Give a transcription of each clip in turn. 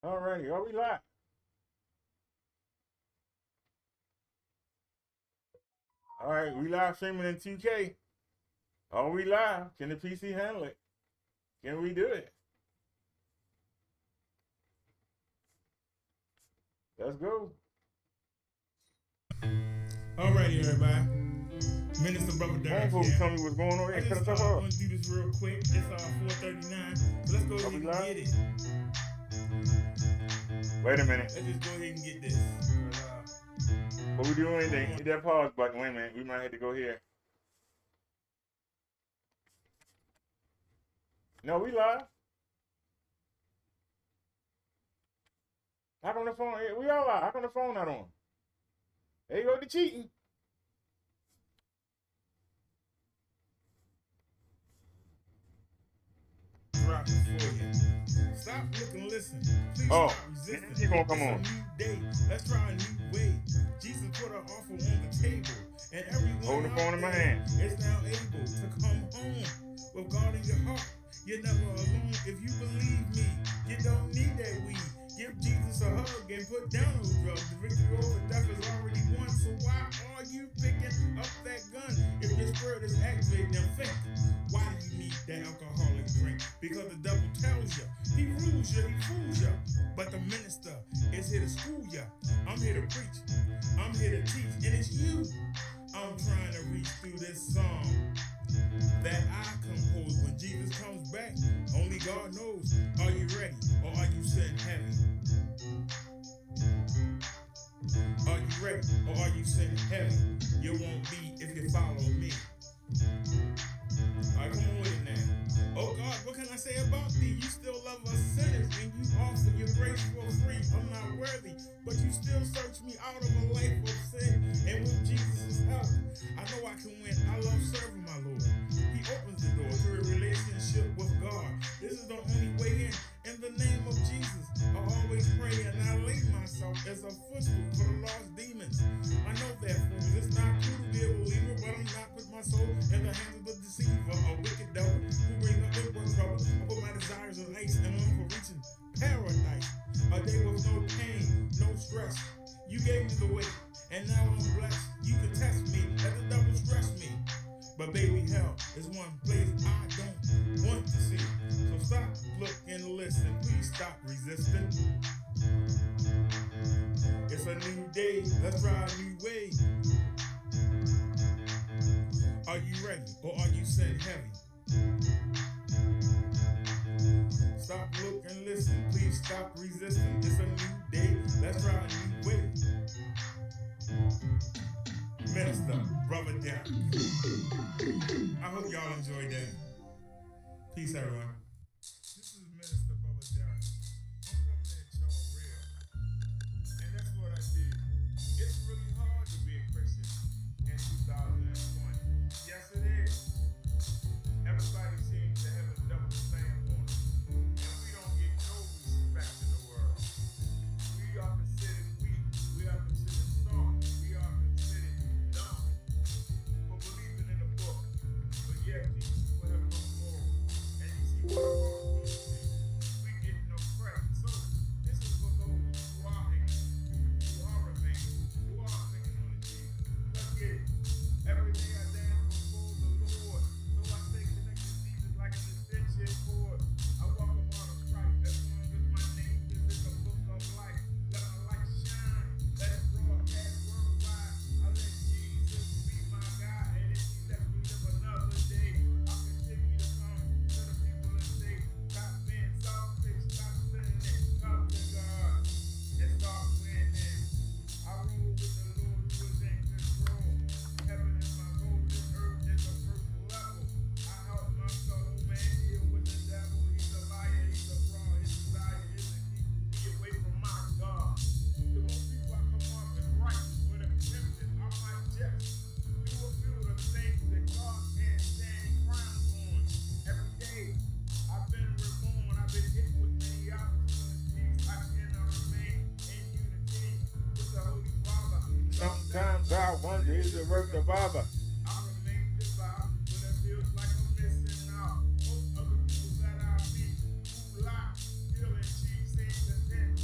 All righty, are we live? All right, we live streaming in 2K. Are we live? Can the PC handle it? Can we do it? Let's go. All righty, everybody. Minister Brother Home Derek folks here. tell me what's going on I here. Cut just the stuff off. want to do this real quick. It's 4:39, so let's go ahead and get it. Wait a minute. Let's just go ahead and get this. Before we do anything, hit that pause button. Wait a minute. We might have to go here. No, we live. How come the phone? We all live. How come the phone not on? There you go, the cheating. Drop it for you. Stop, look, and listen. Please stop resisting. You gonna come it's on? A new day. Let's try a new way. Jesus put an offer on the table, and everyone hold the phone in my hand is now able to come home with God in your heart. You're never alone if you believe me. You don't need that weed. Give Jesus a hug and put down those drugs. The victory over death is already won. So why are you picking up that gun? If your spirit is activated, then think. Why do you need that alcoholic drink? Because the devil tells you, he rules you, he fools you. But the minister is here to school you. I'm here to preach. I'm here to teach. And it's you I'm trying to reach through this song that I compose. When Jesus comes back, only God knows. Are you ready or are you sitting heavy? Are you ready or are you sitting heavy? You won't be if you follow me. Alright, come on with it now. Oh God, what can I say about thee? You still love us sinners and you offer your grace for free. I'm not worthy, but you still search me out of a life of sin. And with Jesus' help, I know I can win. I love serving my Lord. He opens the door to a relationship with God. This is the only way in. In the name of Jesus, I always pray and I lay myself as a footstool for the lost demons. I know that fools. It's not true to be a believer, but I'm not with my soul in the hands of the deceiver, a wicked devil who brings up inward trouble. I put my desires on ice and long for reaching paradise. A day with no pain, no stress. You gave me the way, and now I'm blessed. You can test me, let the devil stress me. But baby, hell is one place I don't want to see. So stop, look, and listen. Please stop resisting. It's a new day. Let's try a new way. Are you ready or are you set heavy? Stop, look, and listen. Please stop resisting. It's a new day. Let's try a new way. Minister, Brother Derek. I hope y'all enjoyed that. Peace, everyone. This is Minister Brother Derek. I'm coming at y'all real. And that's what I did. It's really hard to be a Christian in 2020. Yes, it is. Everybody seems to have a double stamp on it. And we don't get no respect in the world. We are considered weak. We are considered soft. We are considered dumb for believing in the book. But yet Jesus will have no moral. And you see what I'm going through. We get no credit. So this is for those who are ignorant, who are remaining, who are thinking on the Jesus. Let's get it. Every day I dance before the Lord. So I stay connected to Jesus like an extension cord. I walk upon a Christ as long as my name is in the book of life. Let my light shine. Let it broadcast worldwide. I let Jesus be my guide. And if he lets me live another day, I'll continue to come to the people and say, stop being selfish, stop sinning, come to God, and start winning. I roll with the Lord who is in control. Heaven is my goal, this earth is a first level. I help my fellow man deal with the devil. He's a liar, he's a fraud, his desire is to keep me away from my God. The most people I come off as right, but if tempted, I might just do a few of the things that God can't stand crowns on. Every day, I've been reborn, I've been hit with many opportunities. I cannot remain in unity with the Holy Father. Sometimes I wonder is it worth the bother? I remain devout, but it feels like I'm missing out. Most of the people that I meet who lie, steal and cheat, seem content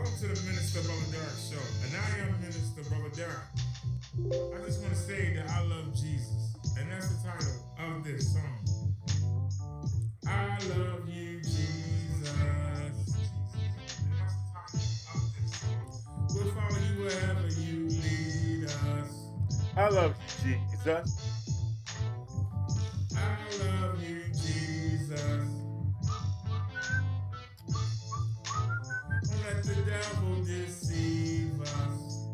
Welcome to the Minister Brother Derek Show. And I am Minister Brother Derek. I just want to say that I love Jesus. And that's the title of this song. I love you, Jesus. We'll follow you wherever you lead us. I love you, Jesus. I love you, Jesus. Don't let the devil deceive us.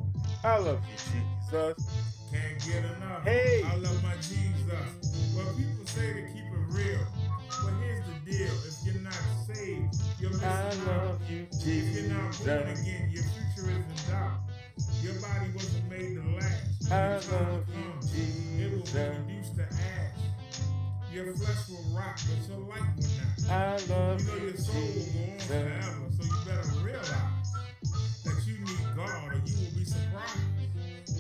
I love you, Jesus. Can't get enough. Hey. I love my Jesus. Well, people say to keep it real. But here's the deal. If you're not saved, you're missing I out. love you, Jesus. If you're not born again, your future is in doubt. Your body wasn't made to last. I When the time love comes, you, it will be Jesus. reduced to ash. Your flesh will rot, but your light will not. I love You know your soul will go on forever, so you better realize that you need God or you will be surprised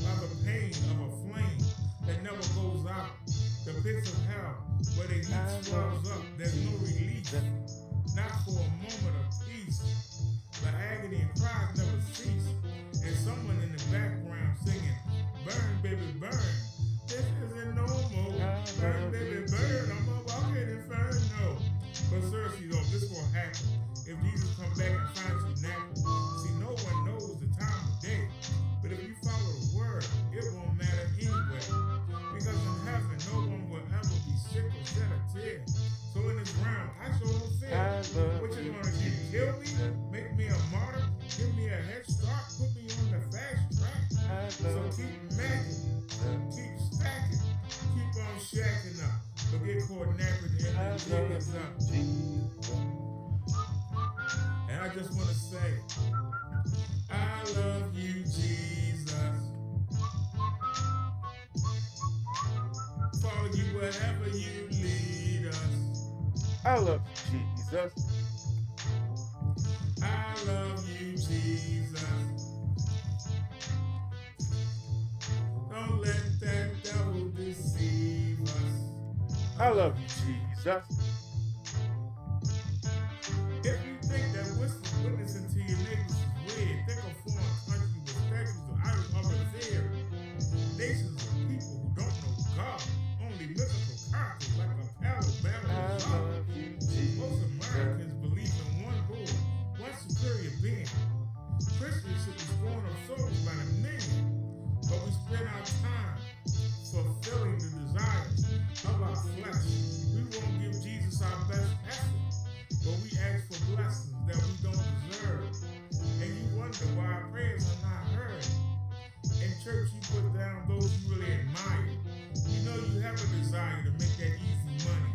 by the pain of a flame that never goes out. The pits of hell where the heat swells up, there's no relief, not for a moment of peace. The agony and cries never cease, and someone in the background singing, burn, baby, burn. This isn't normal. Burn, baby, burn. I'm a walking inferno. But seriously though, this will happen if Jesus comes back and finds you napping. See, no one knows the time of day, but if you follow the word, it won't matter anyway. Because in heaven, no one will ever be sick or shed a tear. So in this round, I show no fear. What you gonna do? Kill me? Make me a martyr? Give me a head start? Put me on the fast track? So keep macking, keep stacking, keep on shacking up. But get caught napping and the jig is up. And I just want to say, I love you, Jesus. Follow you wherever you lead us. I love you, Jesus. I love you, Jesus. Don't let that devil deceive us. I love you, Jesus. If you think that witnessing to your neighbors is weird, think of foreign countries with statues of Irish others there. Nations of people who don't know God, only mythical characters like a palo bear I and love you, Jesus. Most Americans believe in one Lord, one superior being. Christians should be scorn of souls by the million, but we spend our time fulfilling the desires of our flesh. We won't give Jesus our best effort, but we ask for blessings that we don't deserve. And you wonder why our prayers are not heard. In church, you put down those you really admire. You know you have a desire to make that easy money.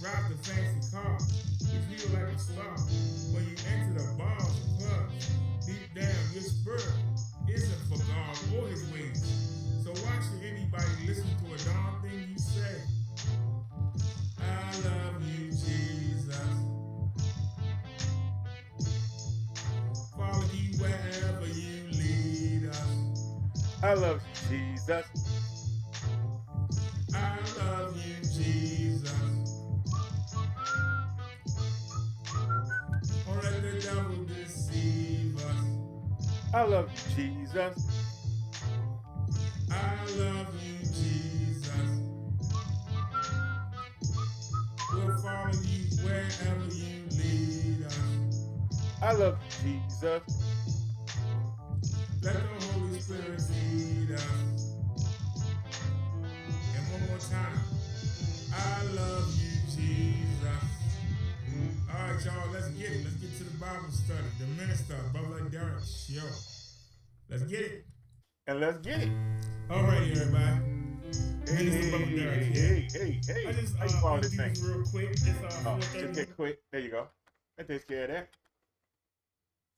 Drive the fancy car. You feel like a star. When you enter the bars and clubs, deep down your spirit isn't for God or his ways. So why should anybody listen to a darn thing you say? I love you, Jesus. Follow you wherever you lead us. I love you, Jesus. I love you, Jesus. Don't let the devil deceive us. I love you, Jesus. I love you, Jesus. We'll follow you wherever you lead us. I love you, Jesus. Let the Holy Spirit feed us. And one more time. I love you, Jesus. All right, y'all, let's get it. Let's get to the Bible study. The Minister, Brother Derek Show. Let's get it. And let's get it. All right, everybody. Hey, Minister Brother hey, Derek hey, here. hey, hey. I just How you call want this to do thing? this real quick. It's Oh, 4:30. just get quick. There you go. That takes care of that.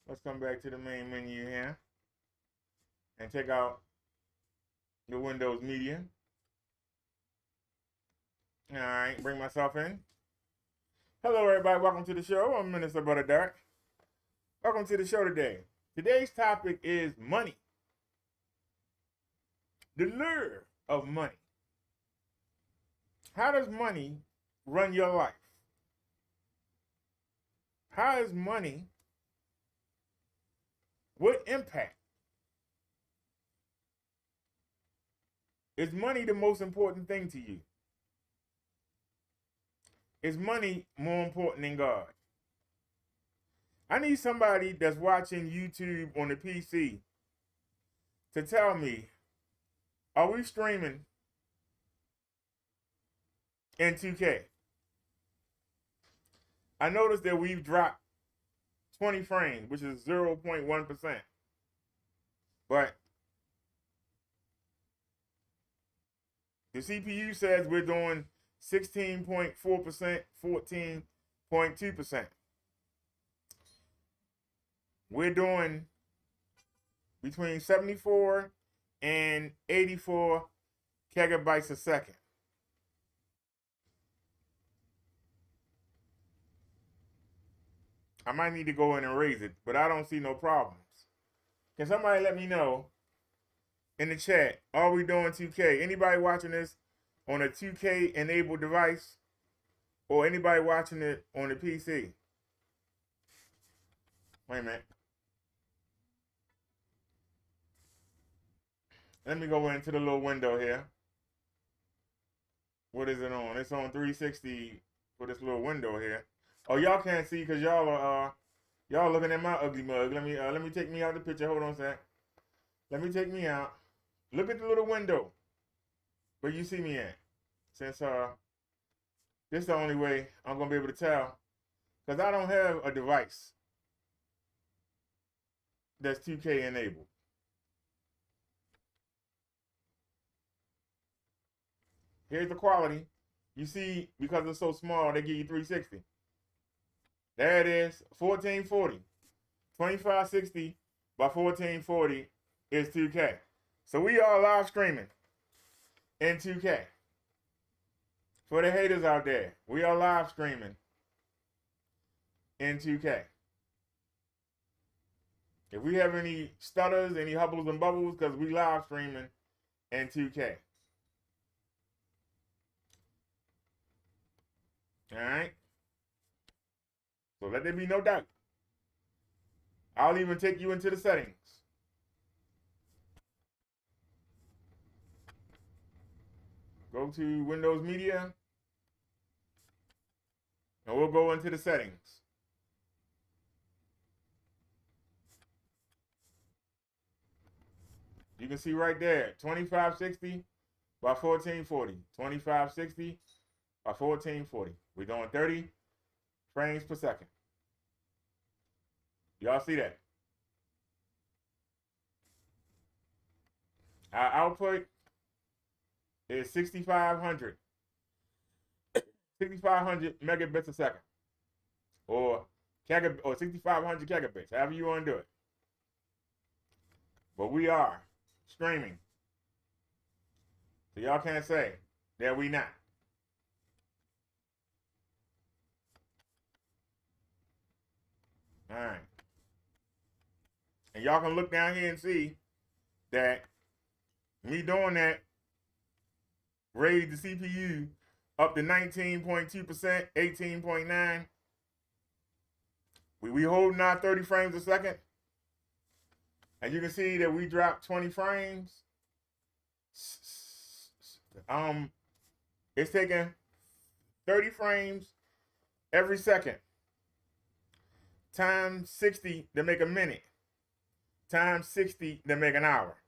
Let's come back to the main menu here and check out the Windows Media. All right, bring myself in. Hello, everybody. Welcome to the show. I'm Minister Brother Derek. Welcome to the show today. Today's topic is money. The lure of money. How does money run your life? How is money What impact? Is money the most important thing to you? Is money more important than God? I need somebody that's watching YouTube on the PC to tell me, are we streaming in 2K? I noticed that we've dropped 20 frames, which is 0.1%. But the CPU says we're doing 16.4%, 14.2%. We're doing between 74 and 84 gigabytes a second. I might need to go in and raise it, but I don't see no problems. Can somebody let me know in the chat, are we doing 2K? Anybody watching this on a 2K enabled device? Or anybody watching it on the PC? Wait a minute. Let me go into the little window here. What is it on? It's on 360 for this little window here. Oh, y'all can't see because y'all are y'all looking at my ugly mug. Let me take me out the picture. Hold on a sec. Let me take me out. Look at the little window where you see me at. Since this is the only way I'm gonna be able to tell, because I don't have a device that's 2K enabled. Here's the quality. You see, because it's so small, they give you 360. There it is, 1440. 2560 by 1440 is 2K. So we are live streaming in 2K. For the haters out there, we are live streaming in 2K. If we have any stutters, any hubbles and bubbles, because we live streaming in 2K. All right. So let there be no doubt. I'll even take you into the settings. Go to Windows Media. And we'll go into the settings. You can see right there, 2560 by 1440. 2560 by 1440. We're doing 30 frames per second. Y'all see that? Our output is 6,500 megabits a second, or 6,500 gigabits, however you want to do it. But we are streaming, so y'all can't say that we not. All right. And y'all can look down here and see that me doing that raised the CPU up to 19.2%, 18.9. We holding our 30 frames a second. And you can see that we dropped 20 frames. It's taking 30 frames every second times 60 to make a minute, times 60 to make an hour.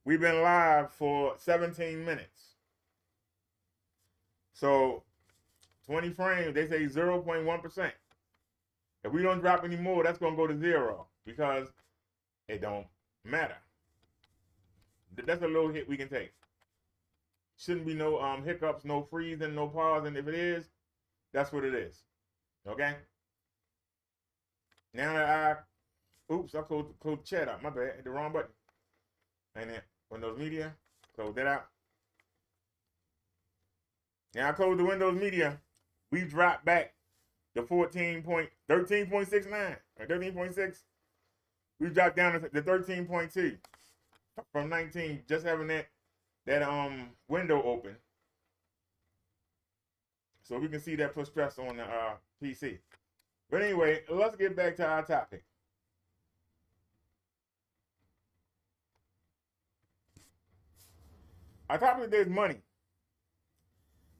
We've been live for 17 minutes. So 20 frames, they say 0.1%. If we don't drop any more, that's gonna go to 0 because it don't matter. That's a little hit we can take. Shouldn't be no hiccups, no freezing, no pause, and if it is, that's what it is. Okay? Now that I closed the chat out. My bad, hit the wrong button. And then Windows Media, close that out. Now I close the Windows Media. We dropped back to 13.69 or 13.6. We dropped down to 13.2 from 19. Just having that window open, so we can see that put stress on the PC. But anyway, let's get back to our topic. Our topic today is money.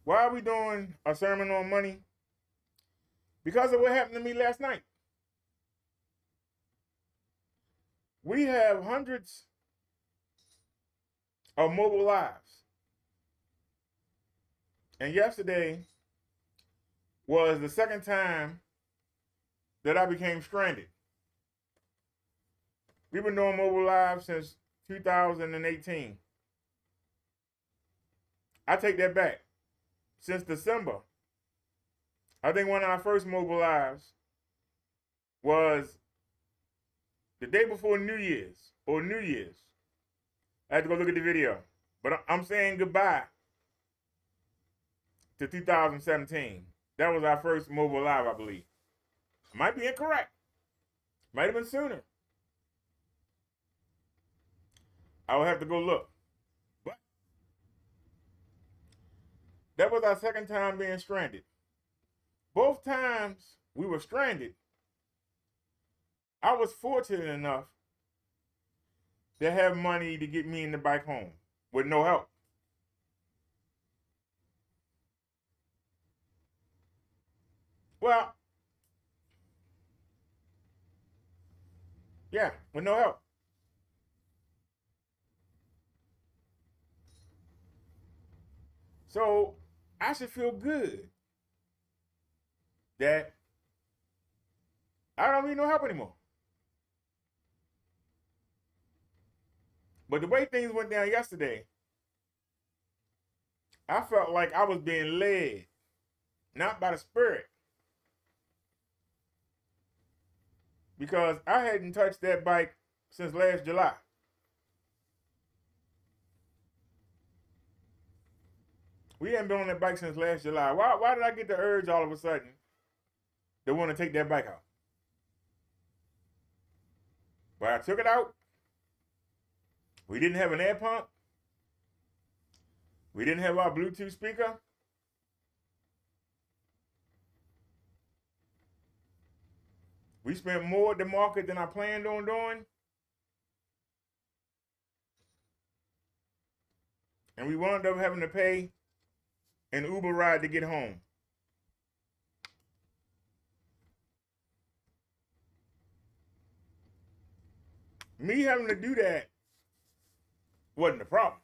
Why are we doing a sermon on money? Because of what happened to me last night. We have hundreds of mobile lives. And yesterday was the second time that I became stranded. We've been doing mobile lives since 2018. I take that back. Since December. I think one of our first mobile lives was the day before New Year's or New Year's. I had to go look at the video. But I'm saying goodbye to 2017. That was our first mobile live, I believe. I might be incorrect. Might have been sooner. I will have to go look. But that was our second time being stranded. Both times we were stranded, I was fortunate enough to have money to get me and the bike home with no help. Well, yeah, with no help. So I should feel good that I don't need no help anymore. But the way things went down yesterday, I felt like I was being led, not by the Spirit. Because I hadn't touched that bike since last July. We hadn't been on that bike since last July. Why did I get the urge all of a sudden to want to take that bike out? But I took it out. We didn't have an air pump. We didn't have our Bluetooth speaker. We spent more at the market than I planned on doing. And we wound up having to pay an Uber ride to get home. Me having to do that wasn't the problem.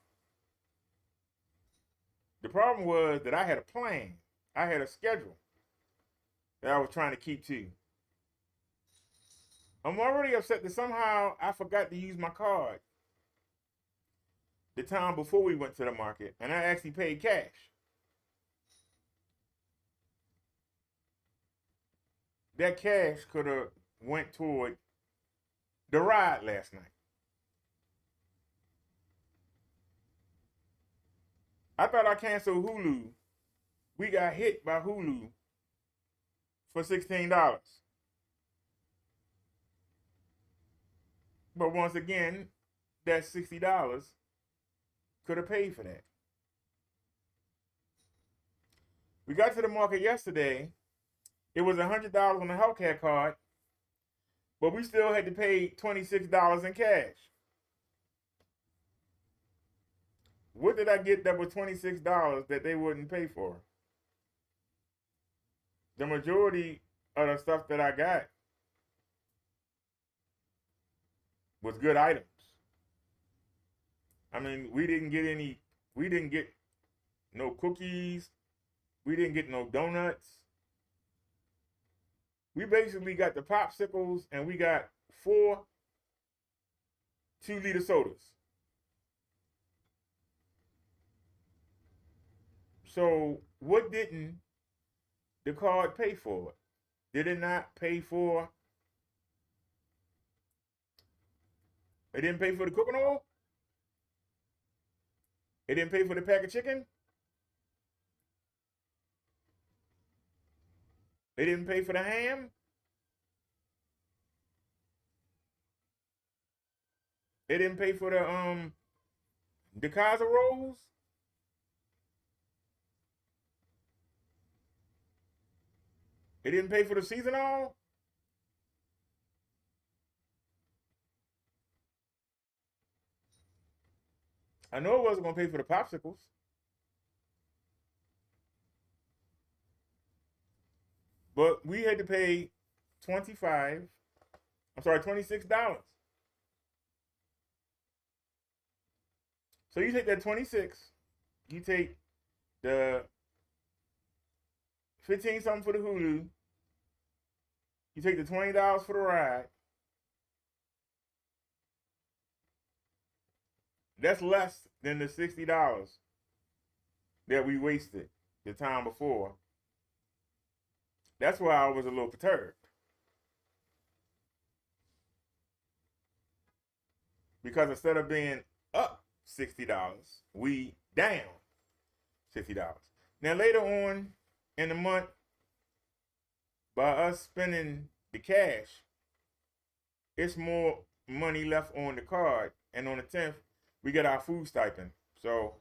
The problem was that I had a plan. I had a schedule that I was trying to keep to. I'm already upset that somehow I forgot to use my card the time before we went to the market, and I actually paid cash. That cash could have went toward the ride last night. I thought I canceled Hulu. We got hit by Hulu for $16. But once again, that $60 could have paid for that. We got to the market yesterday. It was $100 on the healthcare card, but we still had to pay $26 in cash. What did I get that was $26 that they wouldn't pay for? The majority of the stuff that I got was good items. I mean, we didn't get no cookies. We didn't get no donuts. We basically got the popsicles and we got 4 2-liter sodas. So what didn't the card pay for? Did it not pay for? It didn't pay for the cooking oil? It didn't pay for the pack of chicken? It didn't pay for the ham? It didn't pay for the Kaiser rolls? It didn't pay for the seasonal? I know it wasn't gonna pay for the popsicles. But we had to pay $26. So you take that 26, you take the 15 something for the Hulu, you take the $20 for the ride. That's less than the $60 that we wasted the time before. That's why I was a little perturbed. Because instead of being up $60, we down $60. Now later on in the month, by us spending the cash, it's more money left on the card. And on the 10th, we get our food stipend. So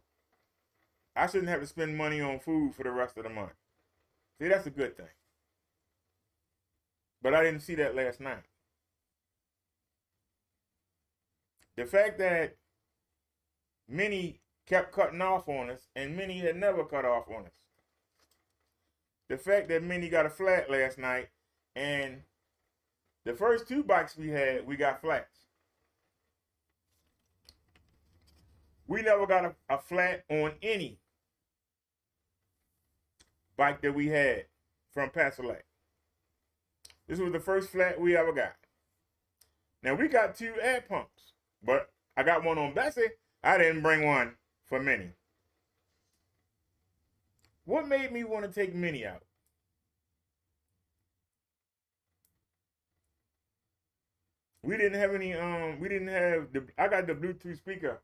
I shouldn't have to spend money on food for the rest of the month. See, that's a good thing. But I didn't see that last night. The fact that many kept cutting off on us and many had never cut off on us. The fact that many got a flat last night and the first two bikes we had, we got flats. We never got a flat on any bike that we had from Pasolak. This was the first flat we ever got. Now we got 2 air pumps, but I got one on Bessie. I didn't bring one for Minnie. What made me want to take Minnie out? We didn't have any, I got the Bluetooth speaker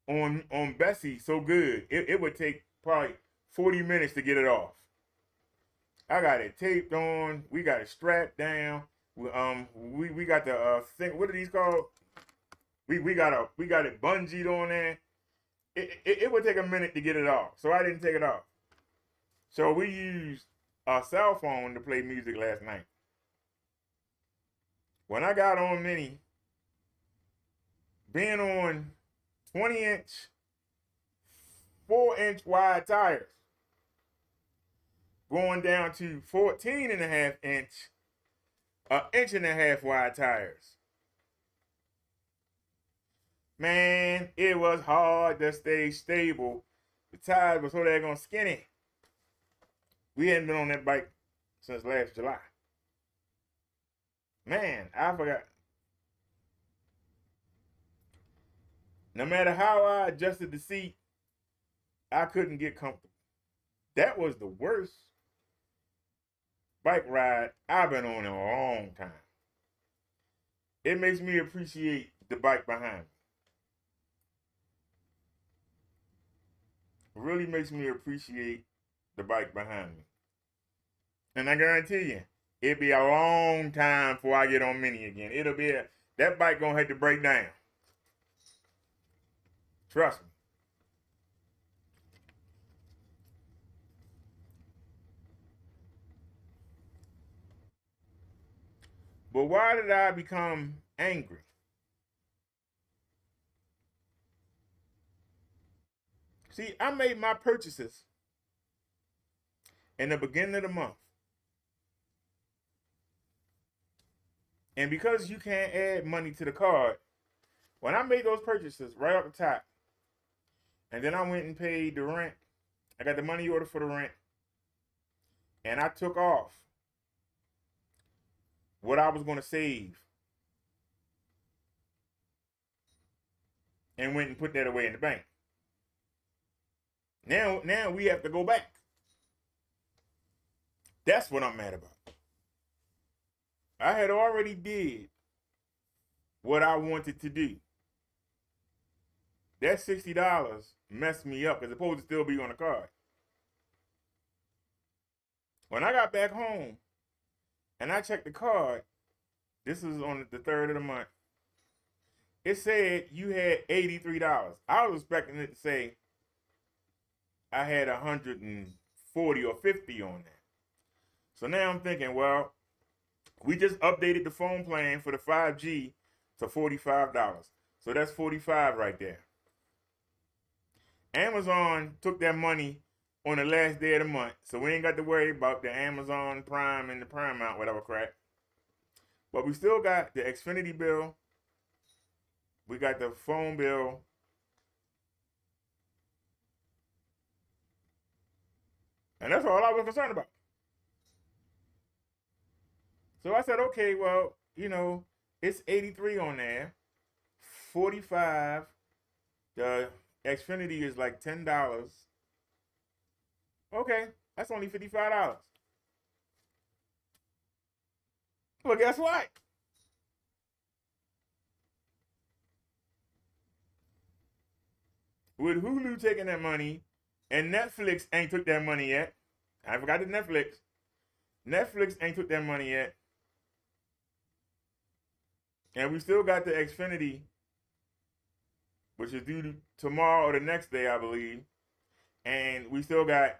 on Bessie so good, it would take probably 40 minutes to get it off. I got it taped on. We got it strapped down. We got the thing. What are these called? We got it bungeed on there. It would take a minute to get it off, so I didn't take it off. So we used a cell phone to play music last night. When I got on Minnie, being on 20-inch, 4-inch wide tires, going down to 14.5-inch, 1.5 inch wide tires. Man, it was hard to stay stable. The tires were so daggone skinny. We hadn't been on that bike since last July. Man, I forgot. No matter how I adjusted the seat, I couldn't get comfortable. That was the worst bike ride I've been on in a long time. It makes me appreciate the bike behind me. It really makes me appreciate the bike behind me. And I guarantee you, it'll be a long time before I get on Minnie again. That bike gonna have to break down. Trust me. But why did I become angry? See, I made my purchases in the beginning of the month. And because you can't add money to the card, when I made those purchases right off the top, and then I went and paid the rent, I got the money order for the rent, and I took off what I was going to save and went and put that away in the bank. Now we have to go back. That's what I'm mad about. I had already did what I wanted to do. That $60 messed me up as opposed to still be on the card. When I got back home and I checked the card, this was on the 3rd of the month, it said you had $83. I was expecting it to say I had 140 or 50 on that. So now I'm thinking, well, we just updated the phone plan for the 5G to $45. So that's $45 right there. Amazon took that money on the last day of the month, so we ain't got to worry about the Amazon Prime and the Paramount, whatever crap. But we still got the Xfinity bill. We got the phone bill. And that's all I was concerned about. So I said, okay, well, it's 83 on there. 45. The Xfinity is like $10. Okay, that's only $55. Well, guess what? With Hulu taking that money, and Netflix ain't took that money yet. I forgot the Netflix. Netflix ain't took that money yet. And we still got the Xfinity, which is due tomorrow or the next day, I believe. And we still got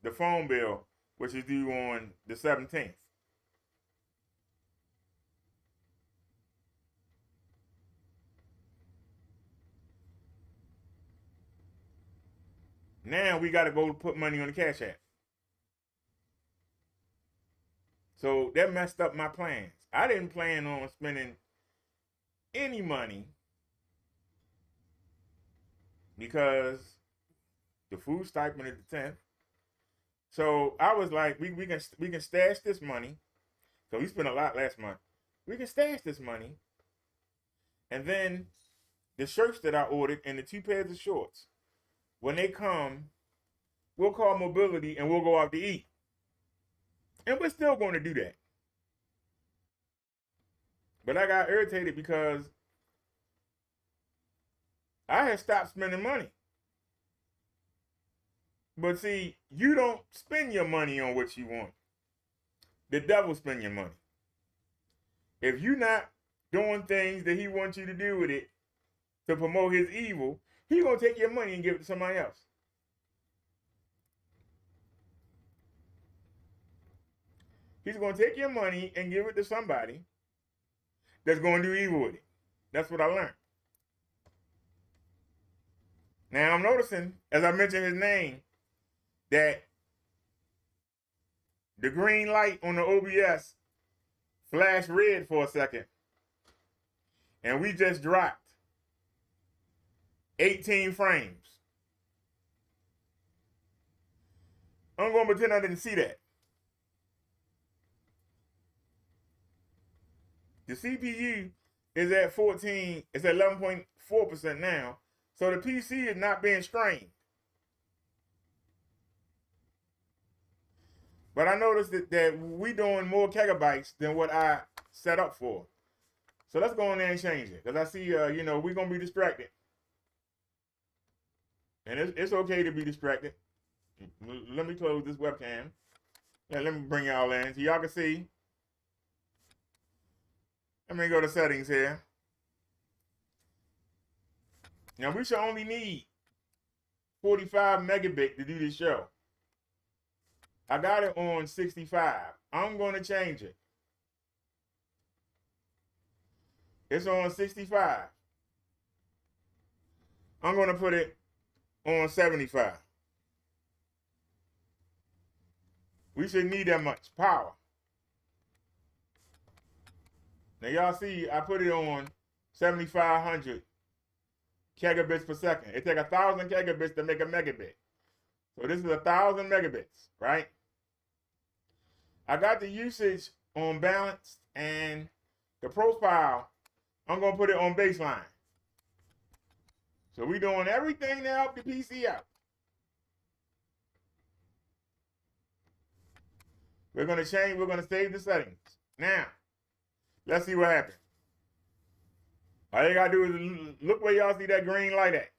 the phone bill, which is due on the 17th. Now we got to go put money on the Cash App. So that messed up my plans. I didn't plan on spending any money because the food stipend is the 10th. So I was like, we can stash this money. So we spent a lot last month. We can stash this money. And then the shirts that I ordered and the 2 pairs of shorts, when they come, we'll call Mobility and we'll go out to eat. And we're still going to do that. But I got irritated because I had stopped spending money. But see, you don't spend your money on what you want. The devil spend your money. If you're not doing things that he wants you to do with it to promote his evil, he's going to take your money and give it to somebody else. He's going to take your money and give it to somebody that's going to do evil with it. That's what I learned. Now I'm noticing, as I mentioned his name, that the green light on the OBS flashed red for a second. And we just dropped 18 frames. I'm going to pretend I didn't see that. The CPU is at 14, it's at 11.4% now. So the PC is not being strained. But I noticed that we doing more gigabytes than what I set up for. So let's go in there and change it. Because I see, we're going to be distracted. And it's okay to be distracted. Let me close this webcam. Yeah, let me bring y'all in so y'all can see. Let me go to settings here. Now we should only need 45 megabit to do this show. I got it on 65. I'm going to change it. It's on 65. I'm going to put it on 75. We shouldn't need that much power. Now y'all see, I put it on 7,500 gigabits per second. It takes 1,000 gigabits to make a megabit. So this is 1,000 megabits, right? I got the usage on balanced and the profile, I'm going to put it on baseline. So we're doing everything to help the PC out. We're going to save the settings. Now, let's see what happens. All you got to do is look where y'all see that green light at.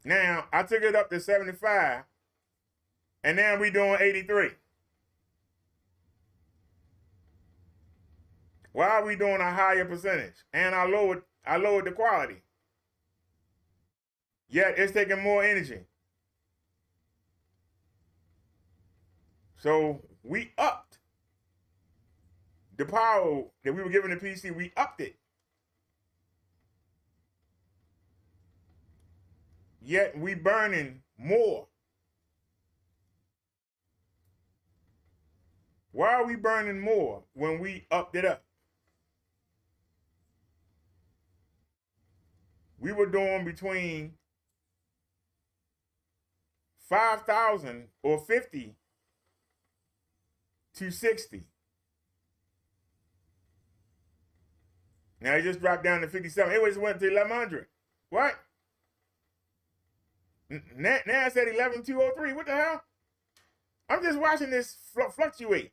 Now, I took it up to 75, and now we doing 83. Why are we doing a higher percentage? And I lowered the quality. Yet it's taking more energy. So we upped the power that we were giving the PC. We upped it. yet we burning more. Why are we burning more when we upped it up? We were doing between 5,000 or 50 to 60. Now it just dropped down to 57. It just went to 1,100. What? Now it's at 11,203. What the hell? I'm just watching this fluctuate.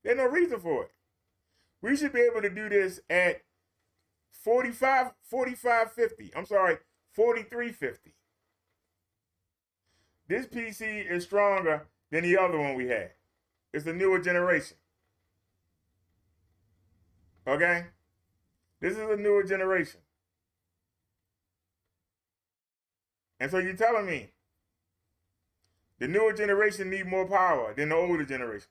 There's no reason for it. We should be able to do this at 45.50. I'm sorry, 43.50. This PC is stronger than the other one we had. It's the newer generation. Okay? This is a newer generation. And so you're telling me the newer generation need more power than the older generation.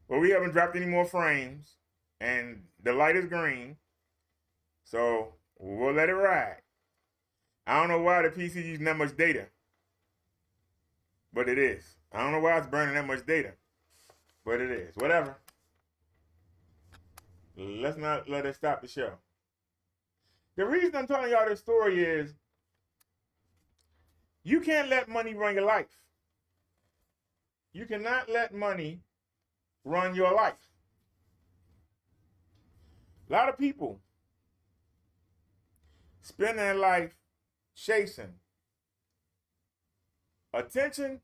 Well, we haven't dropped any more frames, and the light is green, so we'll let it ride. I don't know why the PC using that much data, but it is. I don't know why it's burning that much data, but it is. Whatever. Let's not let it stop the show. The reason I'm telling y'all this story is you can't let money run your life. You cannot let money run your life. A lot of people spend their life chasing attention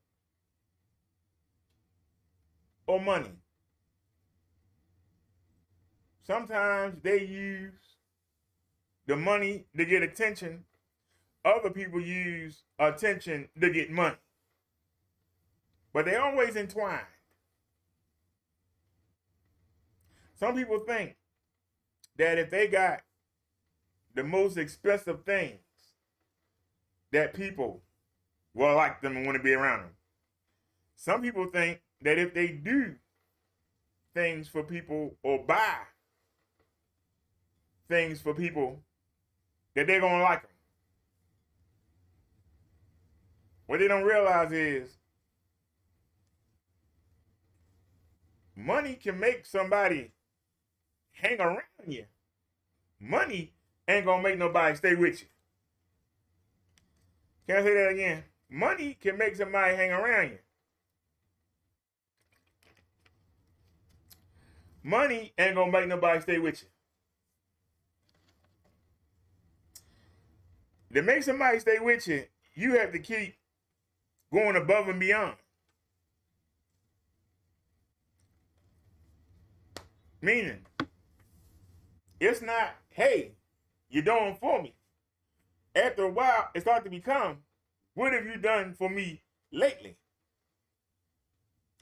or money. Sometimes they use the money to get attention. Other people use attention to get money. But they're always entwined. Some people think that if they got the most expensive things, that people will like them and want to be around them. Some people think that if they do things for people or buy things for people, that they're going to like them. What they don't realize is money can make somebody hang around you. Money ain't going to make nobody stay with you. Can I say that again? Money can make somebody hang around you. Money ain't going to make nobody stay with you. To make somebody stay with you, you have to keep going above and beyond. Meaning, it's not, hey, you're doing for me. After a while, it starts to become, what have you done for me lately?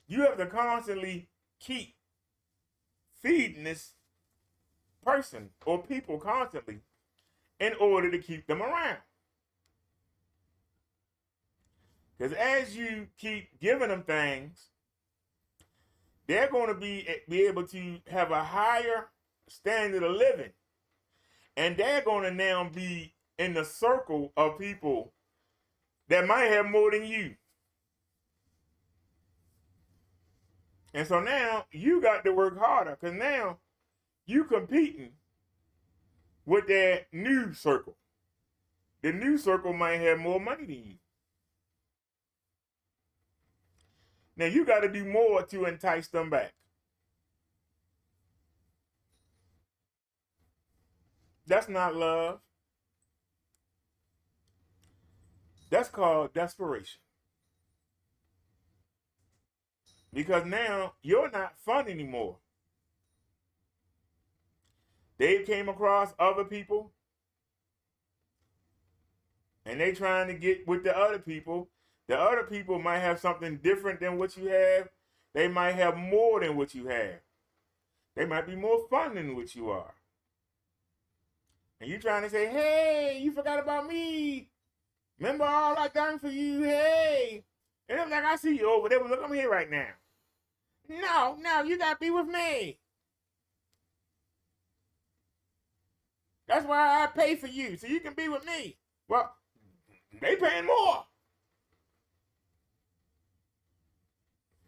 You have to constantly keep feeding this person or people constantly in order to keep them around. Because as you keep giving them things, they're going to be able to have a higher standard of living. And they're going to now be in the circle of people that might have more than you. And so now you got to work harder because now you competing with that new circle. The new circle might have more money than you. Now you got to do more to entice them back. That's not love. That's called desperation. Because now you're not fun anymore. They came across other people and they trying to get with the other people. The other people might have something different than what you have. They might have more than what you have. They might be more fun than what you are. And you trying to say, hey, you forgot about me. Remember all I done for you, hey. And it's like, I see you over there, but look, I'm here right now. No, you got to be with me. That's why I pay for you, so you can be with me. Well, they paying more.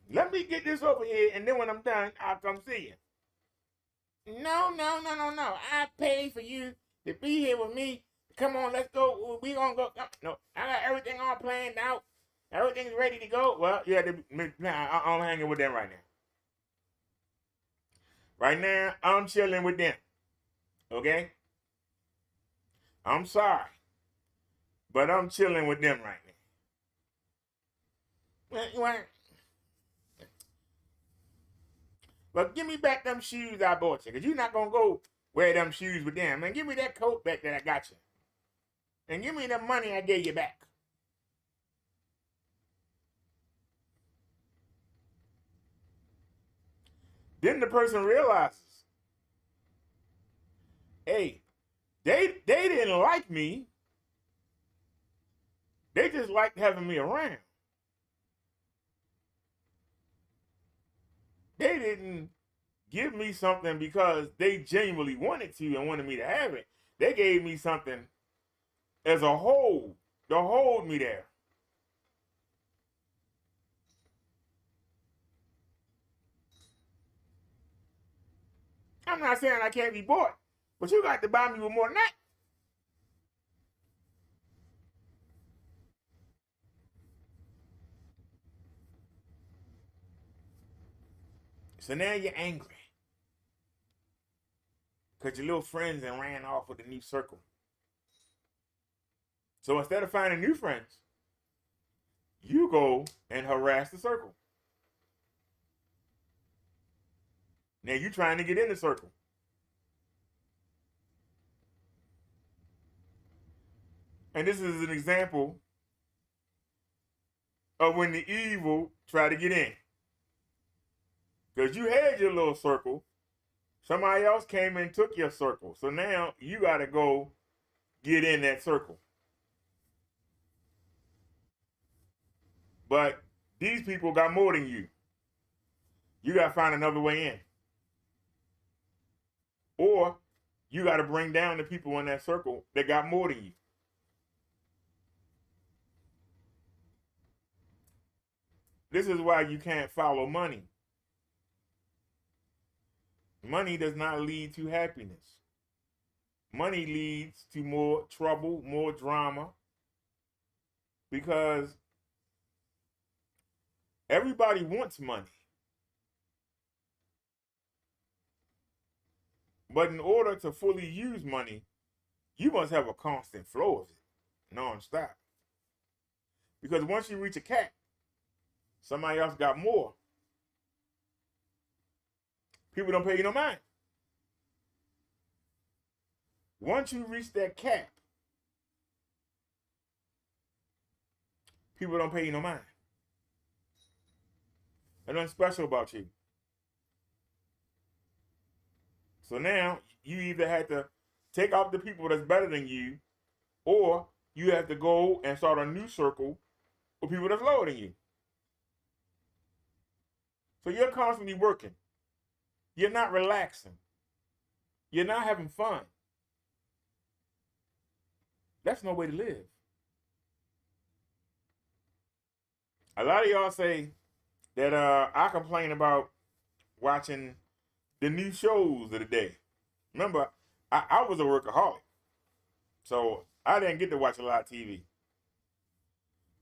Let me get this over here, and then when I'm done, I'll come see you. No. I pay for you to be here with me. Come on, let's go. We gonna go. No, I got everything all planned out. Everything's ready to go. Well, yeah, I'm hanging with them right now. Right now, I'm chilling with them. Okay? I'm sorry, but I'm chilling with them right now. But give me back them shoes I bought you, because you're not going to go wear them shoes with them. Man, give me that coat back that I got you. And give me the money I gave you back. Then the person realizes, hey, they didn't like me. They just liked having me around. They didn't give me something because they genuinely wanted to and wanted me to have it. They gave me something as a whole to hold me there. I'm not saying I can't be bought, but you got to buy me with more than that. So now you're angry because your little friends and ran off with a new circle. So instead of finding new friends, you go and harass the circle. Now you're trying to get in the circle. And this is an example of when the evil try to get in. Because you had your little circle. Somebody else came and took your circle. So now you got to go get in that circle. But these people got more than you. You got to find another way in. Or you got to bring down the people in that circle that got more than you. This is why you can't follow money. Money does not lead to happiness. Money leads to more trouble, more drama, because everybody wants money. But in order to fully use money, you must have a constant flow of it, non-stop. Because once you reach a cap, somebody else got more. People don't pay you no mind. Once you reach that cap, people don't pay you no mind. There's nothing special about you. So now you either have to take out the people that's better than you, or you have to go and start a new circle with people that's lower than you. So you're constantly working. You're not relaxing. You're not having fun. That's no way to live. A lot of y'all say that I complain about watching the new shows of the day. Remember, I was a workaholic. So I didn't get to watch a lot of TV.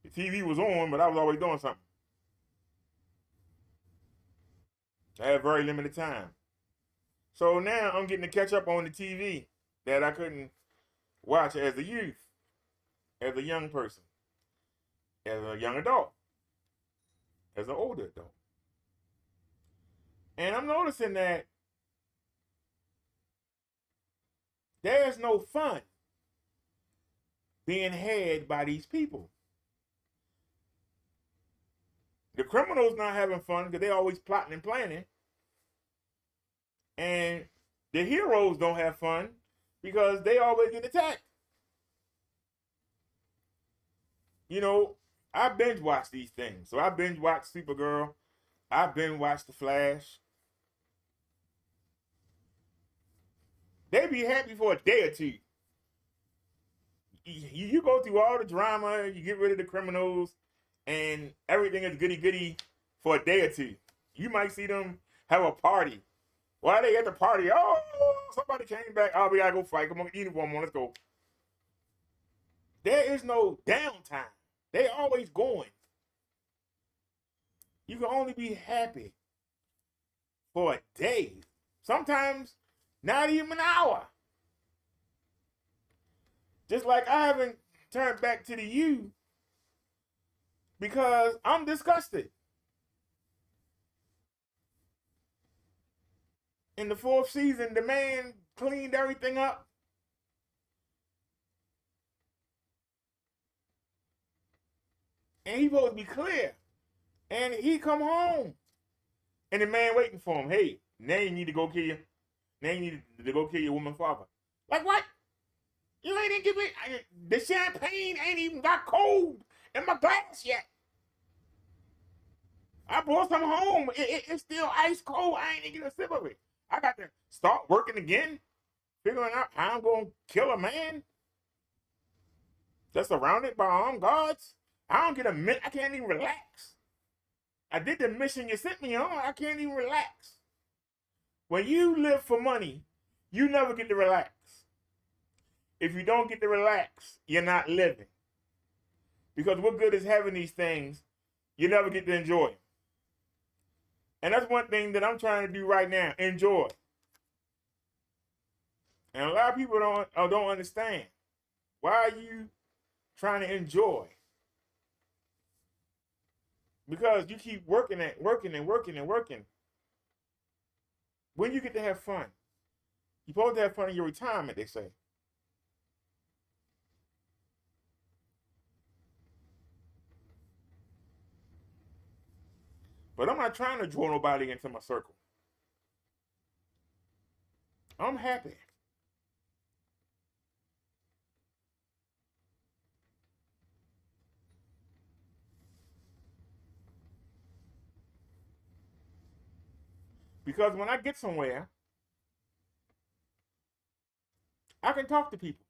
The TV was on, but I was always doing something. I had very limited time. So now I'm getting to catch up on the TV that I couldn't watch as a youth, as a young person, as a young adult, as an older adult. And I'm noticing that there's no fun being had by these people. The criminals not having fun because they always plotting and planning. And the heroes don't have fun because they always get attacked. You know, I binge watch these things. So I binge watch Supergirl. I binge watch The Flash. They be happy for a day or two. You go through all the drama, you get rid of the criminals, and everything is goody goody for a day or two. You might see them have a party. While they at the party, oh, somebody came back. Oh, we gotta go fight. Come on, uniform on, let's go. There is no downtime. They always going. You can only be happy for a day. Sometimes not even an hour. Just like I haven't turned back to the U because I'm disgusted. In the 4th season, the man cleaned everything up. And he supposed to be clear. And he come home. And the man waiting for him. Hey, now you need to go kill your woman father. Like what? You ain't even give me the champagne ain't even got cold in my glass yet. I brought some home. It's still ice cold. I ain't even get a sip of it. I got to start working again, figuring out how I'm gonna kill a man that's surrounded by armed guards. I don't get a minute. I can't even relax. I did the mission you sent me on. I can't even relax. When you live for money, you never get to relax. If you don't get to relax, you're not living. Because what good is having these things? You never get to enjoy them. And that's one thing that I'm trying to do right now. Enjoy. And a lot of people don't understand. Why are you trying to enjoy? Because you keep working and working. When you get to have fun? You're supposed to have fun in your retirement, they say. But I'm not trying to draw nobody into my circle. I'm happy. Because when I get somewhere, I can talk to people.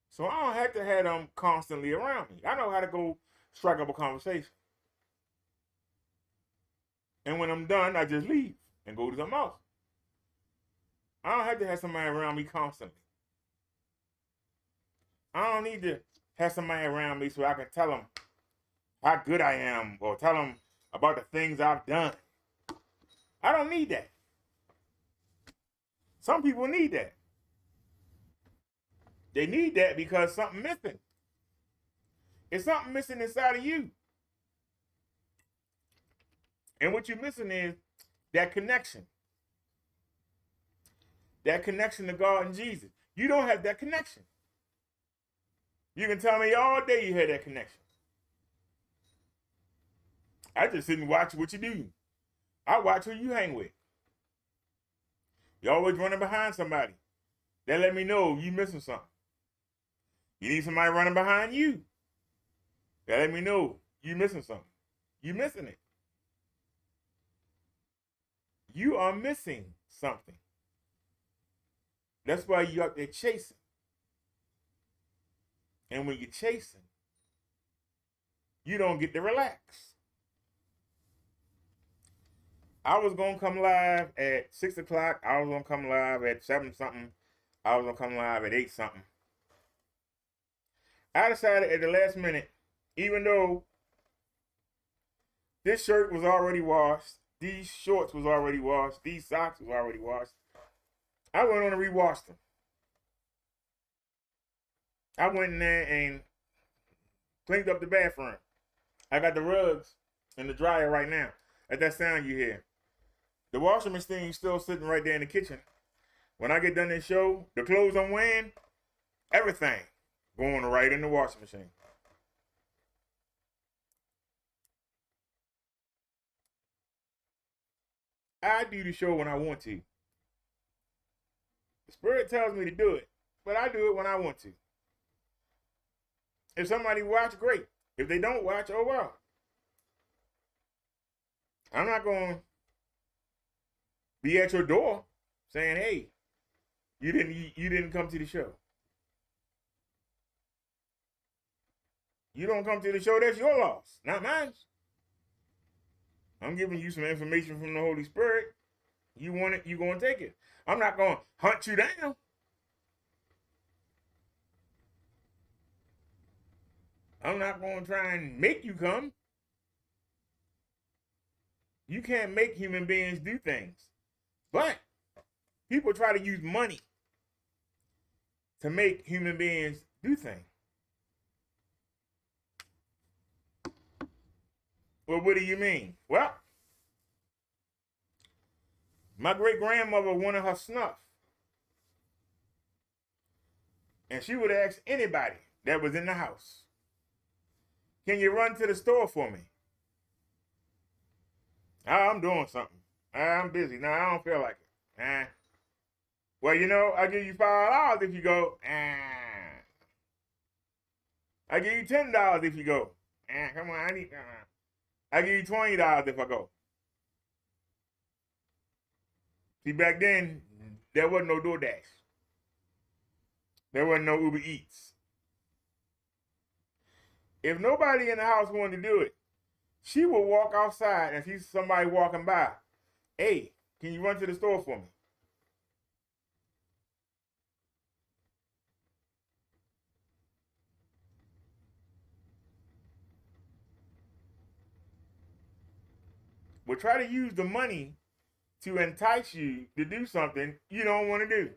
So I don't have to have them constantly around me. I know how to go strike up a conversation. And when I'm done, I just leave and go to something else. I don't have to have somebody around me constantly. I don't need to have somebody around me so I can tell them how good I am or tell them about the things I've done. I don't need that. Some people need that. They need that because something missing. It's something missing inside of you. And what you're missing is that connection. That connection to God and Jesus. You don't have that connection. You can tell me all day you had that connection. I just sit and watch what you do. I watch who you hang with. You're always running behind somebody. That let me know you missing something. You need somebody running behind you. That let me know you missing something. You missing it. You are missing something. That's why you out there chasing. And when you're chasing, you don't get to relax. I was going to come live at 6 o'clock. I was going to come live at 7 something. I was going to come live at 8 something. I decided at the last minute, even though this shirt was already washed, these shorts was already washed, these socks was already washed, I went on and rewashed them. I went in there and cleaned up the bathroom. I got the rugs in the dryer right now. That's that sound you hear. The washing machine is still sitting right there in the kitchen. When I get done this show, the clothes I'm wearing, everything going right in the washing machine. I do the show when I want to. The Spirit tells me to do it, but I do it when I want to. If somebody watch, great. If they don't watch, oh well. I'm not going to be at your door saying, hey, you didn't come to the show. You don't come to the show, that's your loss, not mine. I'm giving you some information from the Holy Spirit. You want it, you're going to take it. I'm not going to hunt you down. I'm not going to try and make you come. You can't make human beings do things. But people try to use money to make human beings do things. Well, what do you mean? Well, my great-grandmother wanted her snuff. And she would ask anybody that was in the house, can you run to the store for me? I'm doing something. I'm busy. No, I don't feel like it. Well, you know, I'll give you $5 if you go. I'll give you $10 if you go. Come on, I'll give you $20 if I go. See, back then, there wasn't no DoorDash. There wasn't no Uber Eats. If nobody in the house wanted to do it, she would walk outside and see somebody walking by. Hey, can you run to the store for me? But try to use the money to entice you to do something you don't want to do.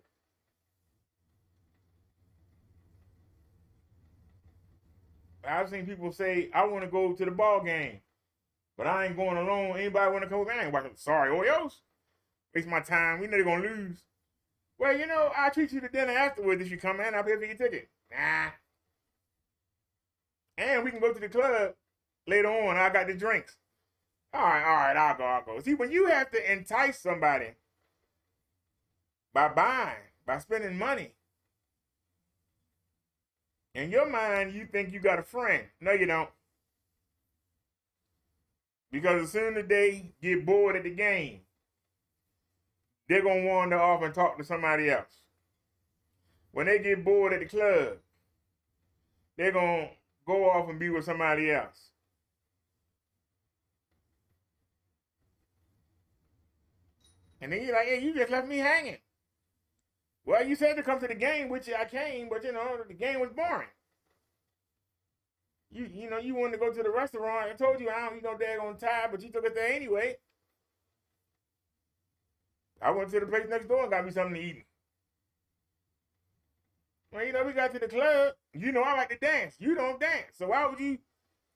I've seen people say, I want to go to the ball game, but I ain't going alone. Anybody want to come with me? I ain't watching. Sorry, Oreos. Waste my time. We know they're going to lose. Well, you know, I'll treat you to dinner afterwards if you come in. I'll pay for your ticket. Nah. And we can go to the club later on. I got the drinks. All right, I'll go. See, when you have to entice somebody by buying, by spending money, in your mind, you think you got a friend. No, you don't. Because as soon as they get bored at the game, they're going to wander off and talk to somebody else. When they get bored at the club, they're going to go off and be with somebody else. And then you're like, hey, you just left me hanging. Well, you said to come to the game, which I came, but, you know, the game was boring. You know, you wanted to go to the restaurant. I told you I don't eat no daggone Thai, but you took us there anyway. I went to the place next door and got me something to eat. Well, you know, we got to the club. You know, I like to dance. You don't dance. So why would you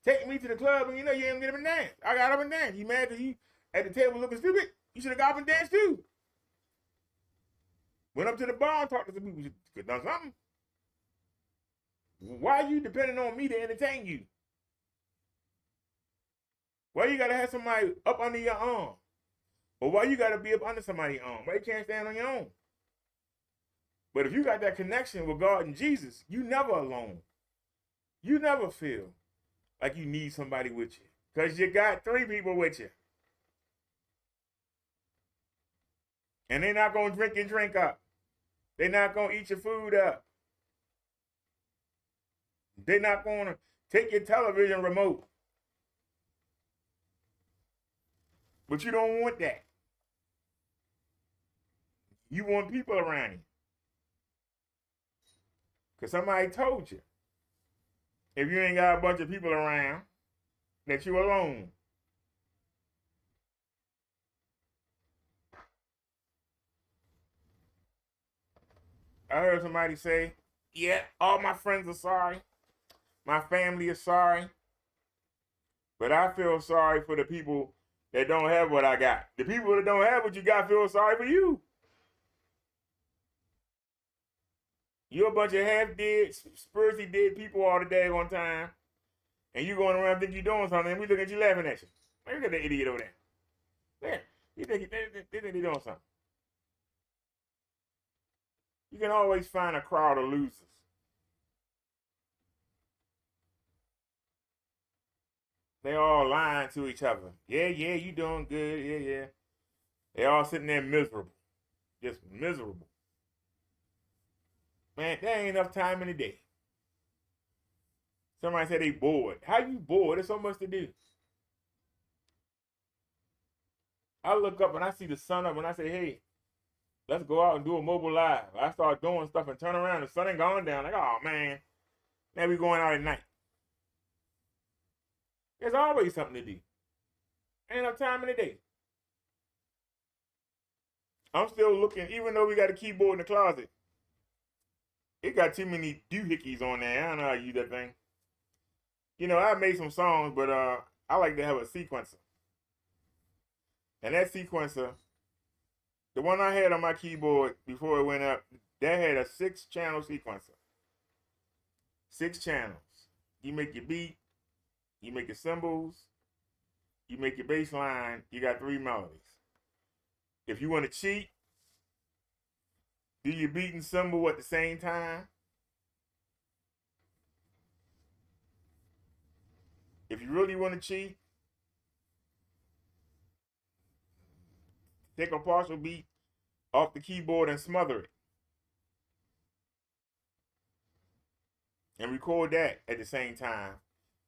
take me to the club and you know you ain't get up and dance? I got up and danced. You mad because you at the table looking stupid? You should have got up and danced too. Went up to the bar and talked to some people. You could have done something. Why are you depending on me to entertain you? Why you gotta have somebody up under your arm? Or why you gotta be up under somebody's arm? Why you can't stand on your own? But if you got that connection with God and Jesus, you never alone. You never feel like you need somebody with you. Because you got 3 people with you. And they're not going to drink your drink up. They're not going to eat your food up. They're not going to take your television remote. But you don't want that. You want people around you. Because somebody told you, if you ain't got a bunch of people around, that you alone. I heard somebody say, yeah, all my friends are sorry. My family is sorry. But I feel sorry for the people that don't have what I got. The people that don't have what you got feel sorry for you. You're a bunch of half-dead, spursy dead people all the daggone time. And you going around think you're doing something, and we look at you laughing at you. Look at that idiot over there. There. You think they're doing something. You can always find a crowd of losers. They all lying to each other. Yeah, you doing good. Yeah. They all sitting there miserable. Just miserable. Man, there ain't enough time in the day. Somebody said they bored. How you bored? There's so much to do. I look up and I see the sun up and I say, hey, let's go out and do a mobile live. I start doing stuff and turn around. The sun ain't going down. Like, oh, man. Now we going out at night. There's always something to do. Ain't enough time in the day. I'm still looking, even though we got a keyboard in the closet, it got too many doohickeys on there. I don't know how to use that thing. You know, I made some songs, but I like to have a sequencer. And that sequencer, the one I had on my keyboard before it went up, that had a 6-channel sequencer. 6 channels. You make your beat, you make your cymbals, you make your bass line, you got 3 melodies. If you want to cheat, do your beat and cymbal at the same time. If you really want to cheat, take a partial beat off the keyboard and smother it. And record that at the same time.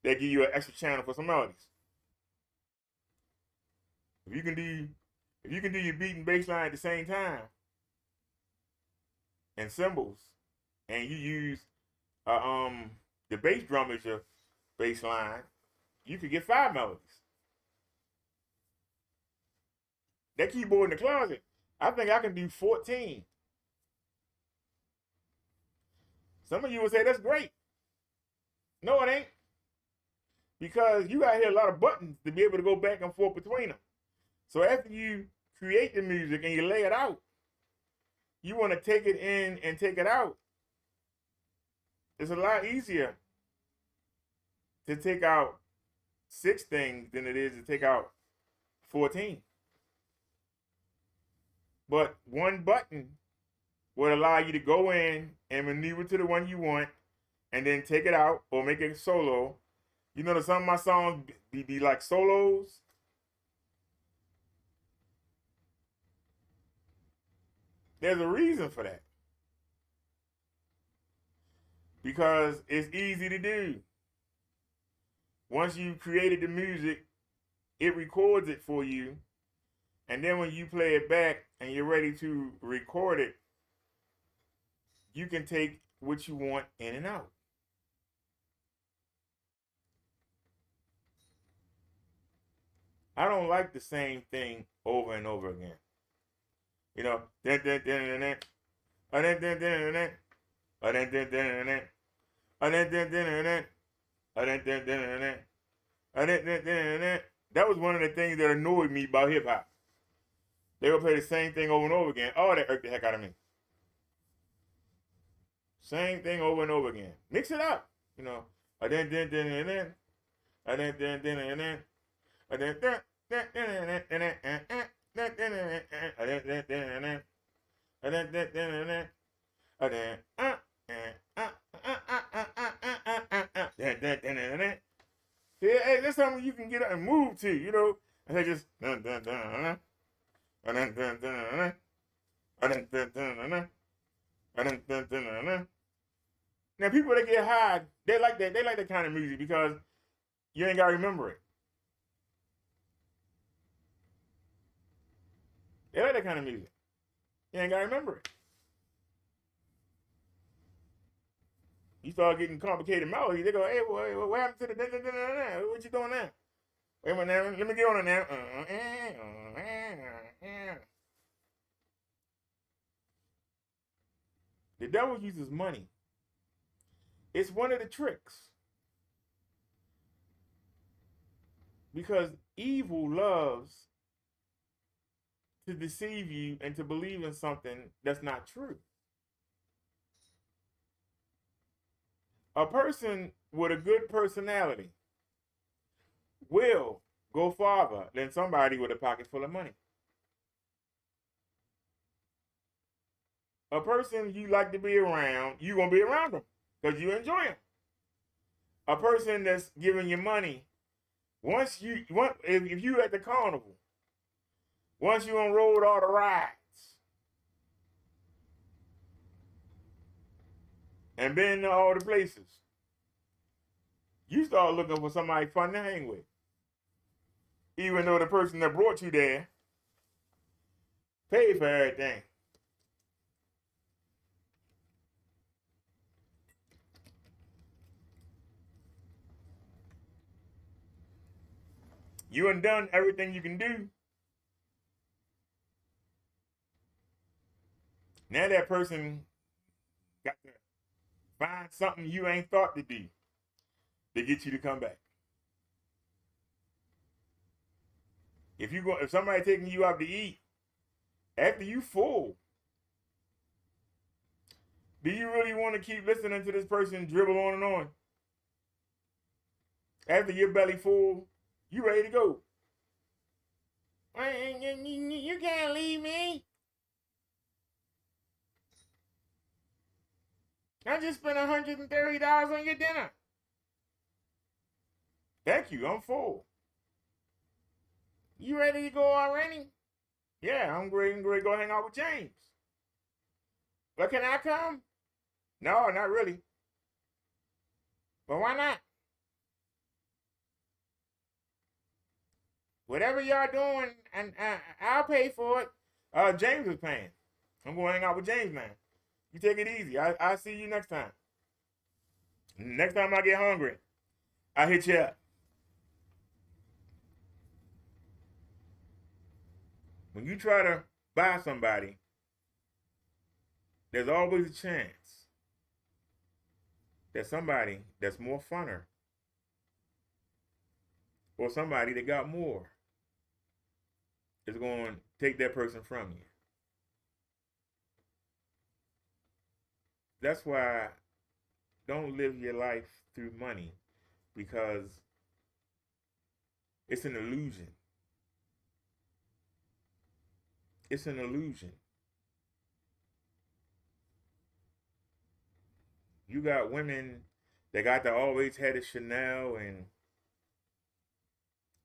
That give you an extra channel for some melodies. If you can do your beat and bass line at the same time, and cymbals, and you use the bass drum as your bass line, you could get 5 melodies. That keyboard in the closet, I think I can do 14. Some of you would say that's great. No, it ain't. Because you got to hit a lot of buttons to be able to go back and forth between them. So after you create the music and you lay it out, you want to take it in and take it out. It's a lot easier to take out 6 things than it is to take out 14. But one button would allow you to go in and maneuver to the one you want and then take it out or make it solo. You know that some of my songs be like solos. There's a reason for that. Because it's easy to do. Once you created the music, it records it for you. And then when you play it back and you're ready to record it, you can take what you want in and out. I don't like the same thing over and over again. You know, that was one of the things that annoyed me about hip hop. They would play the same thing over and over again. Oh, that irked the heck out of me. Same thing over and over again. Mix it up, you know. Hey, that's something you can get up and move to, you know. And they just now people that get high, they like that. They like that kind of music because you ain't gotta remember it. They like that kind of music. You ain't gotta remember it. You start getting complicated melodies, they go, hey, what happened to the what you doing now? Wait a minute now, let me get on it now. The devil uses money. It's one of the tricks. Because evil loves to deceive you and to believe in something that's not true. A person with a good personality will go farther than somebody with a pocket full of money. A person you like to be around, you're going to be around them because you enjoy them. A person that's giving you money, if you at the carnival, once you unrolled all the rides, and been to all the places, you start looking for somebody fun to hang with. Even though the person that brought you there paid for everything. You done everything you can do. Now that person got to find something you ain't thought to do to get you to come back. If somebody taking you out to eat after you full, do you really want to keep listening to this person dribble on and on? After your belly full, you ready to go. You can't leave me. I just spent $130 on your dinner. Thank you, I'm full. You ready to go already? Yeah, I'm great. I'm great. Go hang out with James. But can I come? No, not really. But why not? Whatever y'all doing, and I'll pay for it. James is paying. I'm going to hang out with James now. You take it easy. I'll see you next time. Next time I get hungry, I hit you up. When you try to buy somebody, there's always a chance that somebody that's more funner or somebody that got more is going to take that person from you. That's why don't live your life through money, because it's an illusion. It's an illusion. You got women that got to always have the Chanel, and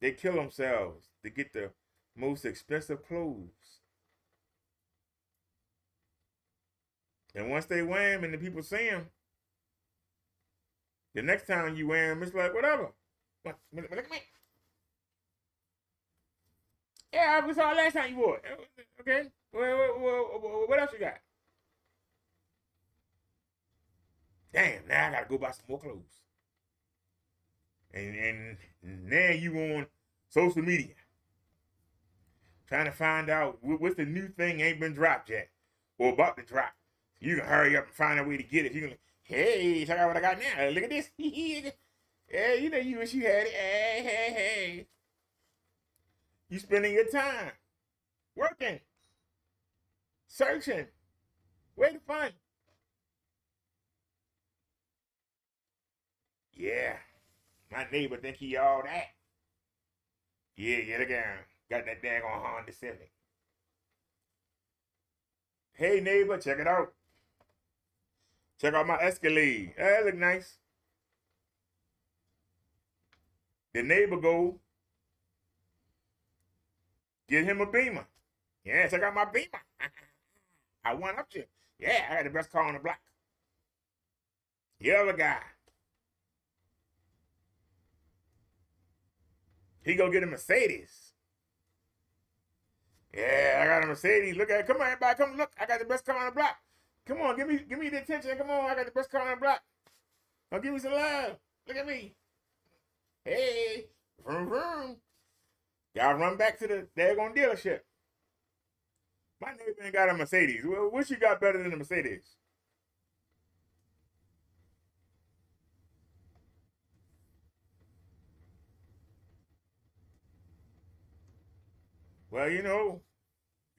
they kill themselves to get the most expensive clothes. And once they wear them and the people see them, the next time you wear them, it's like, whatever. Look at me. Yeah, we saw last time you wore it. Okay. What else you got? Damn, now I gotta go buy some more clothes. And now you on social media trying to find out what's the new thing ain't been dropped yet or about to drop. You can hurry up and find a way to get it. You can, hey, check out what I got now. Look at this. Yeah, you know you wish you had it. Hey. You spending your time working, searching, where to find. Yeah, my neighbor think he all that. Yeah, look at him. Got that daggone Honda Civic. Hey neighbor, check it out. Check out my Escalade. That look nice. The neighbor go get him a Beamer. Yeah, check out my Beamer. I went up to you. Yeah, I had the best car on the block. The other guy, he go get a Mercedes. Yeah, I got a Mercedes. Look at it. Come on, everybody, come look. I got the best car on the block. Come on, give me the attention. Come on, I got the best car on the block. Now give me some love. Look at me. Hey, vroom vroom. Y'all run back to the daggone dealership. My neighbor ain't got a Mercedes. What you got better than a Mercedes? Well, you know,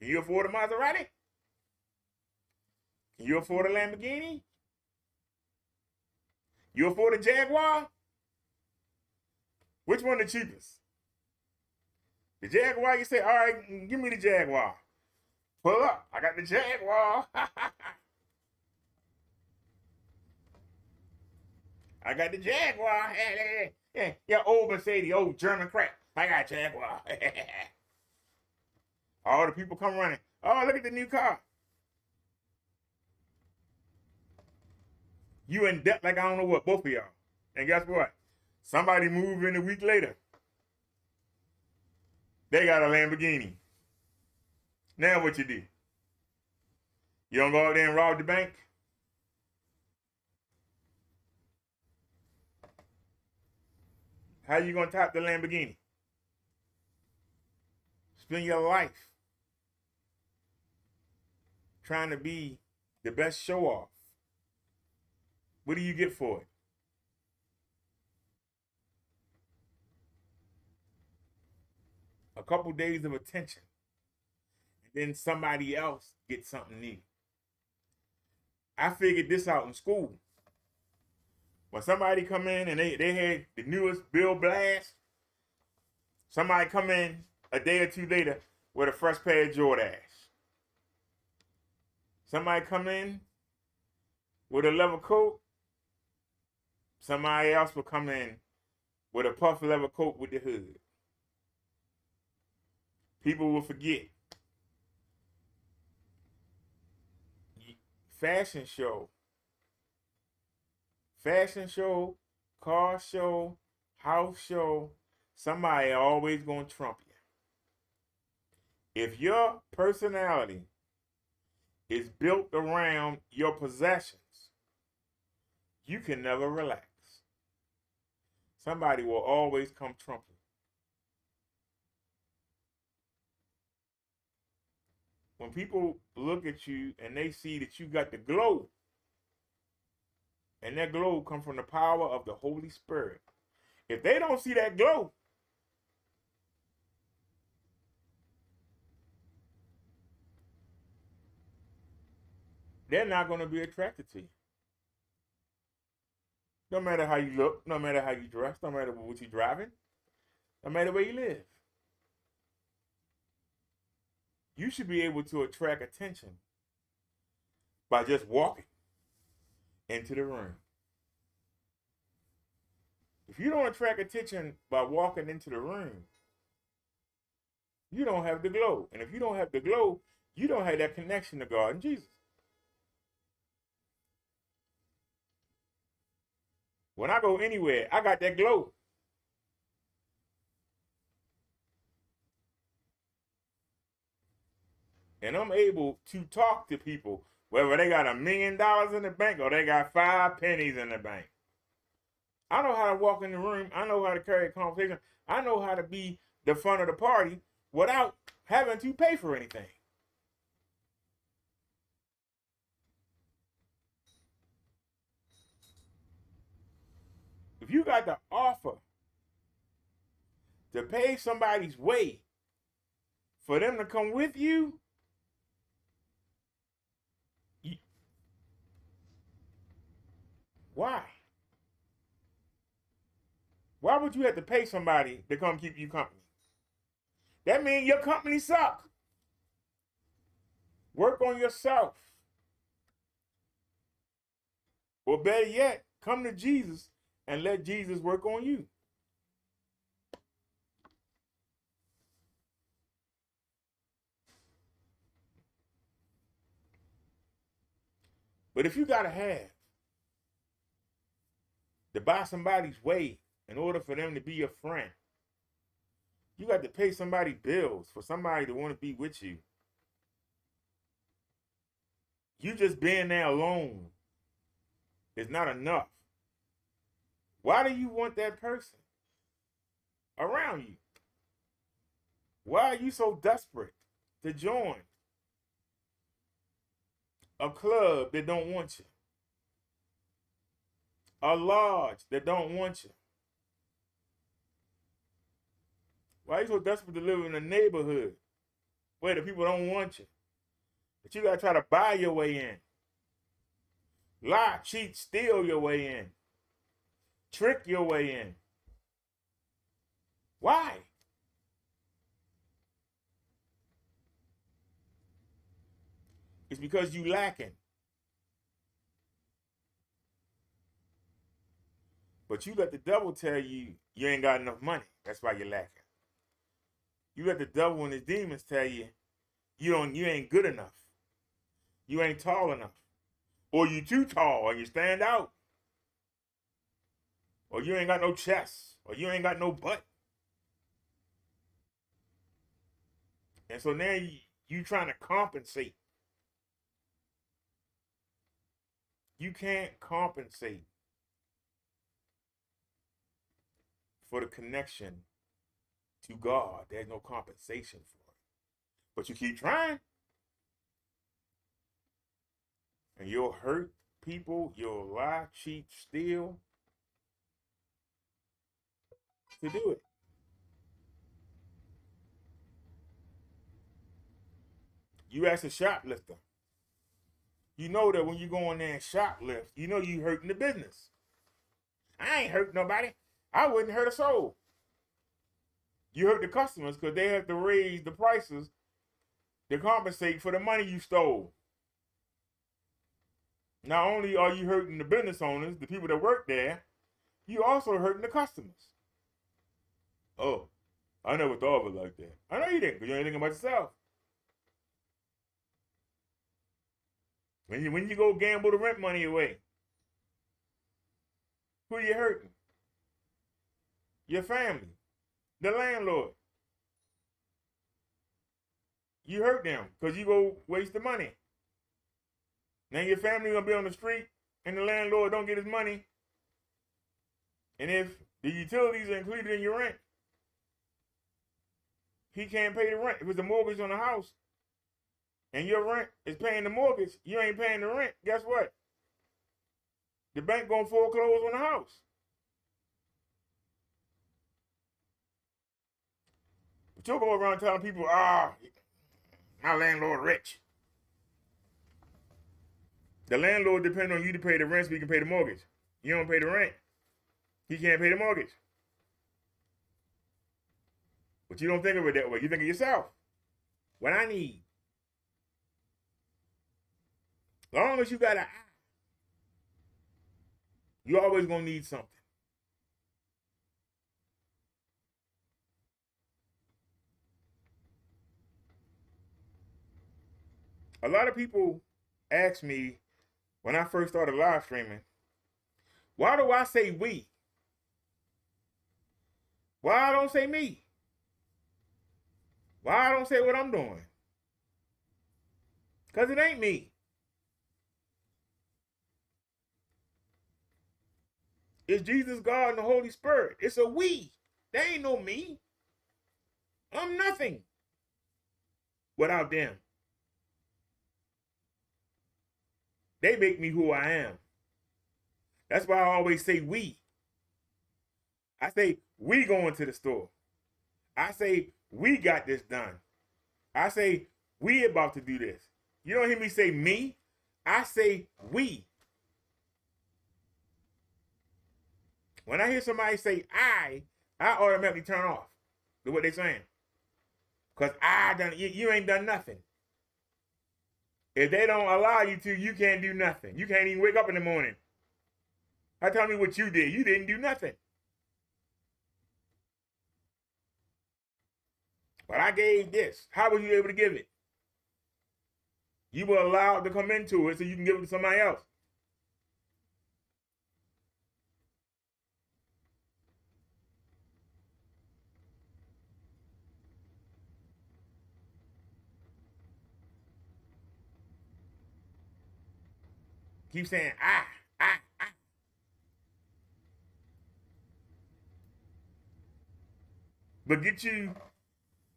can you afford a Maserati? Can you afford a Lamborghini? You afford a Jaguar? Which one the cheapest? The Jaguar, you say, all right, give me the Jaguar. Pull up. I got the Jaguar. I got the Jaguar. Yeah, old Mercedes, old German crap. I got Jaguar. All the people come running. Oh, look at the new car. You in debt like I don't know what, both of y'all. And guess what? Somebody moved in a week later. They got a Lamborghini. Now what you do? You don't go out there and rob the bank? How you gonna top the Lamborghini? Spend your life trying to be the best show off. What do you get for it? A couple days of attention. And then somebody else gets something new. I figured this out in school. When somebody come in and they had the newest Bill Blast, somebody come in a day or two later with a fresh pair of Jordans. Somebody come in with a leather coat. Somebody else will come in with a puff leather coat with the hood. People will forget. Fashion show, car show, house show, somebody always gonna trump you. If your personality is built around your possessions, you can never relax. Somebody will always come trump you. When people look at you and they see that you got the glow, and that glow comes from the power of the Holy Spirit. If they don't see that glow, they're not going to be attracted to you. No matter how you look, no matter how you dress, no matter what you're driving, no matter where you live. You should be able to attract attention by just walking into the room. If you don't attract attention by walking into the room, you don't have the glow. And if you don't have the glow, you don't have that connection to God and Jesus. When I go anywhere, I got that glow. And I'm able to talk to people, whether they got $1 million in the bank or they got 5 pennies in the bank. I know how to walk in the room. I know how to carry a conversation. I know how to be the fun of the party without having to pay for anything. If you got the offer to pay somebody's way for them to come with you, why? Why would you have to pay somebody to come keep you company? That means your company sucks. Work on yourself. Or better yet, come to Jesus and let Jesus work on you. But if you got to have to buy somebody's way in order for them to be your friend, you got to pay somebody bills for somebody to want to be with you. You just being there alone is not enough. Why do you want that person around you? Why are you so desperate to join a club that don't want you? A lodge that don't want you? Why are you so desperate to live in a neighborhood where the people don't want you? But you got to try to buy your way in. Lie, cheat, steal your way in. Trick your way in. Why? It's because you lacking. But you let the devil tell you you ain't got enough money. That's why you're lacking. You let the devil and his demons tell you you ain't good enough. You ain't tall enough. Or you too tall and you stand out. or you ain't got no chest, or you ain't got no butt. And so now you trying to compensate. You can't compensate for the connection to God. There's no compensation for it. But you keep trying. And you'll hurt people, you'll lie, cheat, steal to do it. You ask a shoplifter. You know that when you go in there and shoplift, you know you hurting the business. I ain't hurt nobody. I wouldn't hurt a soul. You hurt the customers because they have to raise the prices to compensate for the money you stole. Not only are you hurting the business owners, the people that work there, you also hurting the customers. Oh, I never thought of it like that. I know you didn't, because you ain't thinking about yourself. When you go gamble the rent money away, who you hurting? Your family, the landlord. You hurt them because you go waste the money. Now your family gonna be on the street and the landlord don't get his money. And if the utilities are included in your rent, he can't pay the rent. If it's a mortgage on the house and your rent is paying the mortgage, you ain't paying the rent, guess what? The bank gonna foreclose on the house. But you'll go around telling people, my landlord rich. The landlord depends on you to pay the rent so he can pay the mortgage. You don't pay the rent, he can't pay the mortgage. But you don't think of it that way. You think of yourself. What I need. As long as you got an eye, you always gonna need something. A lot of people ask me when I first started live streaming, why do I say we? Why I don't say me? Why I don't say what I'm doing? Because it ain't me. It's Jesus, God, and the Holy Spirit. It's a we. There ain't no me. I'm nothing without them. They make me who I am. That's why I always say we. I say we going to the store. I say we got this done. I say we about to do this. You don't hear me say me. I say we. When I hear somebody say I automatically turn off to what they're saying. Because you ain't done nothing. If they don't allow you to, you can't do nothing. You can't even wake up in the morning. Tell me what you did. You didn't do nothing. But I gave this. How were you able to give it? You were allowed to come into it so you can give it to somebody else. Keep saying, I. But get you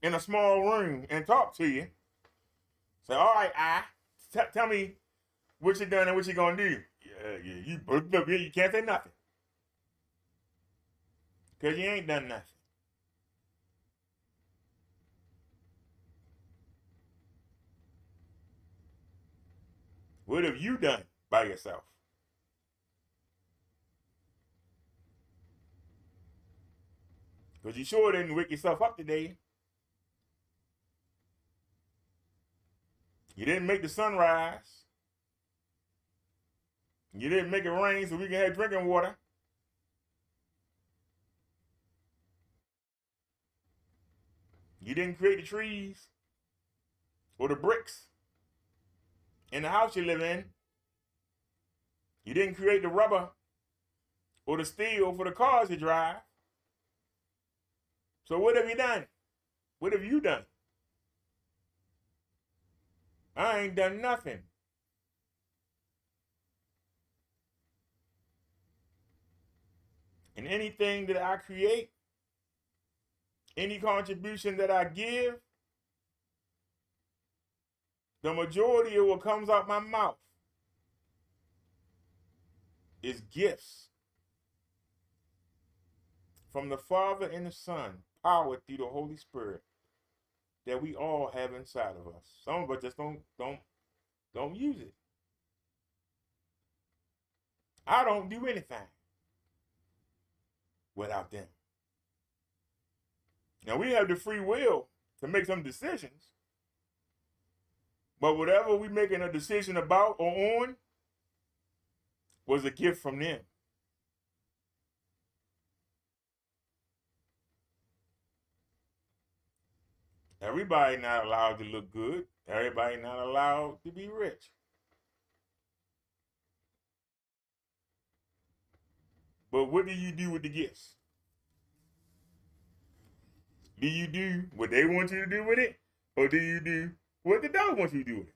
in a small room and talk to you. Say, all right, tell me what you done and what you gonna do. Yeah, you booked up here, you can't say nothing. Because you ain't done nothing. What have you done by yourself? Because you sure didn't wake yourself up today. You didn't make the sun rise. You didn't make it rain so we can have drinking water. You didn't create the trees or the bricks in the house you live in. You didn't create the rubber or the steel for the cars you drive. So what have you done? What have you done? I ain't done nothing. And anything that I create, any contribution that I give, the majority of what comes out my mouth is gifts from the Father and the Son, powered through the Holy Spirit that we all have inside of us. Some of us just don't use it. I don't do anything without them. Now we have the free will to make some decisions, but whatever we making a decision about or on was a gift from them. Everybody not allowed to look good. Everybody not allowed to be rich. But what do you do with the gifts? Do you do what they want you to do with it? Or do you do what the devil wants you to do with it?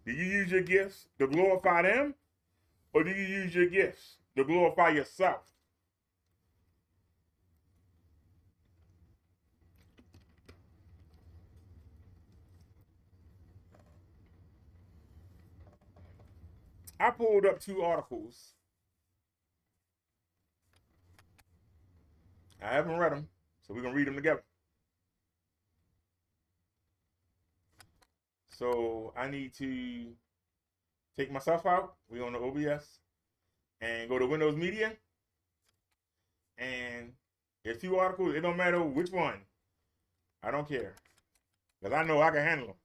Do you use your gifts to glorify them? Or do you use your gifts to glorify yourself? I pulled up 2 articles. I haven't read them, so we're going to read them together. So I need to take myself out. We're on the OBS. And go to Windows Media. And there's 2 articles. It don't matter which one. I don't care. Because I know I can handle them.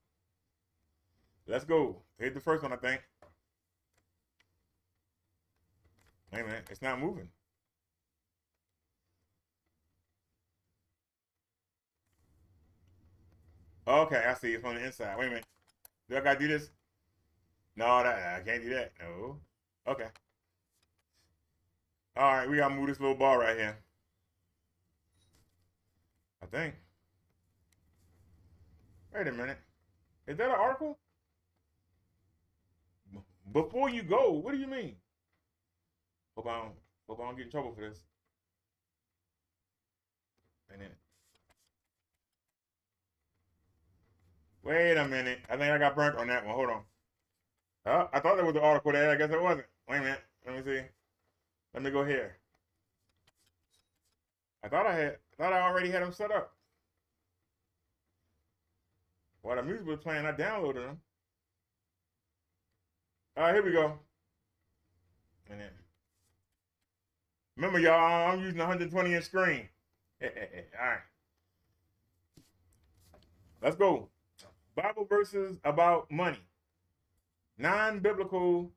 Let's go. Here's the first one, I think. Wait a minute. It's not moving. Okay, I see. It's on the inside. Wait a minute. Do I gotta do this? No, I can't do that. No. Okay. All right, we gotta move this little bar right here. I think. Wait a minute. Is that an article? Before you go, what do you mean? Hope I don't get in trouble for this. And then, wait a minute. I think I got burnt on that one. Hold on. I thought there was an article there. I guess it wasn't. Wait a minute. Let me see. Let me go here. I thought I already had them set up. While the music was playing, I downloaded them. All right, here we go. And then, remember, y'all, I'm using a 120-inch screen. All right. Let's go. Bible verses about money. Non-biblical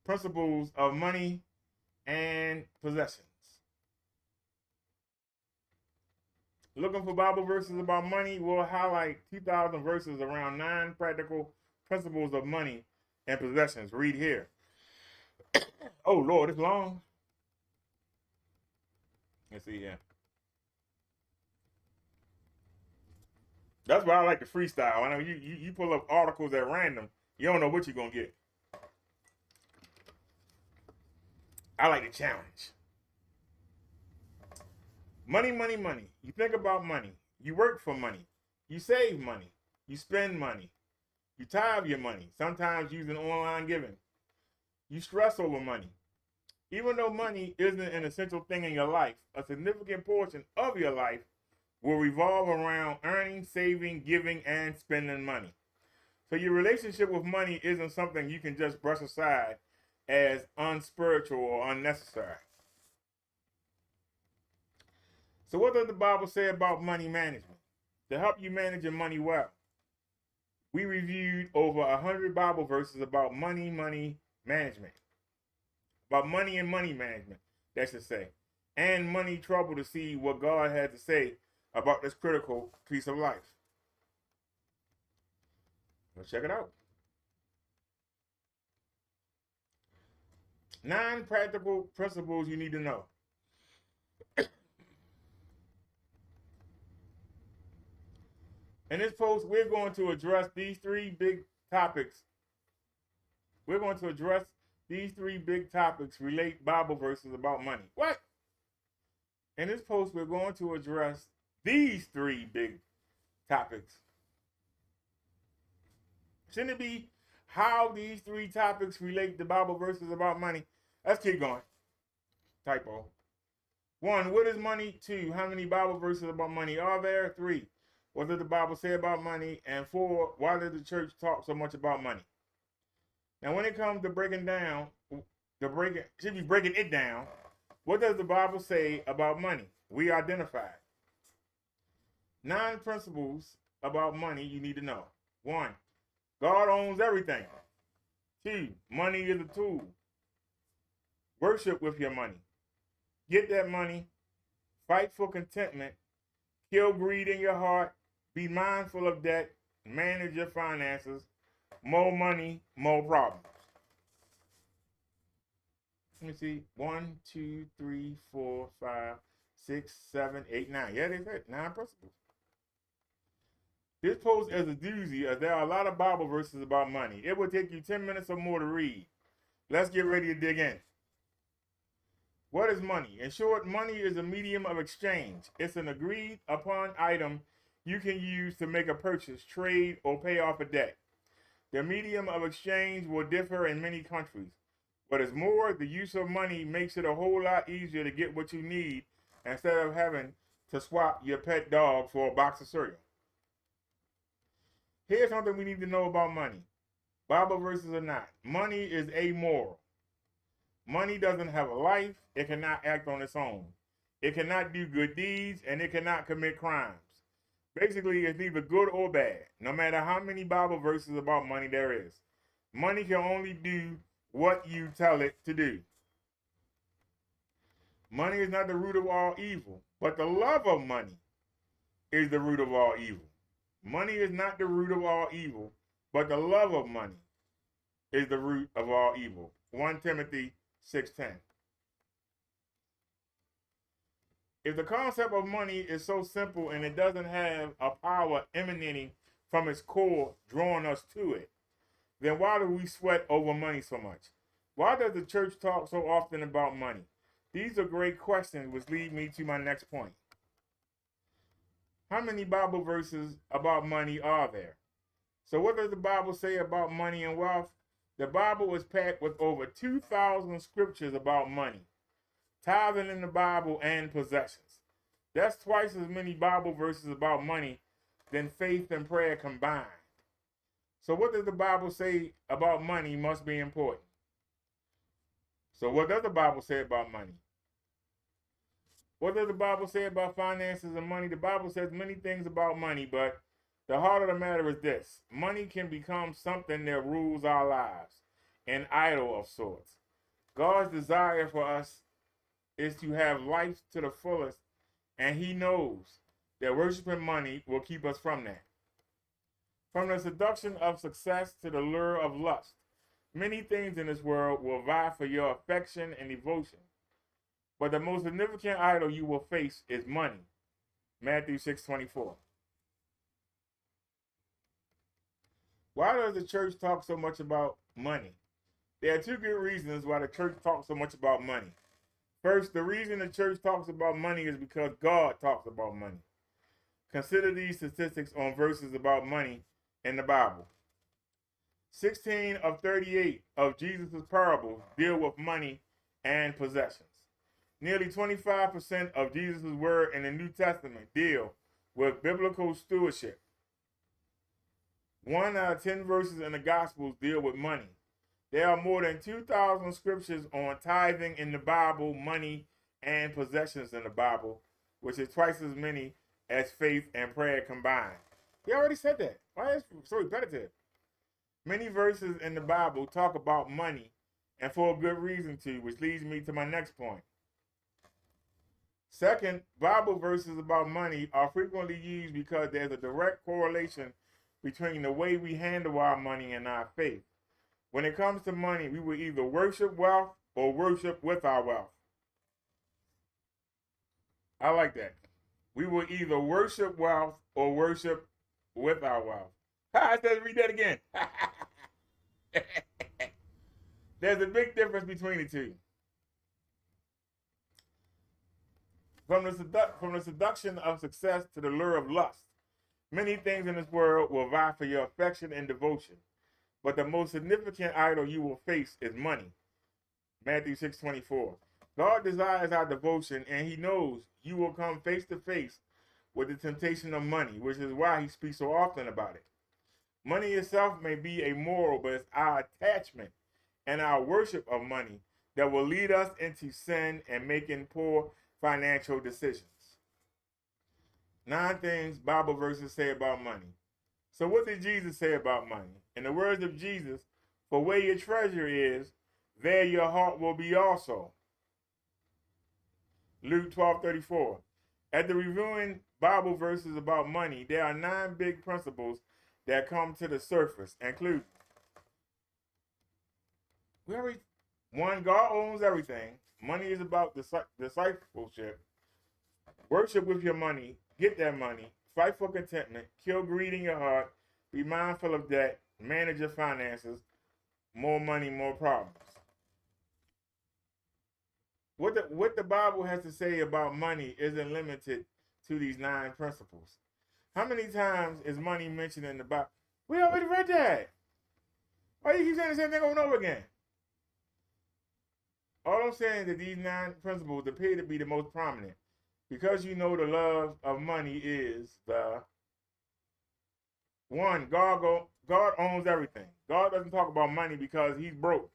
principles of money and possessions. Looking for Bible verses about money, we'll highlight 2,000 verses around 9 practical principles of money and possessions. Read here. Oh, Lord, it's long. Let's see here. That's why I like the freestyle. I know you pull up articles at random. You don't know what you're going to get. I like the challenge. Money, money, money. You think about money. You work for money. You save money. You spend money. You tithe your money, sometimes using online giving. You stress over money. Even though money isn't an essential thing in your life, a significant portion of your life will revolve around earning, saving, giving, and spending money. So your relationship with money isn't something you can just brush aside as unspiritual or unnecessary. So what does the Bible say about money management? To help you manage your money well, we reviewed over 100 Bible verses about money management. About money and money management, that should say. And money trouble to see what God had to say about this critical piece of life. Let's check it out. 9 practical principles you need to know. In this post, we're going to address these 3 big topics. We're going to address these 3 big topics, relate Bible verses about money. What? In this post, we're going to address these 3 big topics. Shouldn't it be how these 3 topics relate to Bible verses about money? Let's keep going. Typo. 1, what is money? 2, how many Bible verses about money are there? 3, what does the Bible say about money? And 4, why does the church talk so much about money? Now, when it comes to breaking it down, what does the Bible say about money? We identified 9 principles about money you need to know. 1, God owns everything. 2, money is a tool. Worship with your money. Get that money. Fight for contentment. Kill greed in your heart. Be mindful of debt. Manage your finances. More money, more problems. Let me see. 1, 2, 3, 4, 5, 6, 7, 8, 9. Yeah, they said 9 principles. This post is a doozy as there are a lot of Bible verses about money. It will take you 10 minutes or more to read. Let's get ready to dig in. What is money? In short, money is a medium of exchange. It's an agreed upon item you can use to make a purchase, trade, or pay off a debt. The medium of exchange will differ in many countries. What is more, the use of money makes it a whole lot easier to get what you need instead of having to swap your pet dog for a box of cereal. Here's something we need to know about money. Bible verses or not, money is amoral. Money doesn't have a life. It cannot act on its own. It cannot do good deeds, and it cannot commit crimes. Basically, it's neither good or bad, no matter how many Bible verses about money there is. Money can only do what you tell it to do. Money is not the root of all evil, but the love of money is the root of all evil. Money is not the root of all evil, but the love of money is the root of all evil. 1 Timothy 6:10. If the concept of money is so simple and it doesn't have a power emanating from its core drawing us to it, then why do we sweat over money so much? Why does the church talk so often about money? These are great questions, which lead me to my next point. How many Bible verses about money are there? So what does the Bible say about money and wealth? The Bible is packed with over 2,000 scriptures about money, tithing in the Bible, and possessions. That's twice as many Bible verses about money than faith and prayer combined. So what does the Bible say about money must be important. So what does the Bible say about money? What does the Bible say about finances and money? The Bible says many things about money, but the heart of the matter is this. Money can become something that rules our lives, an idol of sorts. God's desire for us is to have life to the fullest, and he knows that worshiping money will keep us from that. From the seduction of success to the lure of lust, many things in this world will vie for your affection and devotion. But the most significant idol you will face is money. Matthew 6:24. Why does the church talk so much about money? There are 2 good reasons why the church talks so much about money. First, the reason the church talks about money is because God talks about money. Consider these statistics on verses about money in the Bible. 16 of 38 of Jesus' parables deal with money and possessions. Nearly 25% of Jesus' word in the New Testament deal with biblical stewardship. 1 out of 10 verses in the Gospels deal with money. There are more than 2,000 scriptures on tithing in the Bible, money, and possessions in the Bible, which is twice as many as faith and prayer combined. He already said that. Why is it so repetitive? Many verses in the Bible talk about money, and for a good reason too, which leads me to my next point. Second, Bible verses about money are frequently used because there's a direct correlation between the way we handle our money and our faith. When it comes to money, we will either worship wealth or worship with our wealth. I like that. We will either worship wealth or worship with our wealth. I said, read that again. There's a big difference between the two. From the seduction of success to the lure of lust, many things in this world will vie for your affection and devotion. But the most significant idol you will face is money. Matthew 6:24. God desires our devotion, and he knows you will come face to face with the temptation of money, which is why he speaks so often about it. Money itself may be amoral, but it's our attachment and our worship of money that will lead us into sin and making poor financial decisions. 9 things Bible verses say about money. So what did Jesus say about money? In the words of Jesus, for where your treasure is, there your heart will be also. Luke 12:34. After reviewing Bible verses about money, there are 9 big principles that come to the surface, including 1, God owns everything. Money is about discipleship. Worship with your money. Get that money. Fight for contentment. Kill greed in your heart. Be mindful of debt. Manage your finances. More money, more problems. What the Bible has to say about money isn't limited to these 9 principles. How many times is money mentioned in the Bible? We already read that. Why do you keep saying the same thing over and over again? All I'm saying is that these 9 principles appear to be the most prominent. Because you know the love of money is the 1, God owns everything. God doesn't talk about money because he's broke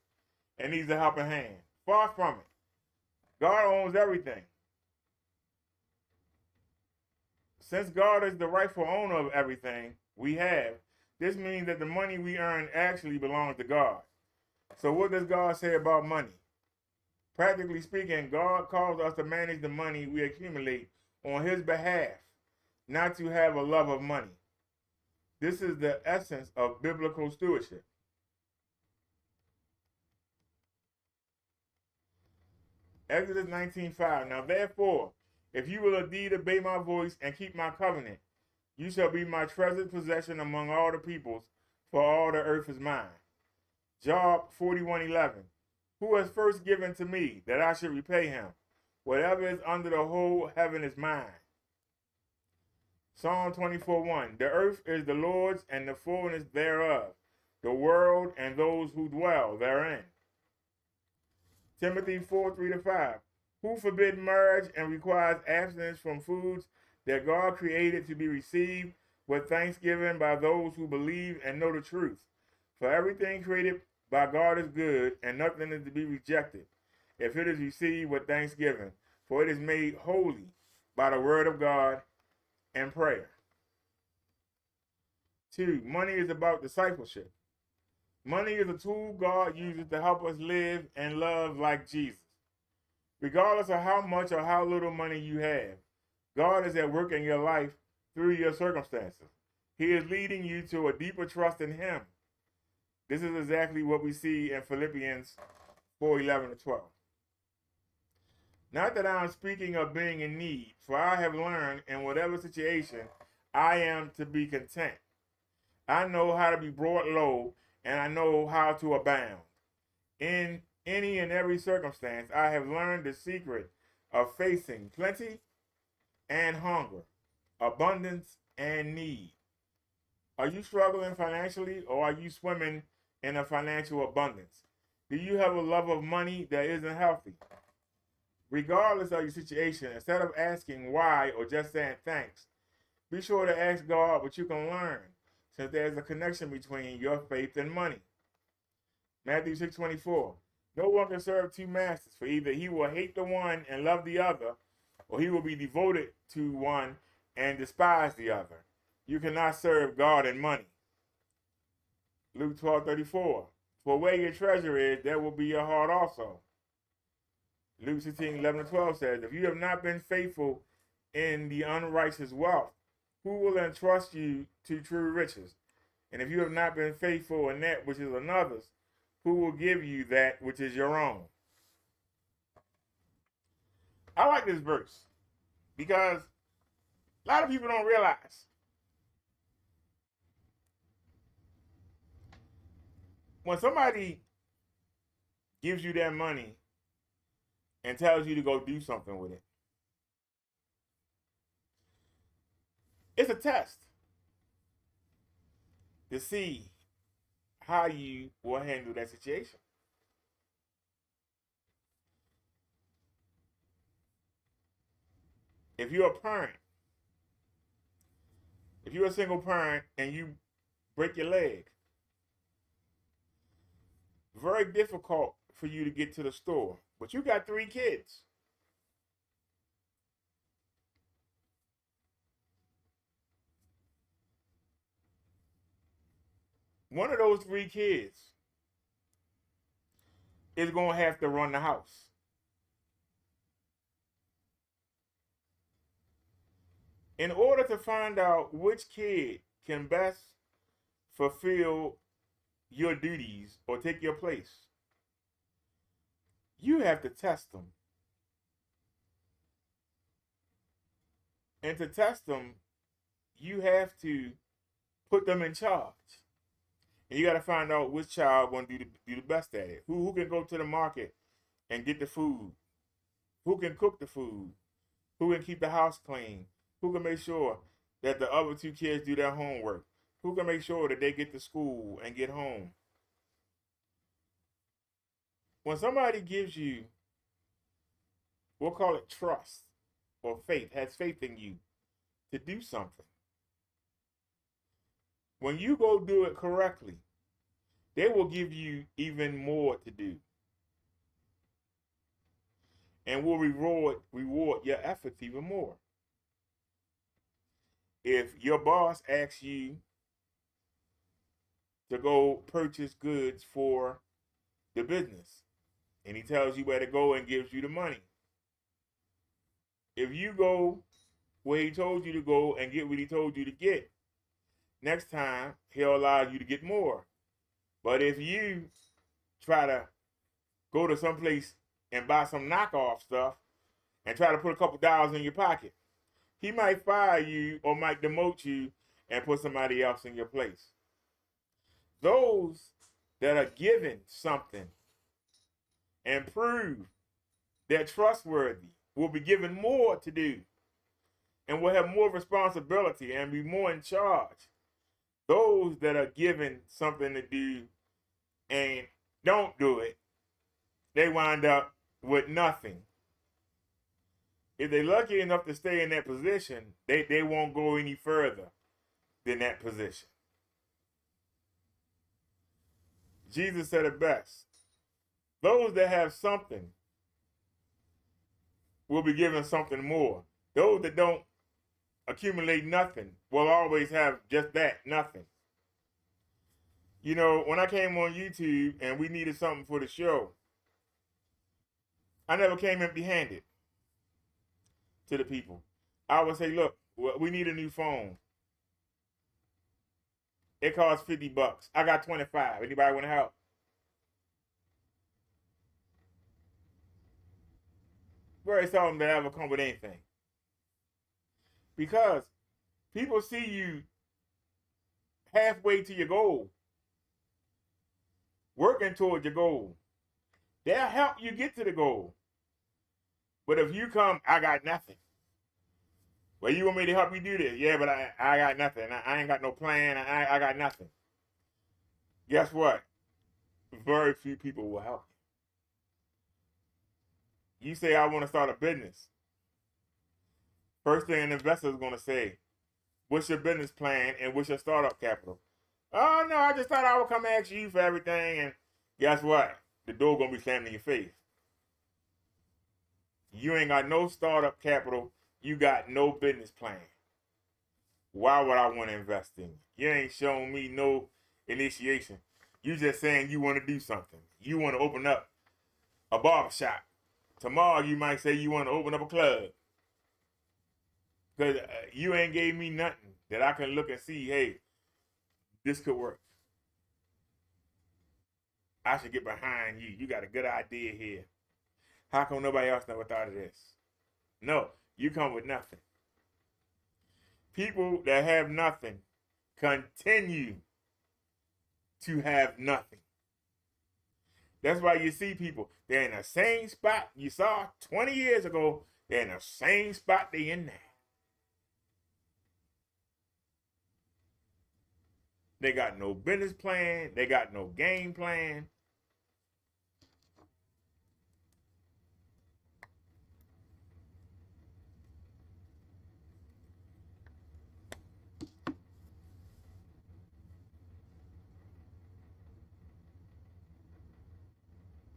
and needs a helping hand. Far from it. God owns everything. Since God is the rightful owner of everything we have, this means that the money we earn actually belongs to God. So what does God say about money? Practically speaking, God calls us to manage the money we accumulate on his behalf, not to have a love of money. This is the essence of biblical stewardship. Exodus 19:5. Now therefore, if you will indeed obey my voice and keep my covenant, you shall be my treasured possession among all the peoples, for all the earth is mine. Job 41:11. Who has first given to me, that I should repay him? Whatever is under the whole heaven is mine. Psalm 24:1. The earth is the Lord's and the fullness thereof, the world and those who dwell therein. Timothy 4:3-5. Who forbid marriage and requires abstinence from foods that God created to be received with thanksgiving by those who believe and know the truth. For everything created by God is good, and nothing is to be rejected, if it is received with thanksgiving, for it is made holy by the word of God and prayer. 2. Money is about discipleship. Money is a tool God uses to help us live and love like Jesus. Regardless of how much or how little money you have, God is at work in your life through your circumstances. He is leading you to a deeper trust in him. This is exactly what we see in Philippians 4:11-12. Not that I am speaking of being in need, for I have learned in whatever situation I am to be content. I know how to be brought low, and I know how to abound. In any and every circumstance, I have learned the secret of facing plenty and hunger, abundance and need. Are you struggling financially, or are you swimming in a financial abundance? Do you have a love of money that isn't healthy? Regardless of your situation, instead of asking why or just saying thanks, be sure to ask God what you can learn, since there's a connection between your faith and money. Matthew 6:24. No one can serve 2 masters, for either he will hate the one and love the other, or he will be devoted to one and despise the other. You cannot serve God and money. Luke 12:34. For where your treasure is, there will be your heart also. Luke 16:11-12 says, if you have not been faithful in the unrighteous wealth, who will entrust you to true riches? And if you have not been faithful in that which is another's, who will give you that which is your own? I like this verse because a lot of people don't realize when somebody gives you their money and tells you to go do something with it, it's a test to see how you will handle that situation. If you're a parent, if you're a single parent and you break your leg, very difficult for you to get to the store, but you got 3 kids. One of those 3 kids is going to have to run the house. In order to find out which kid can best fulfill your duties or take your place, you have to test them. And to test them, you have to put them in charge. And you got to find out which child going to do the best at it. Who can go to the market and get the food? Who can cook the food? Who can keep the house clean? Who can make sure that the other 2 kids do their homework? Who can make sure that they get to school and get home? When somebody gives you, we'll call it trust or faith, has faith in you to do something, when you go do it correctly, they will give you even more to do and will reward your efforts even more. If your boss asks you to go purchase goods for the business and he tells you where to go and gives you the money, if you go where he told you to go and get what he told you to get, next time he'll allow you to get more. But if you try to go to some place and buy some knockoff stuff and try to put a couple dollars in your pocket, he might fire you or might demote you and put somebody else in your place. Those that are given something and prove they're trustworthy will be given more to do and will have more responsibility and be more in charge. Those that are given something to do and don't do it, they wind up with nothing. If they're lucky enough to stay in that position, they won't go any further than that position. Jesus said it best. Those that have something will be given something more. Those that don't accumulate nothing will always have just that, nothing. You know, when I came on YouTube and we needed something for the show, I never came empty-handed to the people. I would say, look, we need a new phone. It costs $50. I got 25. Anybody want to help? Very seldom that ever come with anything. Because people see you halfway to your goal, working toward your goal. They'll help you get to the goal. But if you come, I got nothing. Well, you want me to help you do this? Yeah, but I got nothing. I ain't got no plan. I got nothing. Guess what? Very few people will help you. You say, I want to start a business. First thing an investor is going to say, what's your business plan and what's your startup capital? Oh, no, I just thought I would come ask you for everything. And guess what? The door going to be slammed in your face. You ain't got no startup capital. You got no business plan. Why would I want to invest in you? You ain't showing me no initiation. You just saying you want to do something. You want to open up a barbershop. Tomorrow you might say you want to open up a club. Because you ain't gave me nothing that I can look and see, hey, this could work. I should get behind you. You got a good idea here. How come nobody else never thought of this? No, you come with nothing. People that have nothing continue to have nothing. That's why you see people, they're in the same spot you saw 20 years ago. They're in the same spot they in now. They got no business plan. They got no game plan.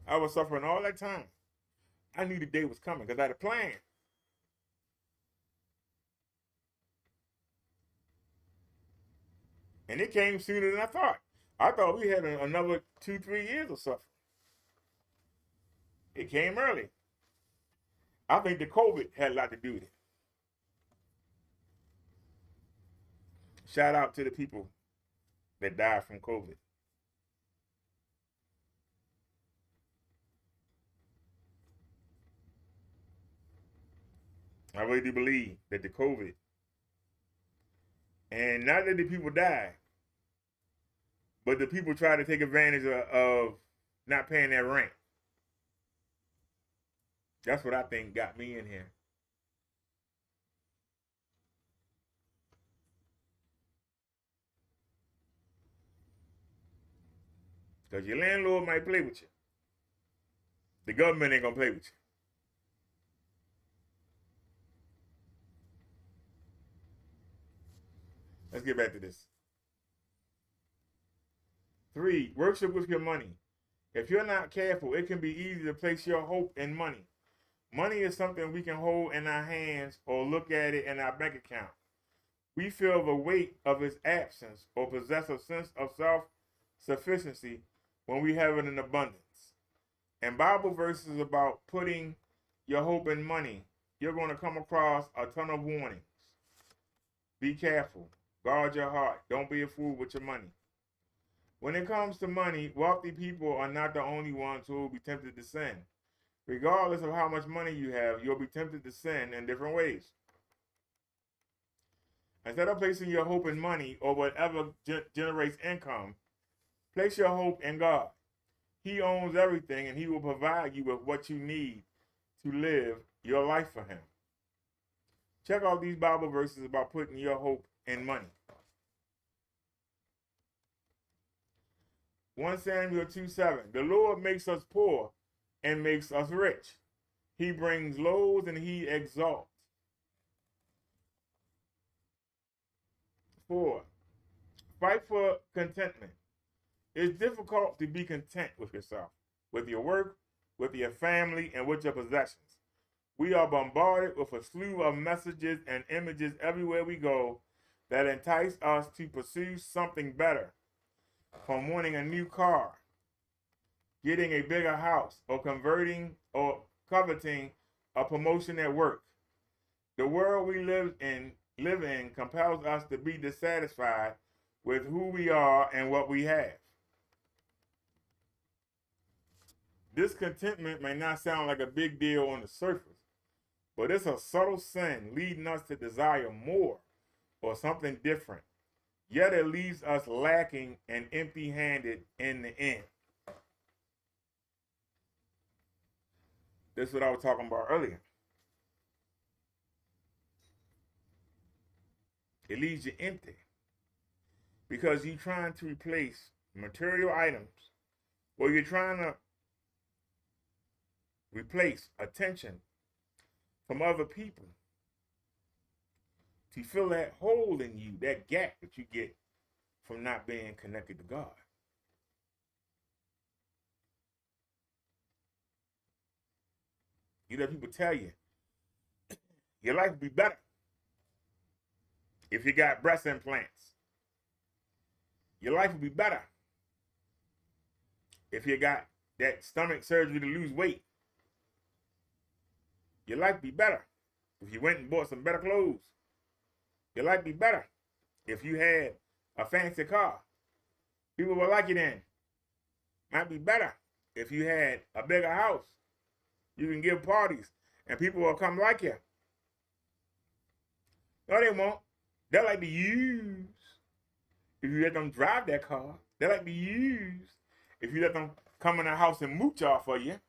I was suffering all that time. I knew the day was coming because I had a plan. And it came sooner than I thought. I thought we had another 2-3 years of suffering. It came early. I think the COVID had a lot to do with it. Shout out to the people that died from COVID. I really do believe that the COVID, and not that the people died, but the people tried to take advantage of not paying their rent. That's what I think got me in here. Because your landlord might play with you. The government ain't going to play with you. Let's get back to this. 3, worship with your money. If you're not careful, it can be easy to place your hope in money. Money is something we can hold in our hands or look at it in our bank account. We feel the weight of its absence or possess a sense of self-sufficiency when we have it in abundance. And Bible verses about putting your hope in money, you're going to come across a ton of warnings. Be careful. Guard your heart. Don't be a fool with your money. When it comes to money, wealthy people are not the only ones who will be tempted to sin. Regardless of how much money you have, you'll be tempted to sin in different ways. Instead of placing your hope in money or whatever generates income, place your hope in God. He owns everything and he will provide you with what you need to live your life for him. Check out these Bible verses about putting your hope in money. 1 Samuel 2:7. The Lord makes us poor and makes us rich. He brings lows and he exalts. 4. Fight for contentment. It's difficult to be content with yourself, with your work, with your family, and with your possessions. We are bombarded with a slew of messages and images everywhere we go that entice us to pursue something better, from wanting a new car, getting a bigger house, or converting or coveting a promotion at work. The world we live in compels us to be dissatisfied with who we are and what we have. Discontentment may not sound like a big deal on the surface, but it's a subtle sin leading us to desire more or something different. Yet it leaves us lacking and empty-handed in the end. This is what I was talking about earlier. It leaves you empty because you're trying to replace material items, or you're trying to replace attention from other people to fill that hole in you, that gap that you get from not being connected to God. You let people tell you your life would be better if you got breast implants. Your life would be better if you got that stomach surgery to lose weight. Your life would be better if you went and bought some better clothes. Your life would be better if you had a fancy car. People will like you then. Might be better if you had a bigger house. You can give parties and people will come like you. No, they won't. They like to use. If you let them drive that car, they like to use. If you let them come in the house and mooch off for you,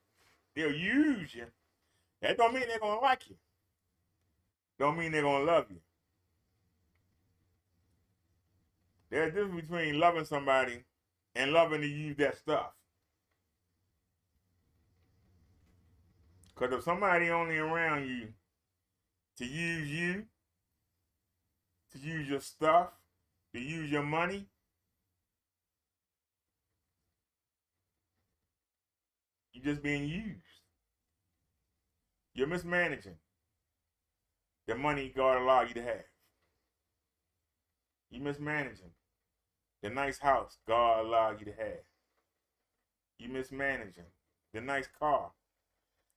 they'll use you. That don't mean they're gonna like you. Don't mean they're gonna love you. There's a difference between loving somebody and loving to use that stuff. Because if somebody only around you to use your stuff, to use your money, you're just being used. You're mismanaging the money God allowed you to have. You're mismanaging the nice house God allowed you to have. You're mismanaging the nice car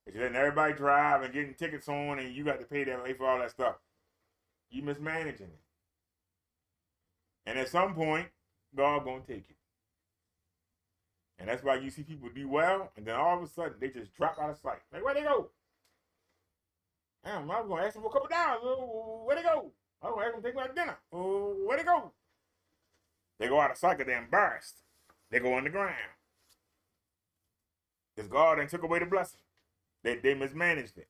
that you're letting everybody drive and getting tickets on, and you got to pay for all that stuff. You're mismanaging it. And at some point, God gonna take it. And that's why you see people do well, and then all of a sudden they just drop out of sight. Like, where'd they go? Damn, I was gonna ask them for a couple dollars. Where'd they go? I was gonna ask them to take me out to dinner. Where'd they go? They go out of sight because they're embarrassed. They go on the ground. Because God then took away the blessing. They mismanaged it.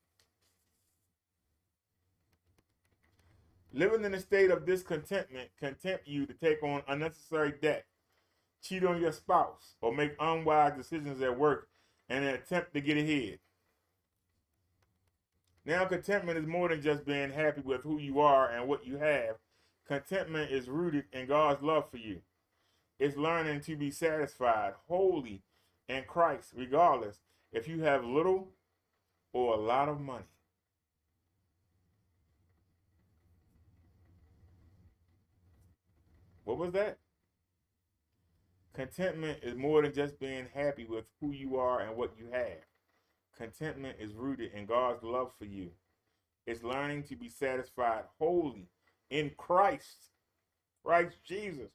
Living in a state of discontentment can tempt you to take on unnecessary debt, cheat on your spouse, or make unwise decisions at work in an attempt to get ahead. Now, contentment is more than just being happy with who you are and what you have. Contentment is rooted in God's love for you. It's learning to be satisfied wholly in Christ, regardless if you have little or a lot of money. What was that? Contentment is more than just being happy with who you are and what you have. Contentment is rooted in God's love for you. It's learning to be satisfied wholly in Christ Jesus,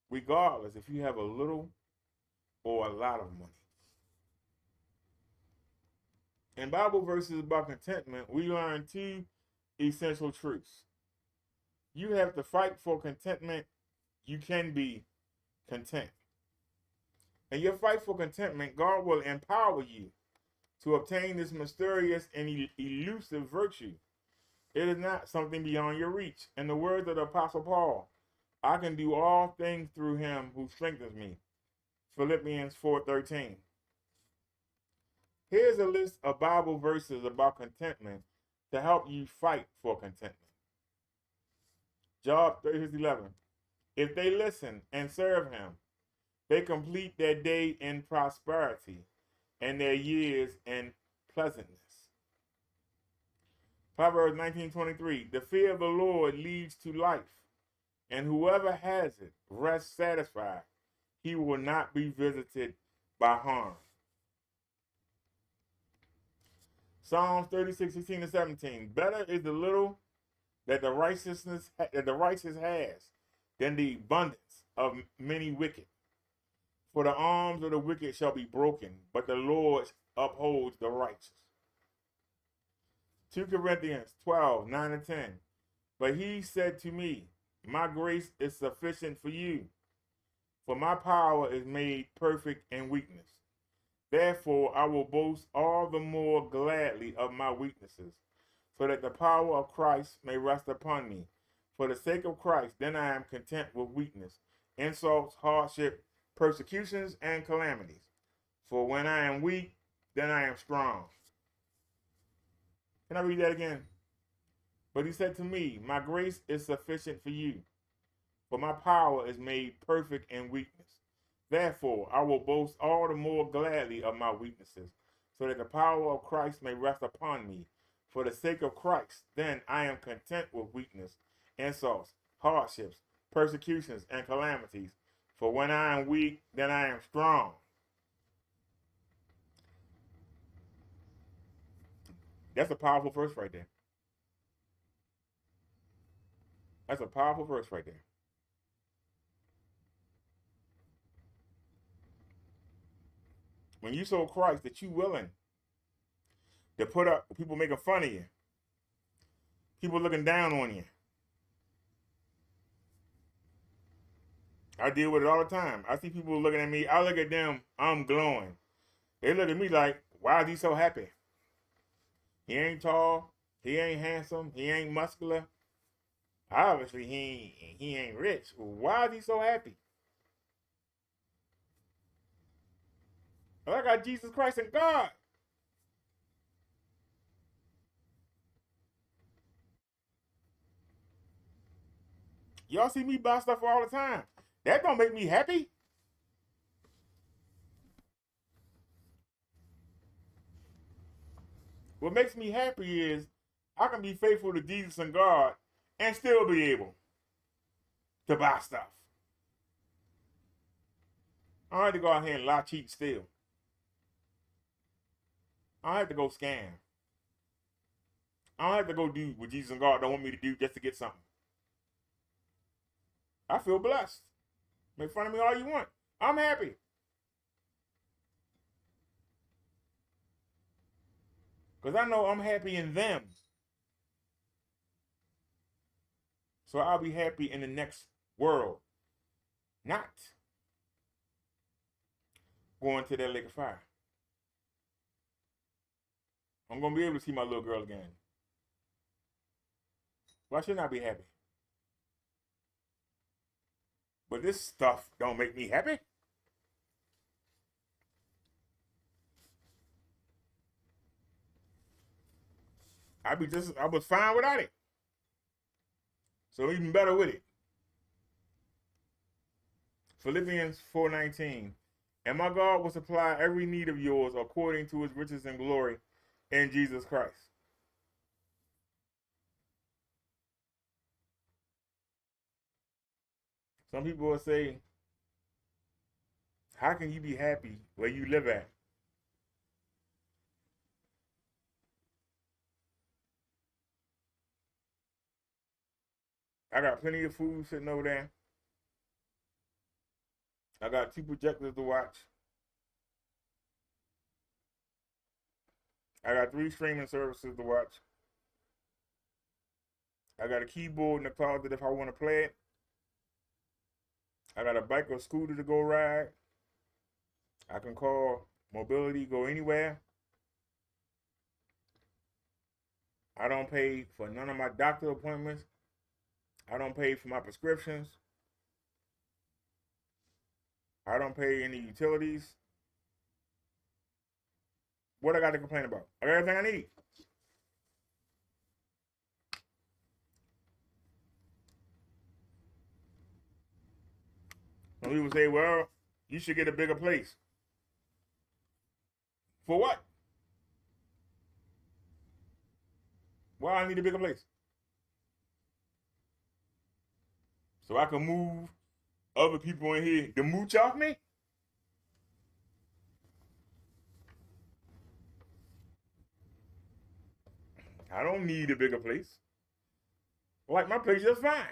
regardless if you have a little or a lot of money. In Bible verses about contentment, we learn two essential truths. You have to fight for contentment. You can be content. In your fight for contentment, God will empower you to obtain this mysterious and elusive virtue. It is not something beyond your reach. In the words of the Apostle Paul, I can do all things through him who strengthens me. Philippians 4:13. Here's a list of Bible verses about contentment to help you fight for contentment. Job 36:11. If they listen and serve him, they complete their day in prosperity and their years in pleasantness. Proverbs 19:23. The fear of the Lord leads to life, and whoever has it rests satisfied. He will not be visited by harm. Psalms 36:16-17. Better is the little that the righteous has than the abundance of many wicked. For the arms of the wicked shall be broken, but the Lord upholds the righteous. 2 Corinthians 12:9-10. But he said to me, my grace is sufficient for you, for my power is made perfect in weakness. Therefore I will boast all the more gladly of my weaknesses, so that the power of Christ may rest upon me. For the sake of Christ, then I am content with weakness, insults, hardship, persecutions, and calamities. For when I am weak, then I am strong. Can I read that again? But he said to me, my grace is sufficient for you, for my power is made perfect in weakness. Therefore, I will boast all the more gladly of my weaknesses, so that the power of Christ may rest upon me. For the sake of Christ, then I am content with weakness, insults, hardships, persecutions, and calamities. For when I am weak, then I am strong. That's a powerful verse right there. That's a powerful verse right there. When you show Christ that you willing to put up people making fun of you, People looking down on you. I deal with it all the time. I see people looking at me. I look at them. I'm glowing. They look at me like, why is he so happy? He ain't tall. He ain't handsome. He ain't muscular. Obviously, he ain't rich. Why is he so happy? Well, I got Jesus Christ and God. Y'all see me buy stuff all the time. That don't make me happy. What makes me happy is I can be faithful to Jesus and God and still be able to buy stuff. I don't have to go out here and lie, cheat, steal. I don't have to go scam. I don't have to go do what Jesus and God don't want me to do just to get something. I feel blessed. Make fun of me all you want. I'm happy. Because I know I'm happy in them. So I'll be happy in the next world. Not going to that lake of fire. I'm going to be able to see my little girl again. Why shouldn't I be happy? But this stuff don't make me happy. I was fine without it. So even better with it. Philippians 4:19. And my God will supply every need of yours according to his riches and glory in Jesus Christ. Some people will say, how can you be happy where you live at? I got plenty of food sitting over there. I got 2 projectors to watch. I got 3 streaming services to watch. I got a keyboard in the closet if I want to play it. I got a bike or scooter to go ride. I can call mobility, go anywhere. I don't pay for none of my doctor appointments. I don't pay for my prescriptions. I don't pay any utilities. What I got to complain about? I got everything I need. Some people say, well, you should get a bigger place. For what? Why I need a bigger place? So I can move other people in here to mooch off me? I don't need a bigger place. Like my place just fine.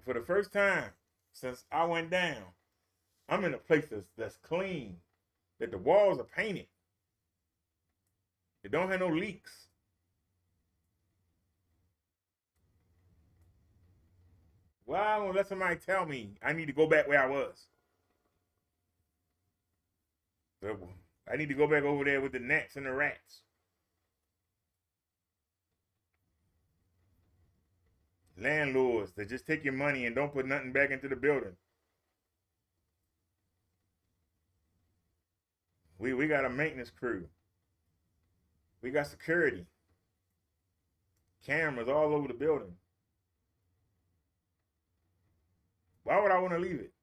For the first time since I went down, I'm in a place that's clean, that the walls are painted. It don't have no leaks. Well, I won't let somebody tell me I need to go back where I was. I need to go back over there with the gnats and the rats. Landlords that just take your money and don't put nothing back into the building. We got a maintenance crew. We got security. Cameras all over the building. Why would I want to leave it?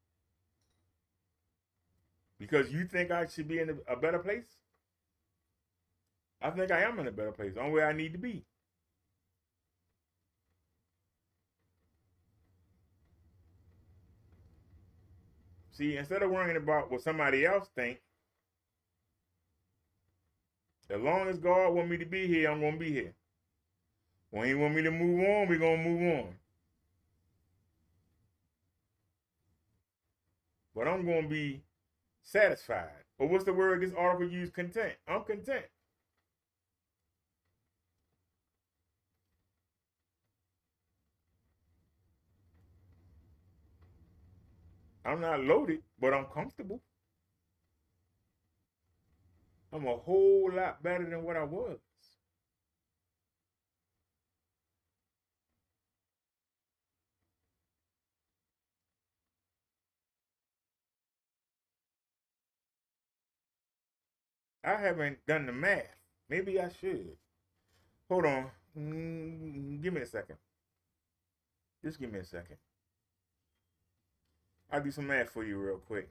Because you think I should be in a better place? I think I am in a better place. On where I need to be. See, instead of worrying about what somebody else think, as long as God want me to be here, I'm going to be here. When he want me to move on, we're going to move on. But I'm going to be satisfied. Or what's the word this article used? Content. I'm content. I'm not loaded, but I'm comfortable. I'm a whole lot better than what I was. I haven't done the math. Maybe I should. Hold on. Give me a second. Just give me a second. I'll do some math for you real quick.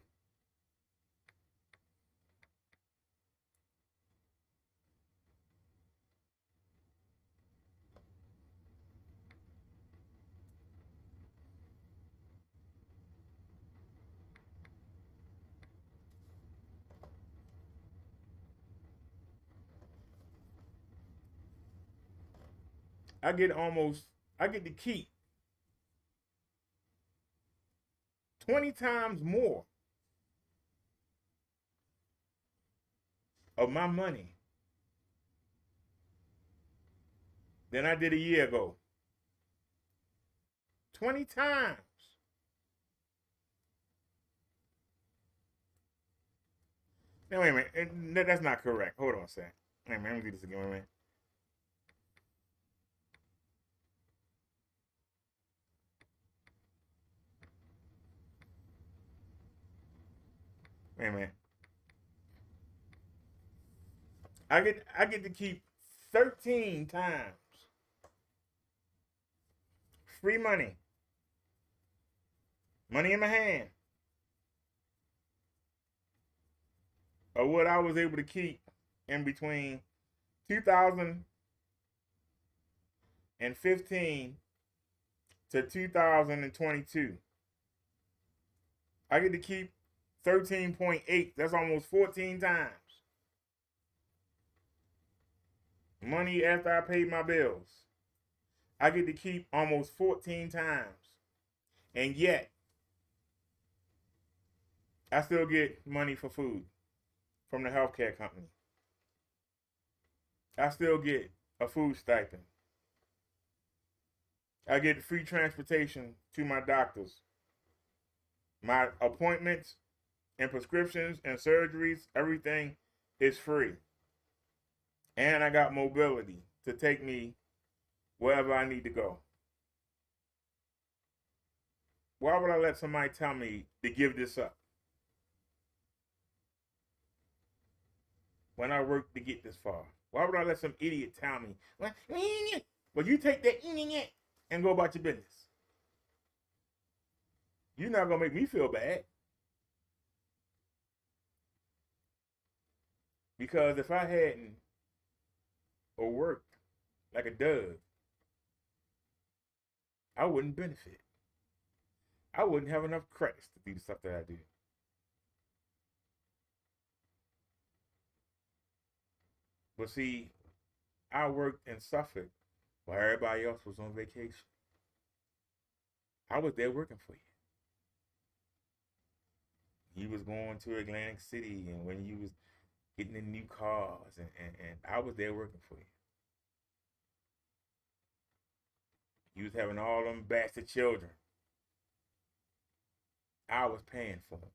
I get to keep 20 times more of my money than I did a year ago. 20 times. Now, wait a minute. That's not correct. Hold on a second. Wait a minute. Let me do this again. Wait a minute. Wait a minute. I get to keep 13 times free money. Money in my hand. Of what I was able to keep in between 2015 to 2022. I get to keep 13.8. That's almost 14 times. Money after I paid my bills. I get to keep almost 14 times. And yet, I still get money for food from the healthcare company. I still get a food stipend. I get free transportation to my doctors. My appointments and prescriptions and surgeries, everything is free. And I got mobility to take me wherever I need to go. Why would I let somebody tell me to give this up when I worked to get this far? Why would I let some idiot tell me, well, you take that and go about your business? You're not going to make me feel bad. Because if I hadn't or worked like a dog, I wouldn't benefit. I wouldn't have enough credits to do the stuff that I do. But see, I worked in Suffolk while everybody else was on vacation. I was there working for you. You was going to Atlantic City and when you was getting in new cars and I was there working for you. You was having all them bastard children. I was paying for them.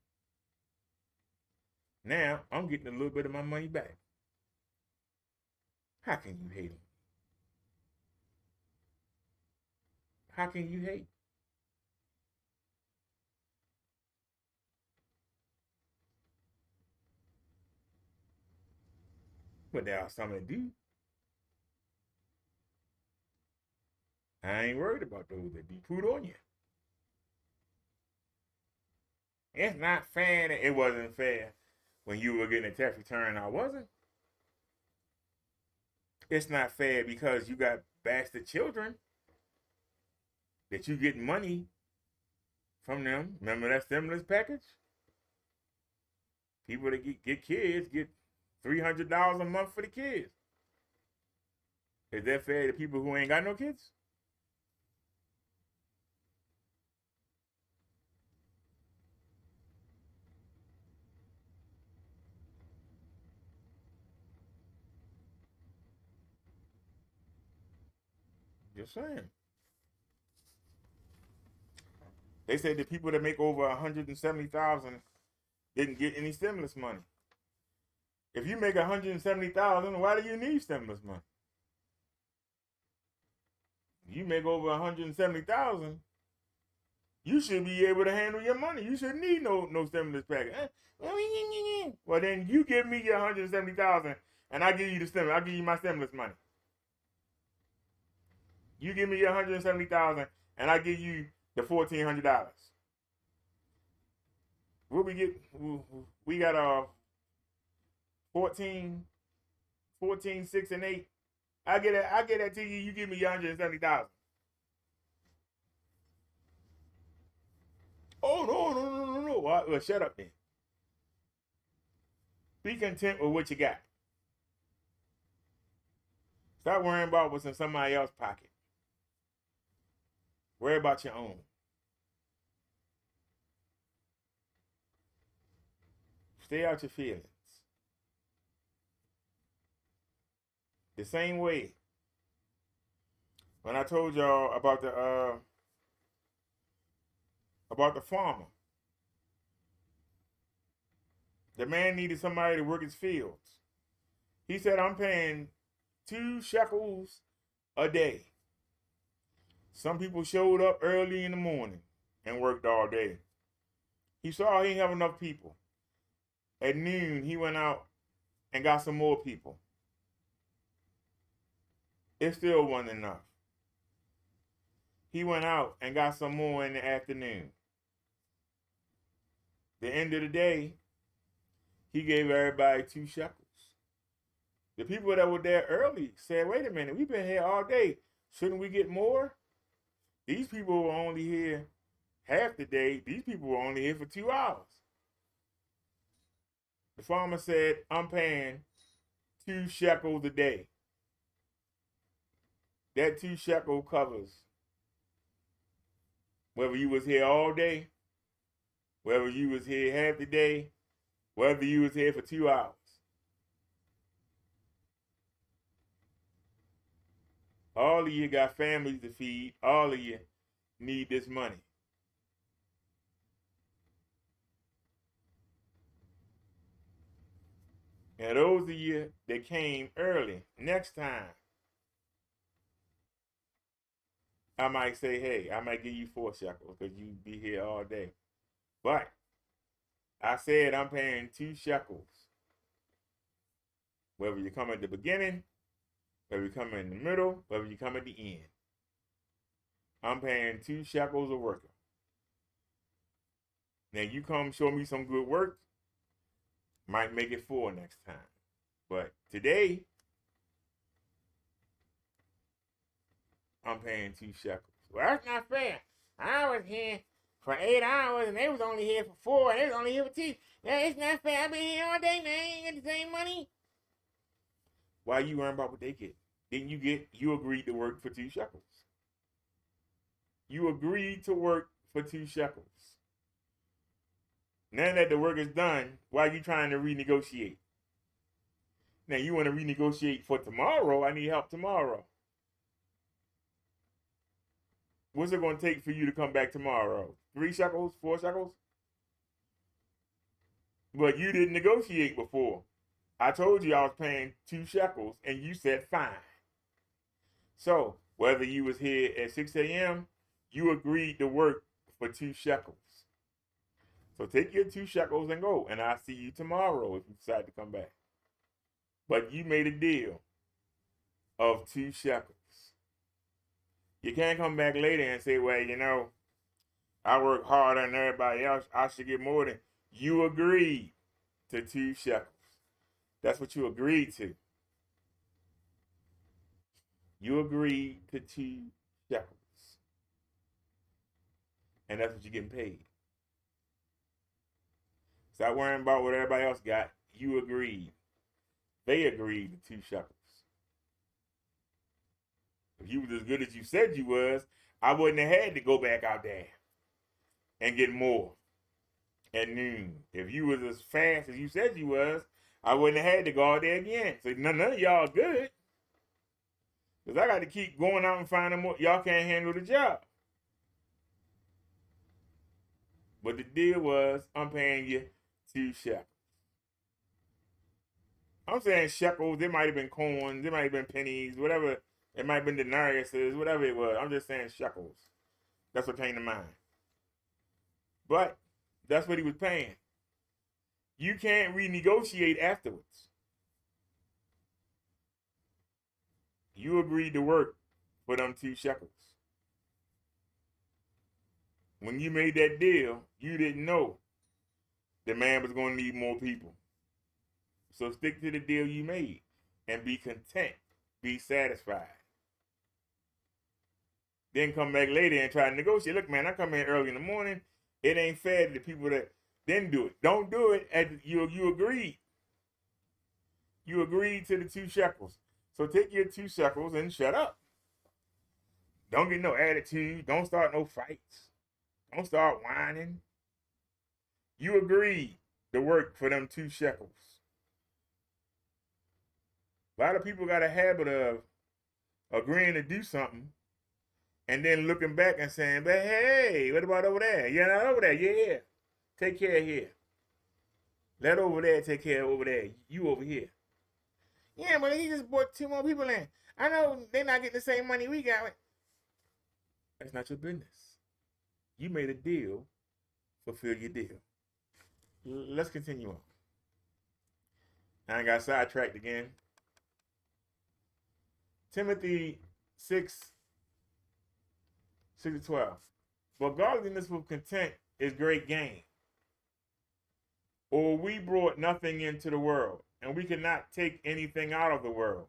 Now, I'm getting a little bit of my money back. How can you hate them? How can you hate? But there are some that do. I ain't worried about those that be put on you. It's not fair that it wasn't fair when you were getting a tax return. I wasn't. It's not fair because you got bastard children that you get money from them. Remember that stimulus package? People that get kids get $300 a month for the kids. Is that fair to people who ain't got no kids? Just saying. They said the people that make over 170,000 didn't get any stimulus money. If you make 170,000, why do you need stimulus money? You make over 170,000, you should be able to handle your money. You shouldn't need no stimulus package. Well, then you give me your 170,000, and I give you the stimulus. I give you my stimulus money. You give me your 170,000, and I give you the $1,400. What we get? We got 14, 6, and 8. I get that to you. You give me your 170,000. Oh no! Well, shut up then. Be content with what you got. Stop worrying about what's in somebody else's pocket. Worry about your own. Stay out your feelings. The same way when I told y'all about the farmer. The man needed somebody to work his fields. He said, I'm paying 2 shekels a day. Some people showed up early in the morning and worked all day. He saw he didn't have enough people. At noon, he went out and got some more people. It still wasn't enough. He went out and got some more in the afternoon. The end of the day, he gave everybody 2 shekels. The people that were there early said, wait a minute, we've been here all day. Shouldn't we get more? These people were only here half the day. These people were only here for 2 hours. The farmer said, I'm paying 2 shekels a day. That 2 shekel covers whether you was here all day, whether you was here half the day, whether you was here for 2 hours. All of you got families to feed. All of you need this money. And those of you that came early, next time, I might say, hey, I might give you 4 shekels because you be here all day. But I said I'm paying 2 shekels. Whether you come at the beginning, whether you come in the middle, whether you come at the end. I'm paying 2 shekels a worker. Now you come show me some good work, might make it 4 next time. But today, I'm paying 2 shekels. Well, that's not fair. I was here for 8 hours and they was only here for 4 and they was only here for 2. Now it's not fair. I've been here all day, man. I ain't get the same money. Why you worrying about what they get? Then you agreed to work for 2 shekels. You agreed to work for 2 shekels. Now that the work is done, why are you trying to renegotiate? Now you want to renegotiate for tomorrow. I need help tomorrow. What's it going to take for you to come back tomorrow? 3 shekels? 4 shekels? But you didn't negotiate before. I told you I was paying 2 shekels, and you said fine. So, whether you was here at 6 a.m., you agreed to work for 2 shekels. So take your 2 shekels and go, and I'll see you tomorrow if you decide to come back. But you made a deal of 2 shekels. You can't come back later and say, well, you know, I work harder than everybody else. I should get more than you agreed to 2 shekels. That's what you agreed to. You agreed to 2 shekels. And that's what you're getting paid. Stop worrying about what everybody else got. You agreed. They agreed to 2 shekels. If you was as good as you said you was, I wouldn't have had to go back out there and get more at noon. If you was as fast as you said you was, I wouldn't have had to go out there again. So none of y'all good. Because I got to keep going out and finding more. Y'all can't handle the job. But the deal was, I'm paying you 2 shekels. I'm saying shekels. It might have been coins. It might have been pennies. Whatever. It might have been denariuses. Whatever it was. I'm just saying shekels. That's what came to mind. But that's what he was paying. You can't renegotiate afterwards. You agreed to work for them 2 shekels. When you made that deal, you didn't know the man was going to need more people. So stick to the deal you made and be content. Be satisfied. Then come back later and try to negotiate. Look, man, I come in early in the morning. It ain't fair to the people that didn't do it. Don't do it. You agreed. You agreed to the 2 shekels. So take your 2 shekels and shut up. Don't get no attitude. Don't start no fights. Don't start whining. You agreed to work for them 2 shekels. A lot of people got a habit of agreeing to do something and then looking back and saying, but hey, what about over there? You're not over there. You're here. Take care of here. Let over there take care of over there. You over here. Yeah, but he just brought 2 more people in. I know they're not getting the same money we got. That's not your business. You made a deal. Fulfill your deal. Let's continue on. I got sidetracked again. Timothy 6:12. But godliness with content is great gain. Or we brought nothing into the world, and we cannot take anything out of the world.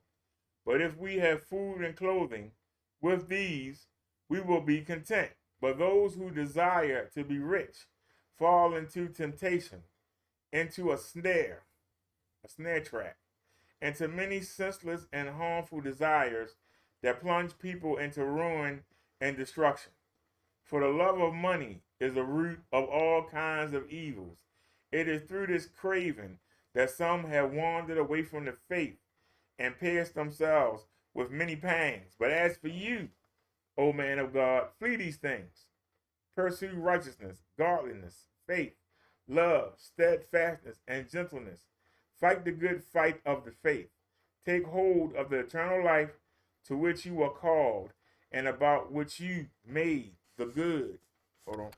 But if we have food and clothing, with these we will be content. But those who desire to be rich fall into temptation, into a snare trap, and to many senseless and harmful desires that plunge people into ruin and destruction. For the love of money is the root of all kinds of evils. It is through this craving that some have wandered away from the faith and pierced themselves with many pangs. But as for you, O man of God, flee these things. Pursue righteousness, godliness, faith, love, steadfastness, and gentleness. Fight the good fight of the faith. Take hold of the eternal life to which you are called and about which you made the good. Hold on.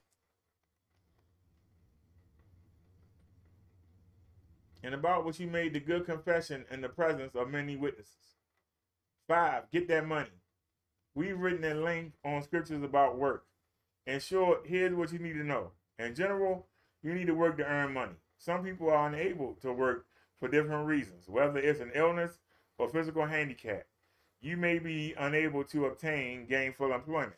And about which you made the good confession in the presence of many witnesses. 5, get that money. We've written at length on scriptures about work. In short, here's what you need to know. In general, you need to work to earn money. Some people are unable to work for different reasons, whether it's an illness or physical handicap. You may be unable to obtain gainful employment.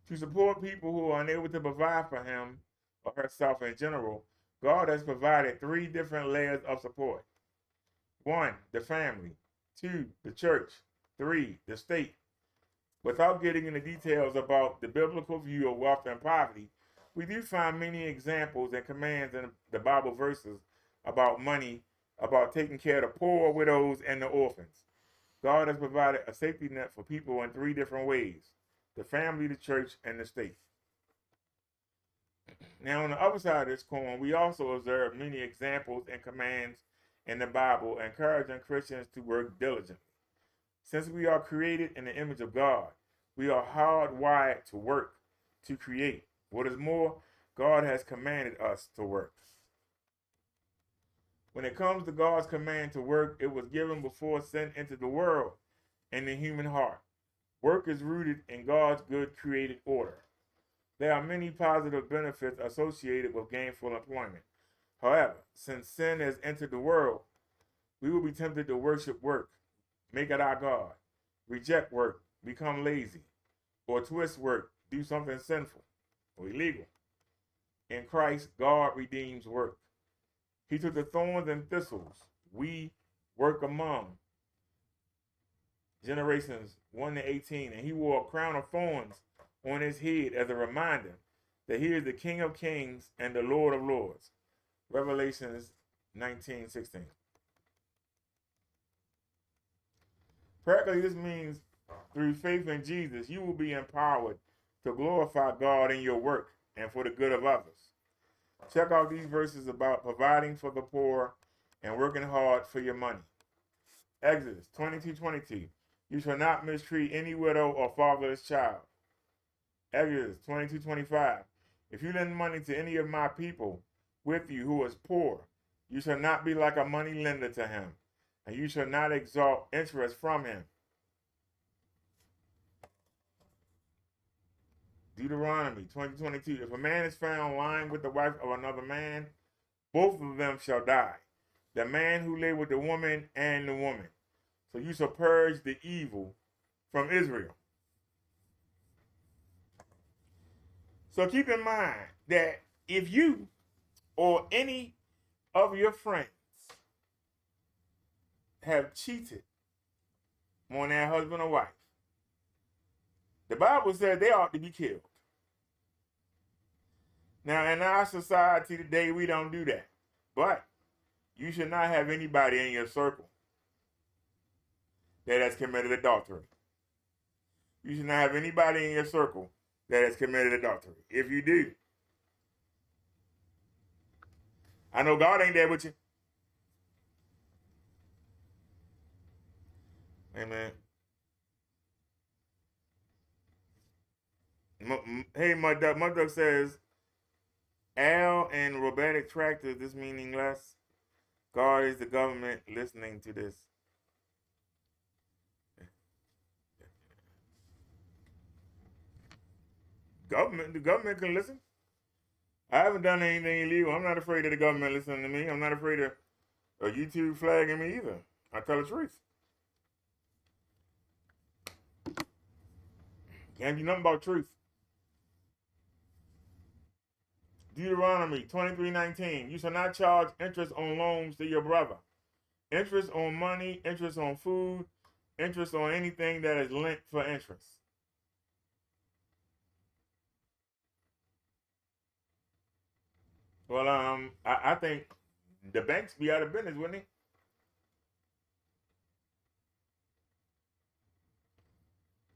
To support people who are unable to provide for him or herself in general, God has provided 3 different layers of support. 1, the family. 2, the church. 3, the state. Without getting into details about the biblical view of wealth and poverty, we do find many examples and commands in the Bible verses about money, about taking care of the poor, widows, and the orphans. God has provided a safety net for people in 3 different ways: the family, the church, and the state. Now, on the other side of this coin, we also observe many examples and commands in the Bible encouraging Christians to work diligently. Since we are created in the image of God, we are hardwired to work, to create. What is more, God has commanded us to work. When it comes to God's command to work, it was given before sin entered the world and the human heart. Work is rooted in God's good created order. There are many positive benefits associated with gainful employment. However, since sin has entered the world, we will be tempted to worship work, make it our God, reject work, become lazy, or twist work, do something sinful or illegal. In Christ, God redeems work. He took the thorns and thistles we work among, generations 1 to 18, and he wore a crown of thorns on his head as a reminder that he is the King of Kings and the Lord of Lords. Revelations 19:16. Practically, this means through faith in Jesus, you will be empowered to glorify God in your work and for the good of others. Check out these verses about providing for the poor and working hard for your money. Exodus 22:22. You shall not mistreat any widow or fatherless child. Exodus 22:25. If you lend money to any of my people with you who is poor, you shall not be like a money lender to him, and you shall not exalt interest from him. Deuteronomy 20:22. If a man is found lying with the wife of another man, both of them shall die, the man who lay with the woman and the woman. So you shall purge the evil from Israel. So keep in mind that if you or any of your friends have cheated on their husband or wife, the Bible says they ought to be killed. Now, in our society today, we don't do that. But you should not have anybody in your circle that has committed adultery. You should not have anybody in your circle that has committed adultery. If you do, I know God ain't there with you. Amen. Hey, Mudduck says, Al and robotic tractors, this meaning less. God is the government listening to this. The government can listen. I haven't done anything illegal. I'm not afraid of the government listening to me. I'm not afraid of YouTube flagging me either. I tell the truth. Can't be nothing about truth. Deuteronomy 23:19. You shall not charge interest on loans to your brother. Interest on money, interest on food, interest on anything that is lent for interest. Well, I think the banks be out of business, wouldn't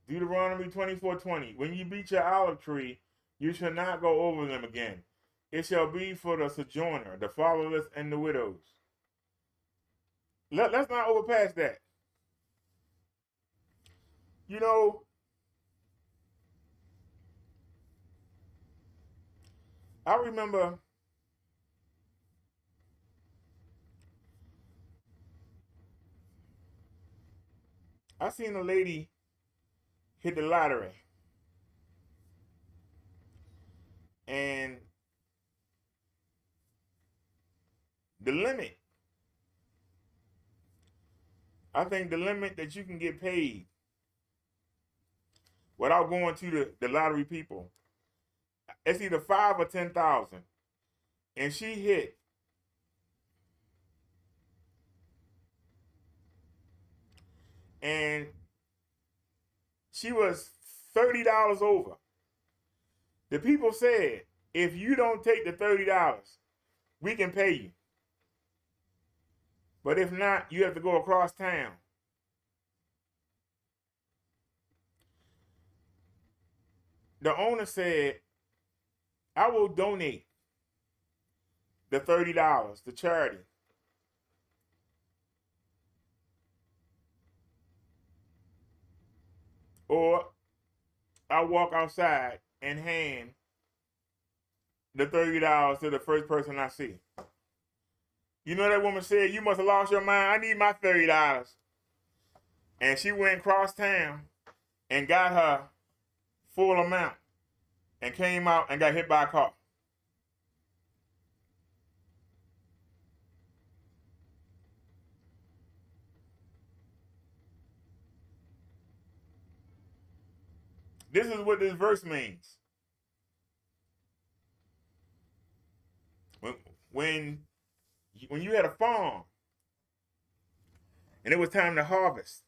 they? Deuteronomy 24:20. When you beat your olive tree, you shall not go over them again. It shall be for the sojourner, the fatherless, and the widows. Let's not overpass that. You know, I remember I seen a lady hit the lottery. And the limit, I think the limit that you can get paid without going to the lottery people, it's either 5 or 10,000. And she hit and she was $30 over. The people said, if you don't take the $30, we can pay you. But if not, you have to go across town. The owner said, I will donate the $30 to charity. Or I'll walk outside and hand the $30 to the first person I see. You know that woman said, you must have lost your mind. I need my $30. And she went across town and got her full amount and came out and got hit by a car. This is what this verse means. When you had a farm and it was time to harvest,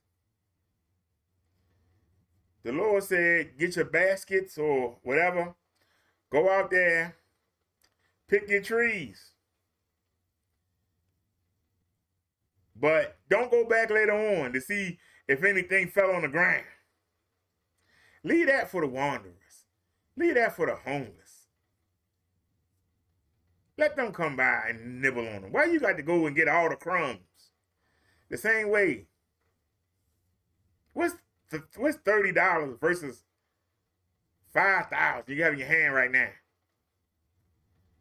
the Lord said, get your baskets or whatever, go out there, pick your trees. But don't go back later on to see if anything fell on the ground. Leave that for the wanderers. Leave that for the homeless. Let them come by and nibble on them. Why you got to go and get all the crumbs? The same way. What's $30 versus 5,000 you have in your hand right now?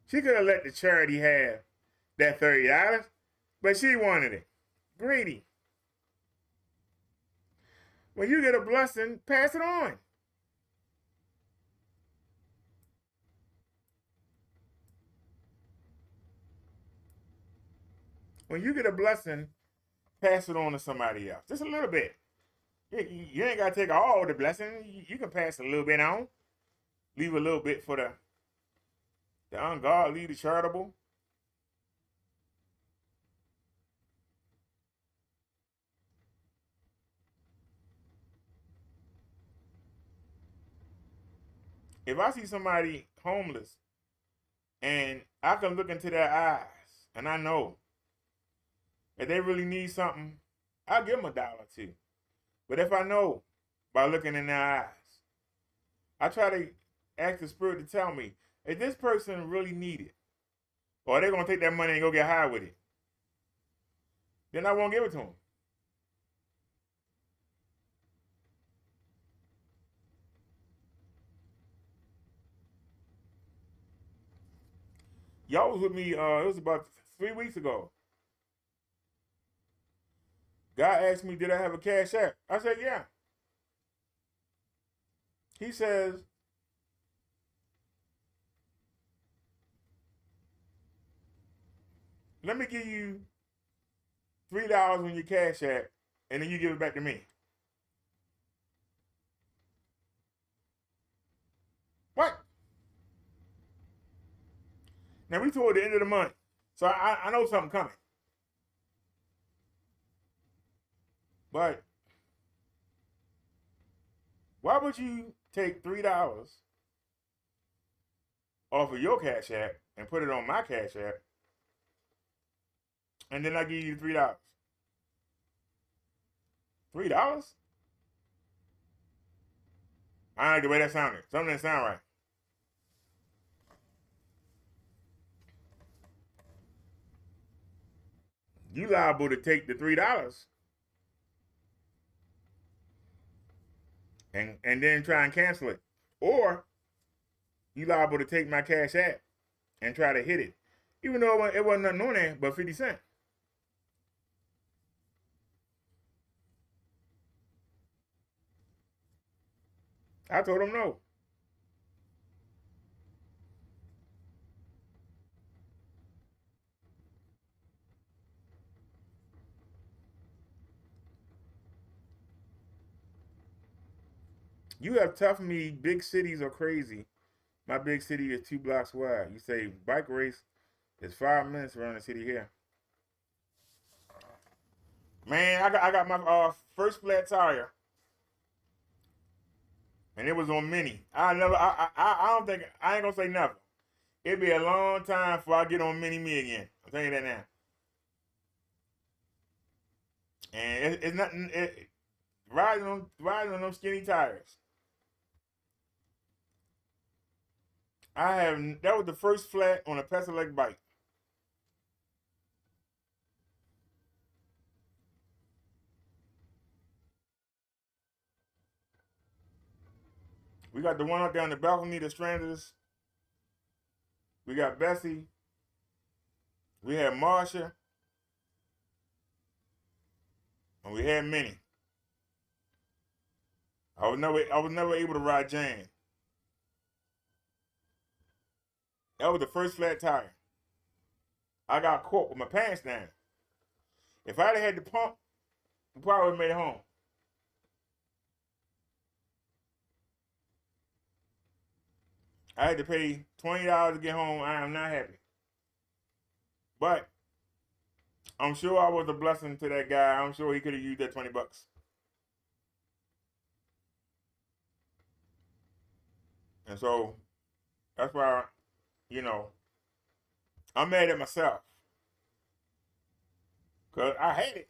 She could have let the charity have that $30, but she wanted it. Greedy. When you get a blessing, pass it on. When you get a blessing, pass it on to somebody else. Just a little bit. You ain't got to take all the blessing. You can pass a little bit on. Leave a little bit for the ungodly, the charitable. If I see somebody homeless and I can look into their eyes and I know if they really need something, I'll give them $1 or $2. But if I know by looking in their eyes, I try to ask the Spirit to tell me, if this person really need it, or they're going to take that money and go get high with it, then I won't give it to them. Y'all was with me, it was about 3 weeks ago. God asked me, did I have a Cash App? I said, yeah. He says, let me give you $3 on your Cash App, and then you give it back to me. What? Now we toward the end of the month, so I know something coming. But why would you take $3 off of your Cash App and put it on my Cash App, and then I give you $3? $3? I don't like the way that sounded. Something didn't sound right. You liable to take the $3 and then try and cancel it. Or you liable to take my Cash App and try to hit it. Even though it wasn't nothing on there but 50 cents. I told him no. You have tough me, big cities are crazy. My big city is 2 blocks wide. You say bike race is 5 minutes around the city here. Man, I got my first flat tire, and it was on Mini. I don't think I ain't gonna say nothing. It'll be a long time before I get on Mini Me again. I'm telling you that now. And it's nothing. Riding on those skinny tires. That was the first flat on a Pedelec bike. We got the one out there on the balcony, the Stranders. We got Bessie. We had Marsha. And we had Minnie. I was never able to ride Jan. That was the first flat tire. I got caught with my pants down. If I'd had the pump, we probably would have made it home. I had to pay $20 to get home. I am not happy. But I'm sure I was a blessing to that guy. I'm sure he could have used that $20. And so that's why, I'm mad at myself. Because I had it.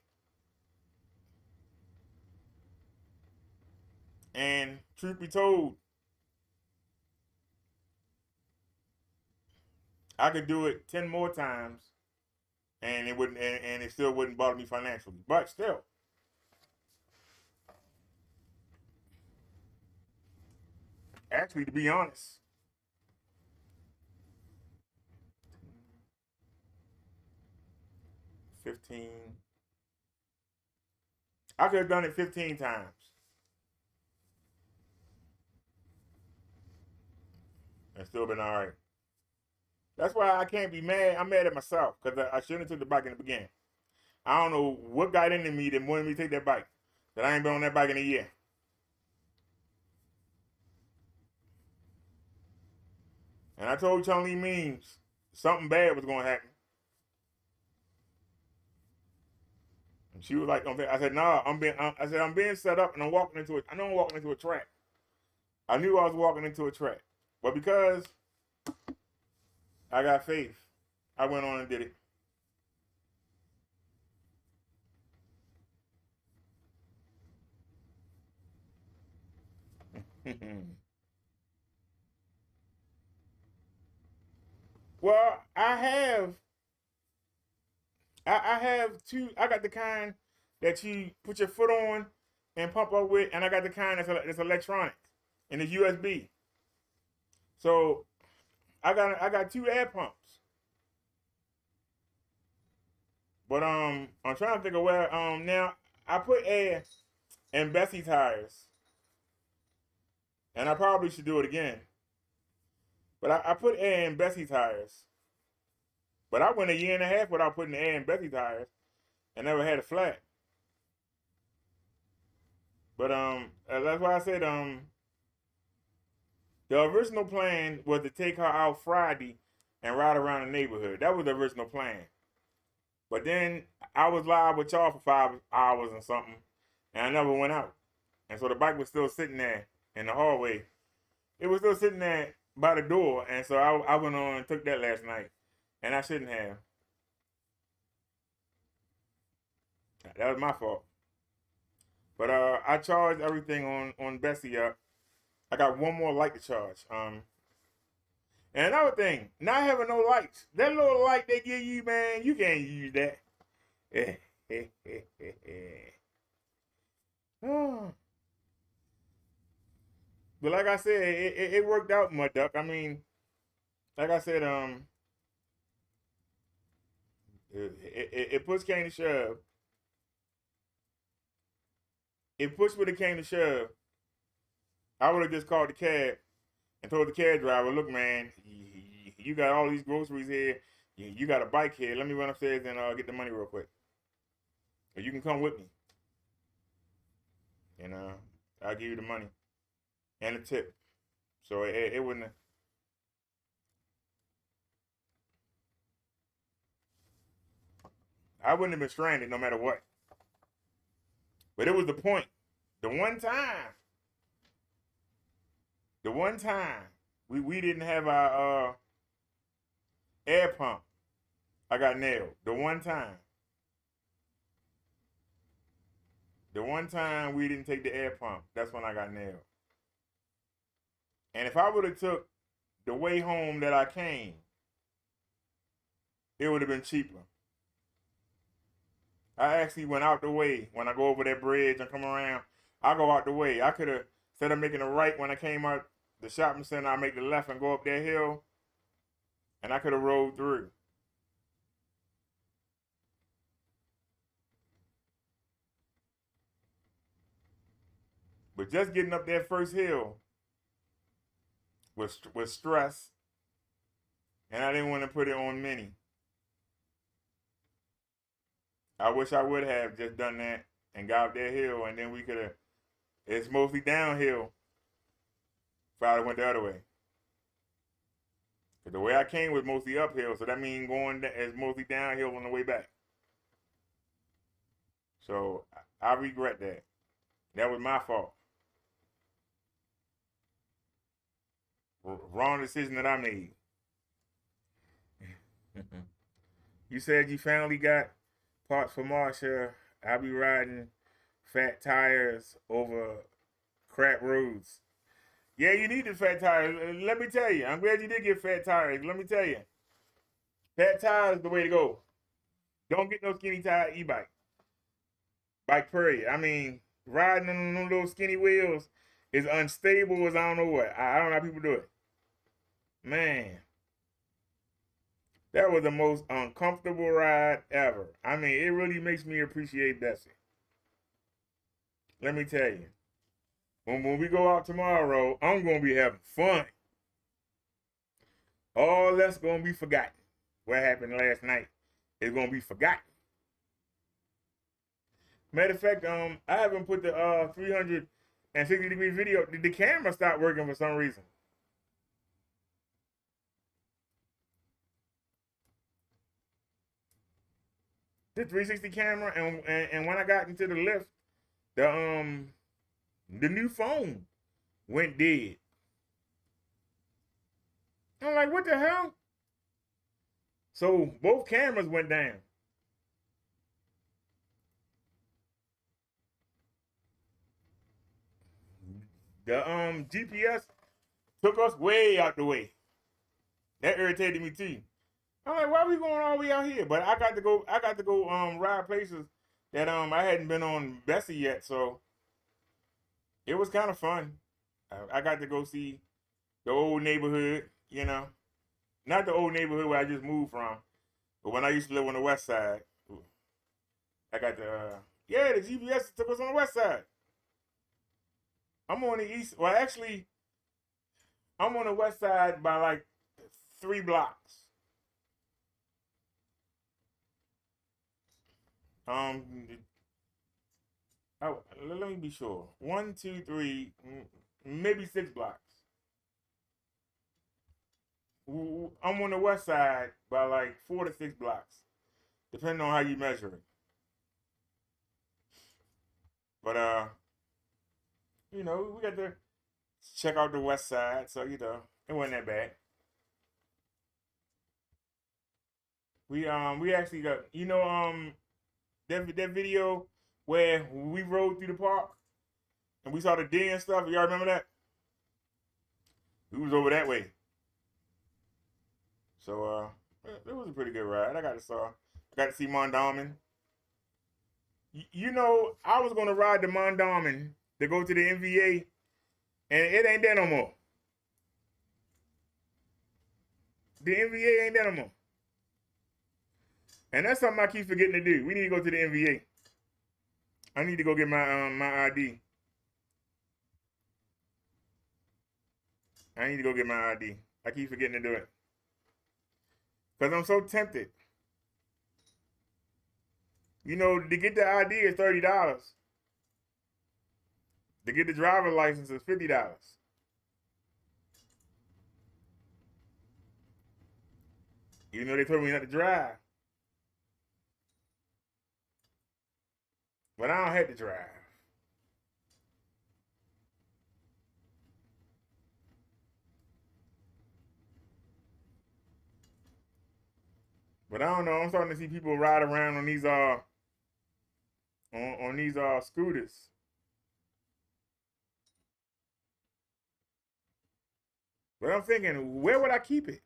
And truth be told, I could do it 10 more times, and it wouldn't, and it still wouldn't bother me financially. But still, actually, to be honest, 15. I could have done it 15 times and still been all right. That's why I can't be mad. I'm mad at myself because I shouldn't have took the bike in the beginning. I don't know what got into me that wanted me to take that bike. That I ain't been on that bike in a year. And I told Tony Means something bad was going to happen. And she was like, I said, nah, I'm being set up and I'm walking into it. I know I'm walking into a trap. I knew I was walking into a trap. But because I got faith, I went on and did it. Well, I have two. I got the kind that you put your foot on and pump up with, and I got the kind that's electronic and it's USB. So I got two air pumps. But I'm trying to think of where now I put air in Bessie tires, and I probably should do it again. But I put air in Bessie tires. But I went a year and a half without putting air in Bessie tires and never had a flat. But that's why I said the original plan was to take her out Friday and ride around the neighborhood. That was the original plan. But then I was live with y'all for 5 hours and something, and I never went out. And so the bike was still sitting there in the hallway. It was still sitting there by the door, and so I went on and took that last night, and I shouldn't have. That was my fault. But I charged everything on Bessie up. I got one more light to charge. And another thing, not having no lights. That little light they give you, man, you can't use that. But like I said, it worked out, Mud Duck. I mean, like I said, it push came to shove. If push would have came to shove, I would have just called the cab and told the cab driver, look, man, you got all these groceries here. You got a bike here. Let me run upstairs and get the money real quick. Or you can come with me. And I'll give you the money and a tip. So it wouldn't have. I wouldn't have been stranded no matter what. But it was the point. The one time we didn't have our air pump, I got nailed. The one time we didn't take the air pump, that's when I got nailed. And if I would have took the way home that I came, it would have been cheaper. I actually went out the way when I go over that bridge and come around. I go out the way. I could have, instead of making a right when I came out the shopping center, I make the left and go up that hill, and I could have rode through. But just getting up that first hill was stress, and I didn't want to put it on many. I wish I would have just done that and got up that hill, and then we could have. It's mostly downhill. If I went the other way, because the way I came was mostly uphill, so that means going is mostly downhill on the way back. So I regret that. That was my fault. Wrong decision that I made. You said you finally got parts for Marsha. I'll be riding fat tires over crap roads. Yeah, you need the fat tires. Let me tell you. I'm glad you did get fat tires. Let me tell you. Fat tires is the way to go. Don't get no skinny tire e-bike. Bike period. I mean, riding on them little skinny wheels is unstable as I don't know what. I don't know how people do it. Man, that was the most uncomfortable ride ever. I mean, it really makes me appreciate Bessie. Let me tell you. When we go out tomorrow, I'm going to be having fun. All that's going to be forgotten. What happened last night is going to be forgotten. Matter of fact, I haven't put the 360-degree video. The camera stopped working for some reason. The 360 camera, and when I got into the lift, the new phone went dead. I'm like, what the hell? So both cameras went down. The GPS took us way out the way. That irritated me too. I'm like, why are we going all the way out here? But I got to go ride places that I hadn't been on Bessie yet, so it was kind of fun. I got to go see the old neighborhood, you know. Not the old neighborhood where I just moved from, but when I used to live on the west side. I got the the GPS took us on the west side. I'm on the east. Well, actually, I'm on the west side by like 3 blocks. Oh, let me be sure. 1, 2, 3, maybe 6 blocks. I'm on the west side by like 4 to 6 blocks, depending on how you measure it. But we got to check out the west side, so it wasn't that bad. We actually got that video where we rode through the park and we saw the deer and stuff. Y'all remember that? We was over that way. So it was a pretty good ride. I got to see Mondawmin. I was gonna ride the Mondawmin to go to the NVA, and it ain't there no more. The NVA ain't there no more. And that's something I keep forgetting to do. We need to go to the NVA. I need to go get my ID. I need to go get my ID. I keep forgetting to do it. Because I'm so tempted. To get the ID is $30. To get the driver license is $50. Even though they told me not to drive. But I don't have to drive. But I don't know. I'm starting to see people ride around on these on these scooters. But I'm thinking, where would I keep it?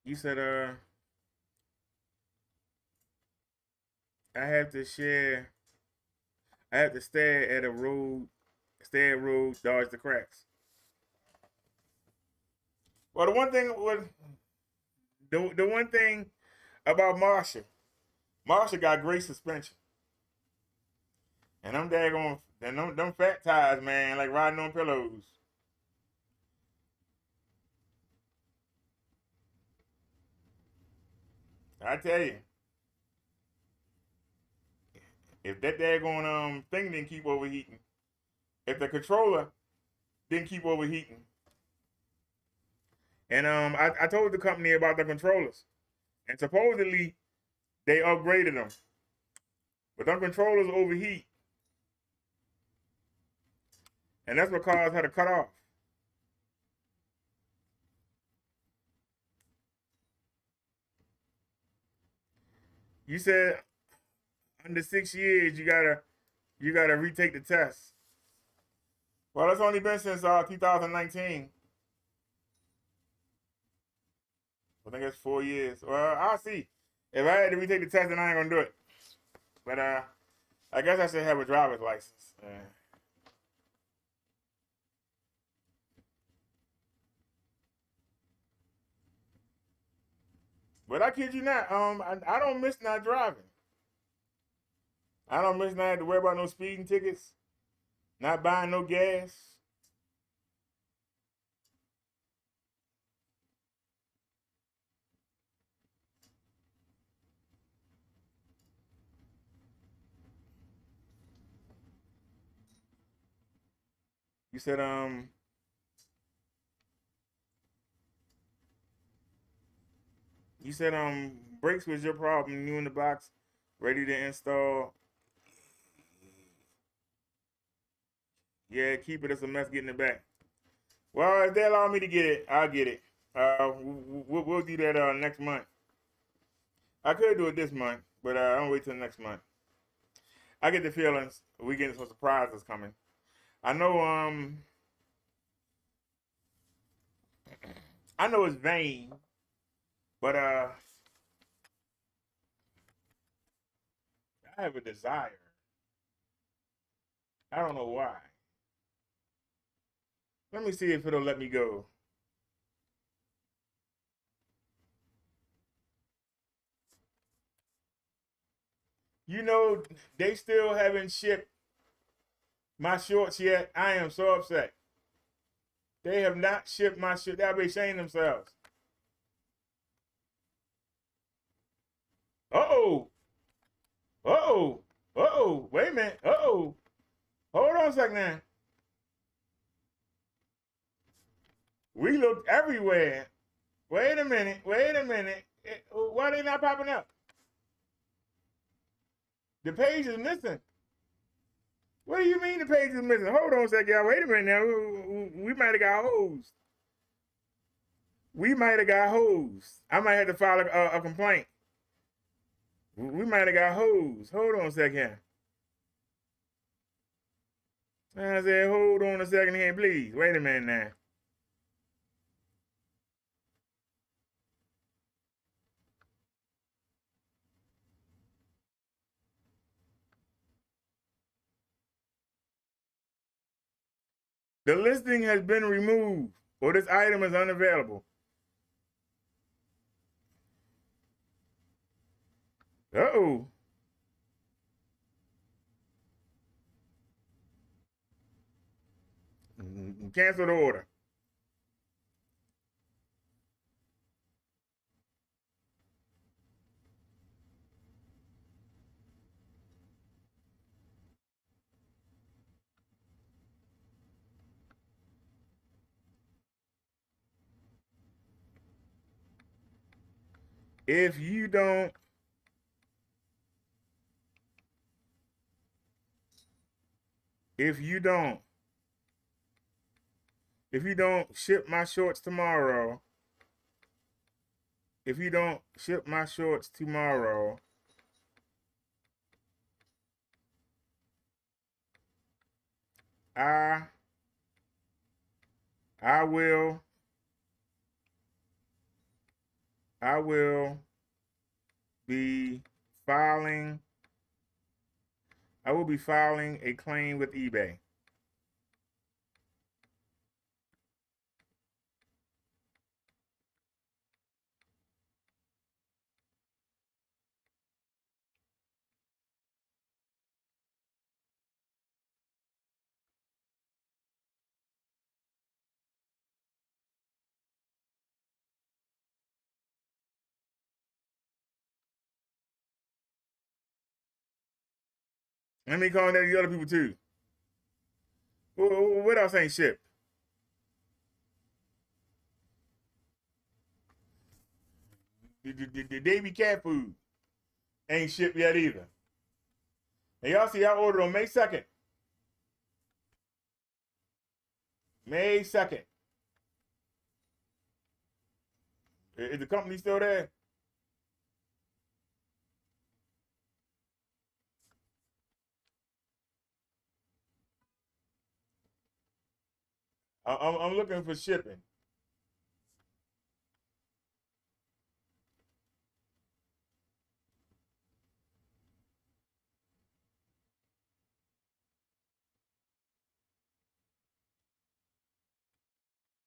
You said I have to share. I have to stay at road, dodge the cracks. Well, the one thing about Marsha got great suspension, and I'm daggone, and them fat tires, man, like riding on pillows. I tell you, if that daggone thing didn't keep overheating, if the controller didn't keep overheating, and I told the company about the controllers, and supposedly they upgraded them, but them controllers overheat, and that's what caused her to cut off. You said under 6 years, you gotta retake the test. Well, it's only been since 2019. I think it's 4 years. Well, I'll see. If I had to retake the test, then I ain't gonna do it. But I guess I should have a driver's license. But I kid you not, I don't miss not driving. I don't miss not having to worry about no speeding tickets, not buying no gas. You said brakes was your problem. New in the box, ready to install. Yeah, keep it. It's a mess getting it back. Well, if they allow me to get it, I'll get it. We'll do that next month. I could do it this month, but I'll wait till next month. I get the feelings we getting some surprises coming. I know I know it's vain, but I have a desire. I don't know why. Let me see if it'll let me go. You know, they still haven't shipped my shorts yet. I am so upset. They have not shipped my shorts. They'll be ashamed themselves. Uh-oh. Uh-oh. Uh-oh. Wait a minute. Uh-oh. Hold on a second now. We looked everywhere. Wait a minute. Wait a minute. Why are they not popping up? The page is missing. What do you mean the page is missing? Hold on a second, y'all. Wait a minute now. We might have got hosed. We might have got hosed. I might have to file a complaint. We might have got hosed. Hold on a second. I said, hold on a second here, please. Wait a minute now. The listing has been removed, or this item is unavailable. Uh-oh. Cancel the order. If you don't ship my shorts tomorrow, I will be filing a claim with eBay. Let me call that the other people too. What else ain't shipped? The Davy cat food ain't shipped yet either. And y'all see I ordered on May 2nd. May 2nd. Is the company still there? I'm looking for shipping.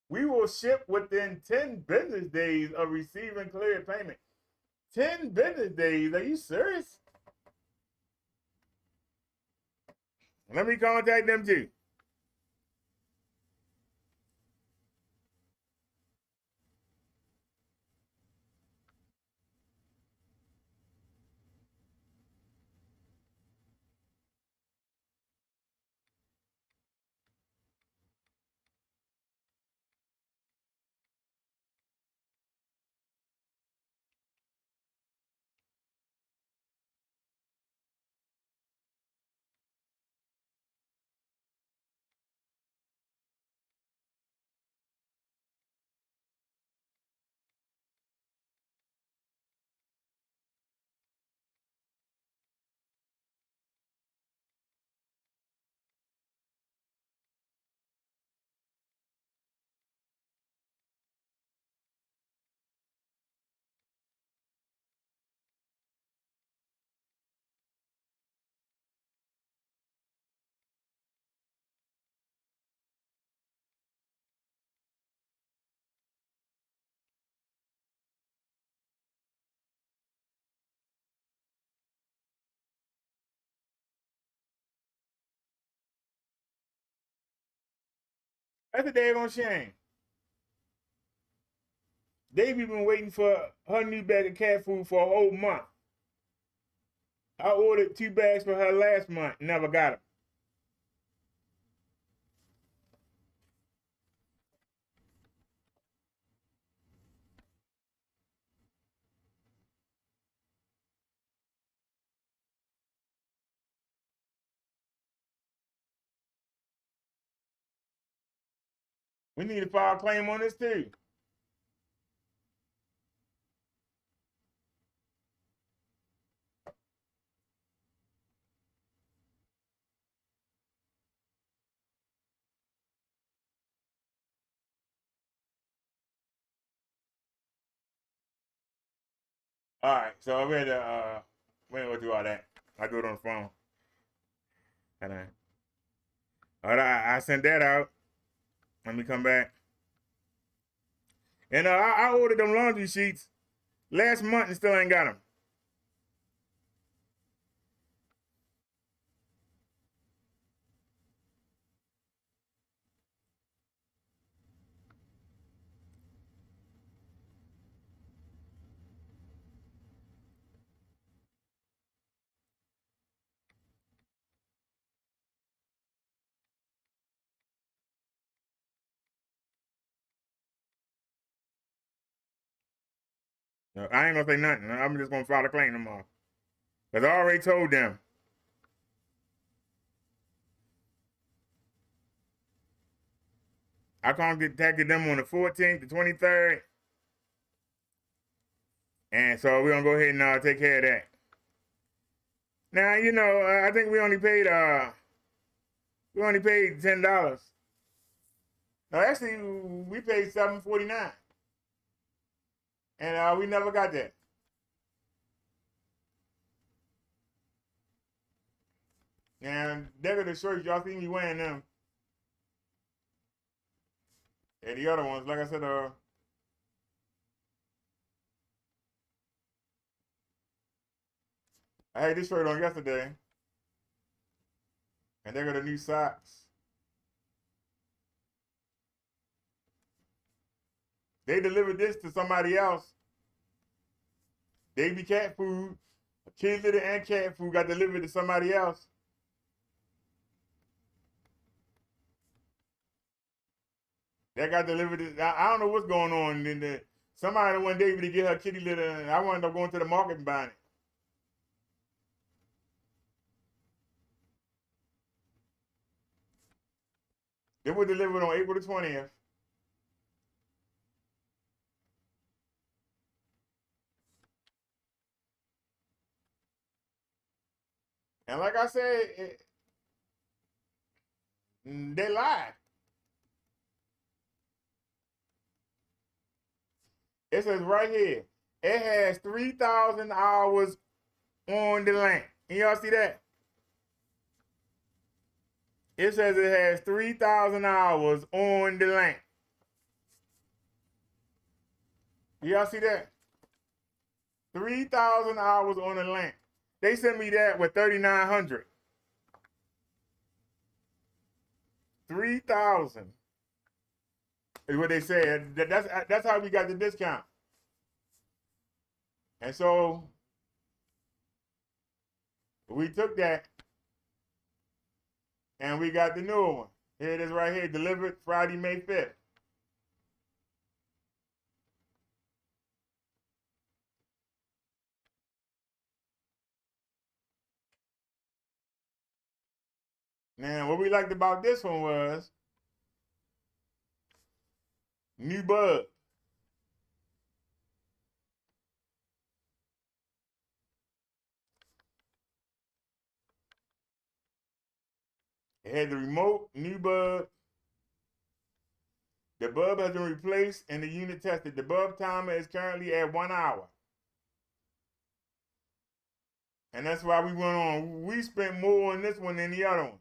We will ship within 10 business days of receiving cleared payment. 10 business days? Are you serious? Let me contact them too. That's a daggone shame. Davey been waiting for her new bag of cat food for a whole month. I ordered 2 bags for her last month, never got them. We need to file a claim on this too. All right, so I'm ready to we ain't gonna do all that. I do it on the phone. All right. All right, I sent that out. Let me come back. And I ordered them laundry sheets last month and still ain't got them. No, I ain't gonna say nothing. I'm just gonna file a claim tomorrow. Cause I already told them. I contacted them on the 14th, the 23rd. And so we're gonna go ahead and take care of that. Now, you know, I think we only paid $10. No, actually we paid $7.49. And we never got that. And decorative shirts, y'all see me wearing them. And the other ones, like I said, I had this shirt on yesterday. And they got the new socks. They delivered this to somebody else. Baby cat food, kids litter and cat food got delivered to somebody else. That got delivered to, I don't know what's going on. Then somebody one day to get her kitty litter, and I wound up going to the market and buying it. It was delivered on April the 20th. And like I said, they lied. It says right here, it has 3,000 hours on the lamp. Can y'all see that? It says it has 3,000 hours on the lamp. Y'all see that? 3,000 hours on the lamp. They sent me that with 3,900. 3,000 is what they said. That's how we got the discount. And so we took that and we got the newer one. Here it is right here, delivered Friday, May 5th. Now, what we liked about this one was new bulb. It had the remote, new bulb. The bulb has been replaced and the unit tested. The bulb timer is currently at 1 hour. And that's why we went on. We spent more on this one than the other one.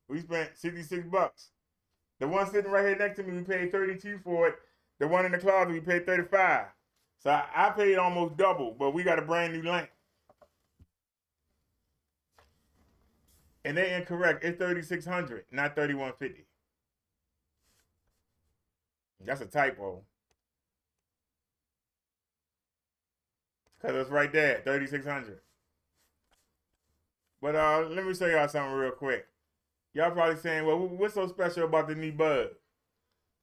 We spent 66 bucks. The one sitting right here next to me, we paid 32 for it. The one in the closet, we paid 35. So I paid almost double, but we got a brand new lamp. And they're incorrect. It's 3,600, not 3,150. That's a typo. Because it's right there, 3,600. But let me show y'all something real quick. Y'all probably saying, well, what's so special about the new bulb?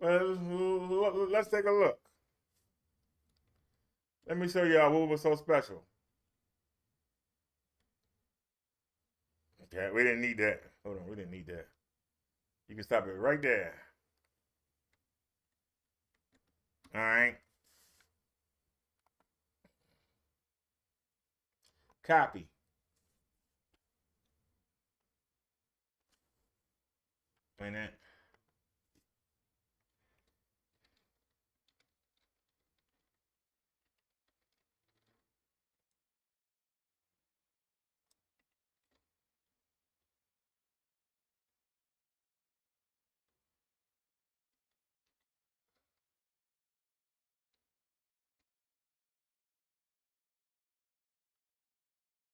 Well, let's take a look. Let me show y'all what was so special. Okay, we didn't need that. Hold on, we didn't need that. You can stop it right there. All right. Copy. Wait a minute.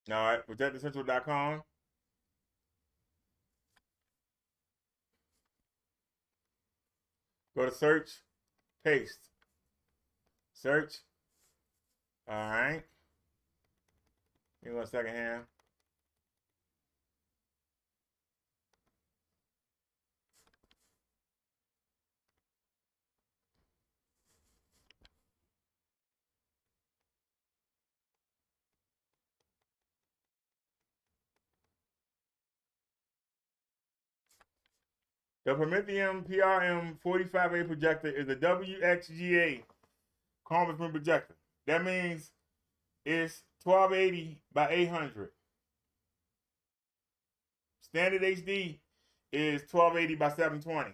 All right, ProjectorCentral.com. Go to search, paste. Search. All right. Give me 1 second here. The Prometheum PRM 45A projector is a WXGA conference projector. That means it's 1280 by 800. Standard HD is 1280 by 720.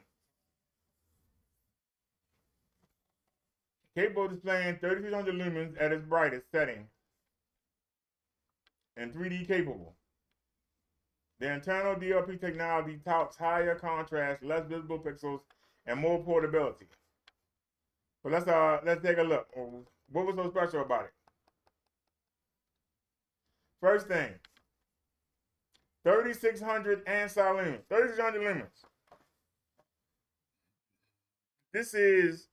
Capable of displaying 3300 lumens at its brightest setting and 3D capable. The internal DLP technology touts higher contrast, less visible pixels, and more portability. But let's take a look. What was so special about it? First thing, 3,600 ANSI lumens. 3,600 lumens. This is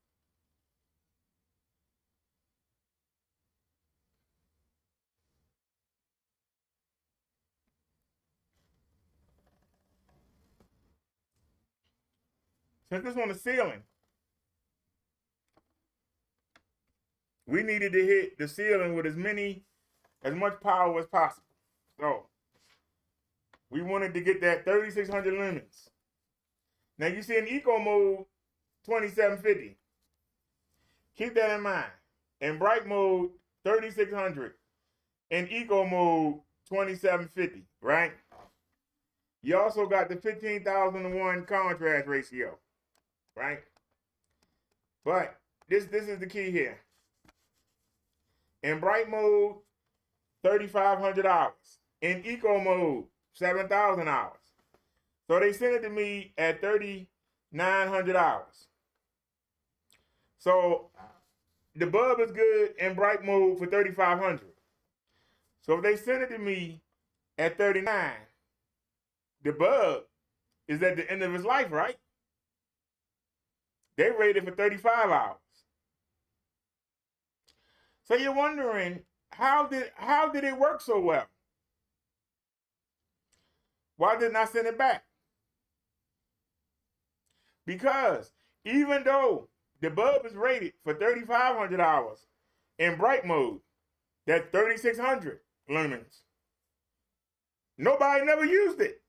since this on the ceiling, we needed to hit the ceiling with as much power as possible. So we wanted to get that 3,600 lumens. Now you see in eco mode 2750. Keep that in mind. In bright mode 3,600. In eco mode 2750, right? You also got the 15,000 to 1 contrast ratio, right? But this is the key here. In bright mode, 3,500 hours. In eco mode, 7,000 hours. So they sent it to me at 3,900 hours. So the bulb is good in bright mode for 3,500. So if they send it to me at 39, the bulb is at the end of its life, right? They rated for 35 hours. So you're wondering, how did it work so well? Why didn't I send it back? Because even though the bulb is rated for 3,500 hours in bright mode, that's 3,600 lumens. Nobody never used it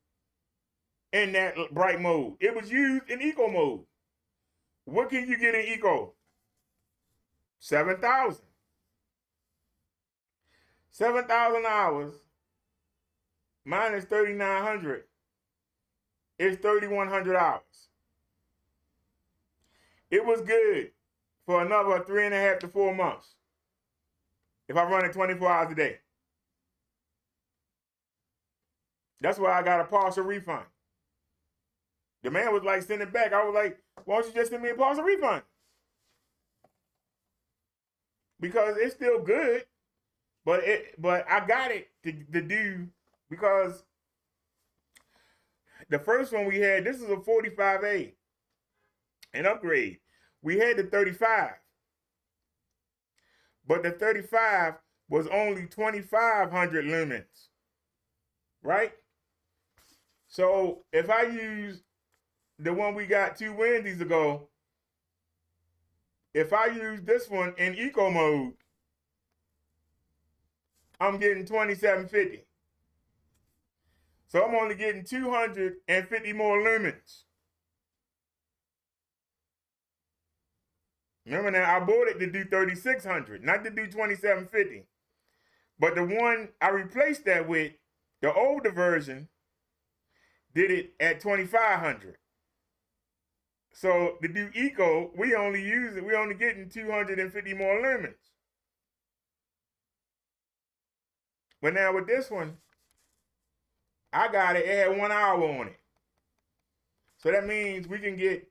in that bright mode. It was used in eco mode. What can you get in eco? 7,000. 7,000 hours minus 3,900 is 3,100 hours. It was good for another 3.5 to 4 months if I run it 24 hours a day. That's why I got a partial refund. The man was like, send it back. I was like, why don't you just send me a partial refund? Because it's still good, but I got it to do, because the first one we had, this is a 45A, an upgrade. We had the 35, but the 35 was only 2,500 lumens, right? So if I use the one we got 2 Wednesdays ago, if I use this one in eco mode, I'm getting 2,750. So I'm only getting 250 more lumens. Remember now, I bought it to do 3,600, not to do 2,750. But the one I replaced that with, the older version, did it at 2,500. So to do eco, we only getting 250 more lumens. But now with this one, I got it had 1 hour on it. So that means we're gonna get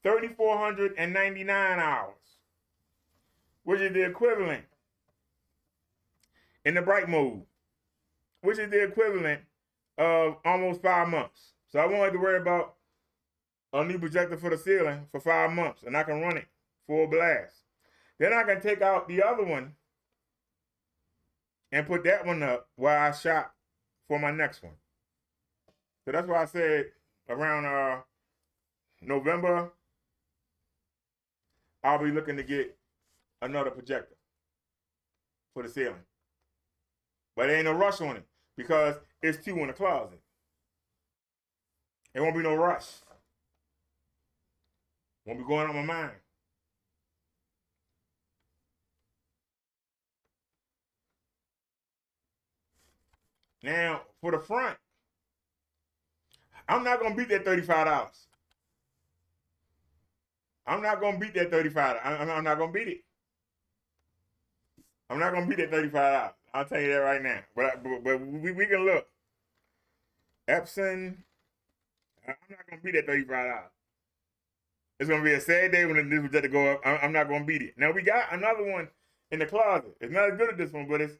3,499 hours, which is the equivalent in the bright mode, which is the equivalent of almost 5 months. So I won't have to worry about a new projector for the ceiling for 5 months, and I can run it full blast. Then I can take out the other one and put that one up while I shop for my next one. So that's why I said around November, I'll be looking to get another projector for the ceiling. But there ain't no rush on it because it's 2 in the closet. There won't be no rush. Won't be going on my mind. Now, for the front, I'm not going to beat that $35. I'm not going to beat that $35. I'm not going to beat it. I'm not going to beat that $35. I'll tell you that right now. But we can look. Epson, I'm not going to beat that $35. It's going to be a sad day when this projector go up. I'm not going to beat it. Now, we got another one in the closet. It's not as good as this one, but it's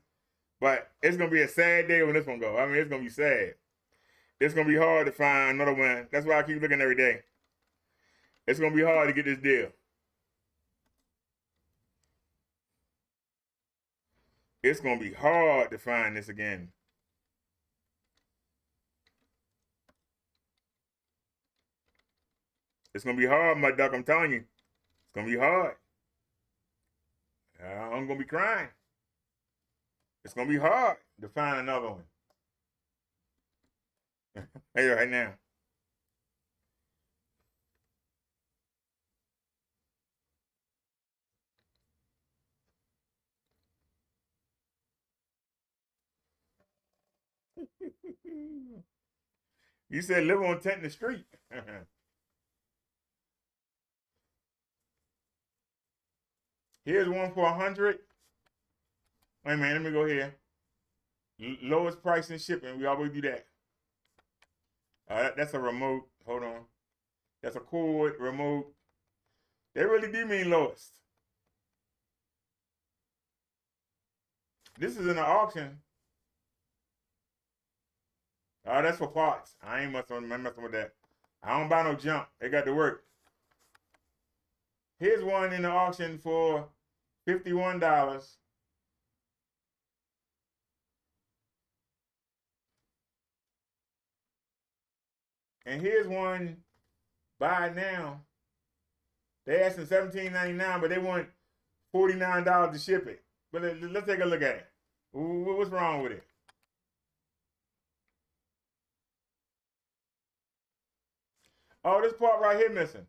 going to be a sad day when this one go. I mean, it's going to be sad. It's going to be hard to find another one. That's why I keep looking every day. It's going to be hard to get this deal. It's going to be hard to find this again. It's going to be hard, my duck, I'm telling you. It's going to be hard. I'm going to be crying. It's going to be hard to find another one. Hey, right now. You said live on 10th Street. Here's one for 100. Wait a minute, let me go here. Lowest price in shipping. We always do that. That's a remote. Hold on. That's a cord remote. They really do mean lowest. This is in an auction. That's for parts. I ain't messing with that. I don't buy no junk. They got to work. Here's one in the auction for $51. And here's one buy now. They asking $17.99, but they want $49 to ship it. But let's take a look at it. What's wrong with it? Oh, this part right here missing.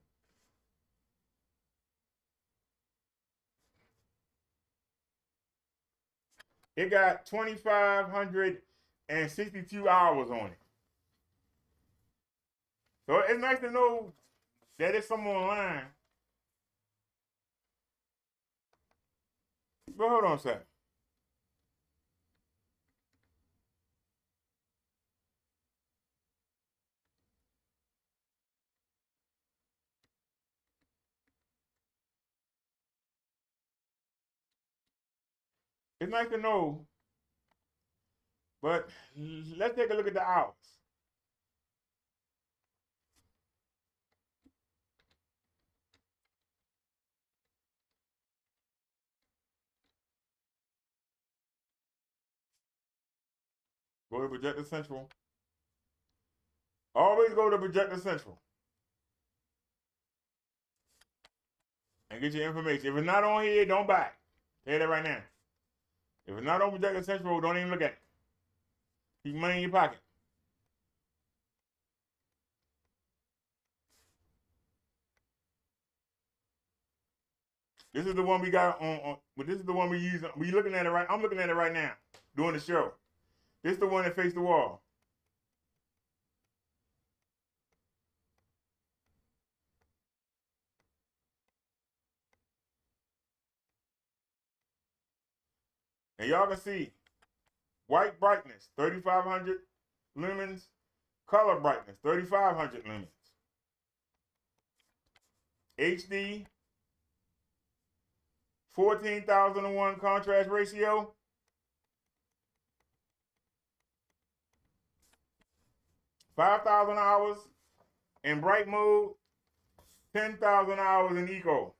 It got 2,562 hours on it. So it's nice to know that it's somewhere online. But hold on a second. It's nice to know, but let's take a look at the hours. Go to Projector Central. Always go to Projector Central and get your information. If it's not on here, don't buy it. Tell you that right now. If it's not on Projector Central, don't even look at it. Keep money in your pocket. This is the one we got on but this is the one we use. We looking at it right. I'm looking at it right now, doing the show. This is the one that faced the wall. And y'all can see white brightness, 3,500 lumens. Color brightness, 3,500 lumens. HD, 14,001 contrast ratio. 5,000 hours in bright mode, 10,000 hours in eco.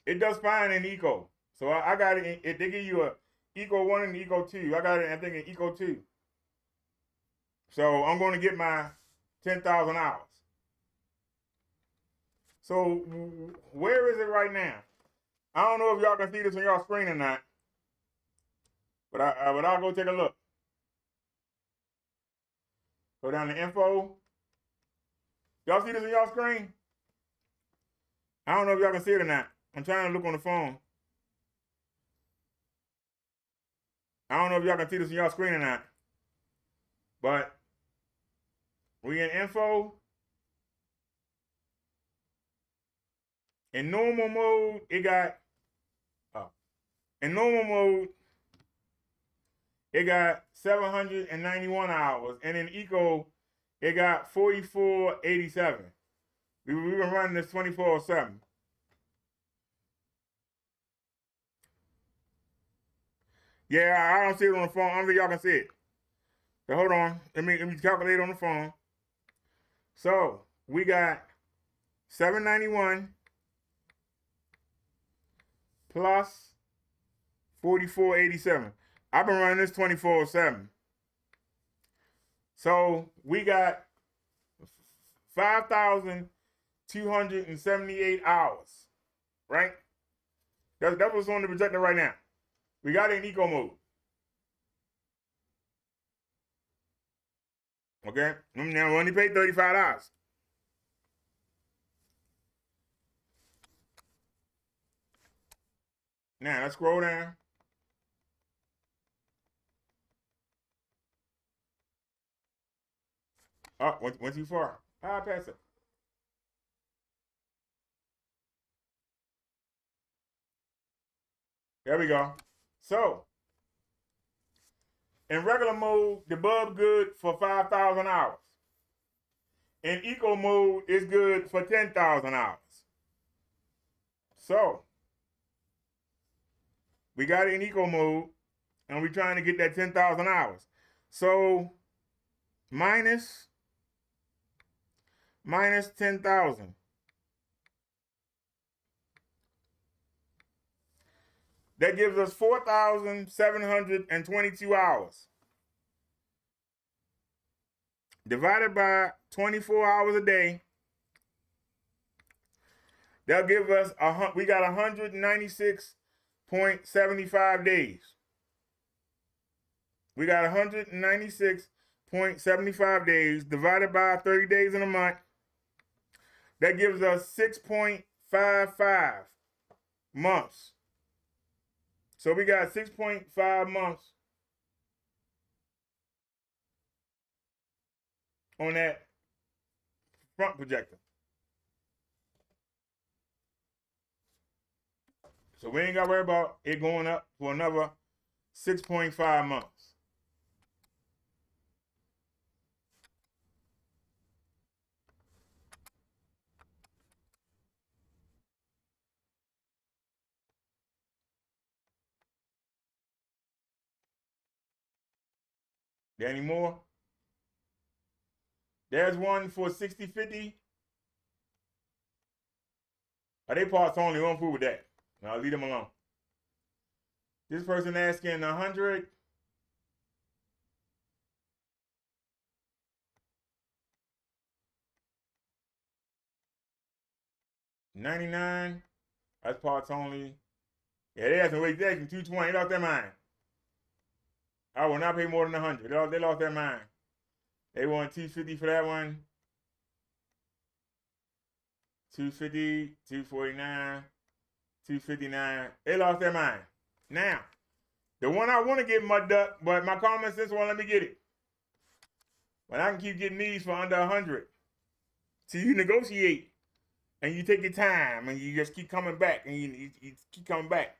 It does fine in eco. So I got it. They give you a eco 1 and eco 2. I got it, I think, in eco 2. So I'm going to get my 10,000 hours. So where is it right now? I don't know if y'all can see this on y'all screen or not, but I'll go take a look. Go down to info. Y'all see this on y'all screen? I don't know if y'all can see it or not. I'm trying to look on the phone. I don't know if y'all can see this on y'all screen or not, but we in info. In normal mode, it got, in normal mode, it got 791 hours. And in eco, it got 4487. We've been running this 24/7. Yeah, I don't see it on the phone. I don't think y'all can see it. So hold on. Let me calculate on the phone. So we got 791 plus 4487. I've been running this 24/7. So we got 5,278 hours, right? That's what's on the projector right now. We got it in eco mode. Okay? Now we only paid $35. Now let's scroll down. Oh, went too far. I'll pass it. There we go. So, in regular mode, the bulb good for 5,000 hours. In eco mode, it's good for 10,000 hours. So, we got it in eco mode, and we're trying to get that 10,000 hours. So, minus 10,000. That gives us 4,722 hours. Divided by 24 hours a day, that'll give us, we got 196.75 days. We got 196.75 days divided by 30 days in a month. That gives us 6.55 months. So we got 6.5 months on that front projector. So we ain't got to worry about it going up for another 6.5 months. There any more? There's one for 6050. They parts only, won't fool with that. I'll leave them alone. This person asking 100. $99. That's parts only. Yeah, they asking wait, they asking 220. They lost their mind. I will not pay more than 100. They lost their mind. They want 250 for that one. 250, 249, 259. They lost their mind. Now, the one I want to get mudded up, but my common sense won't let me get it. But I can keep getting these for under 100. So you negotiate and you take your time and you just keep coming back and you keep coming back.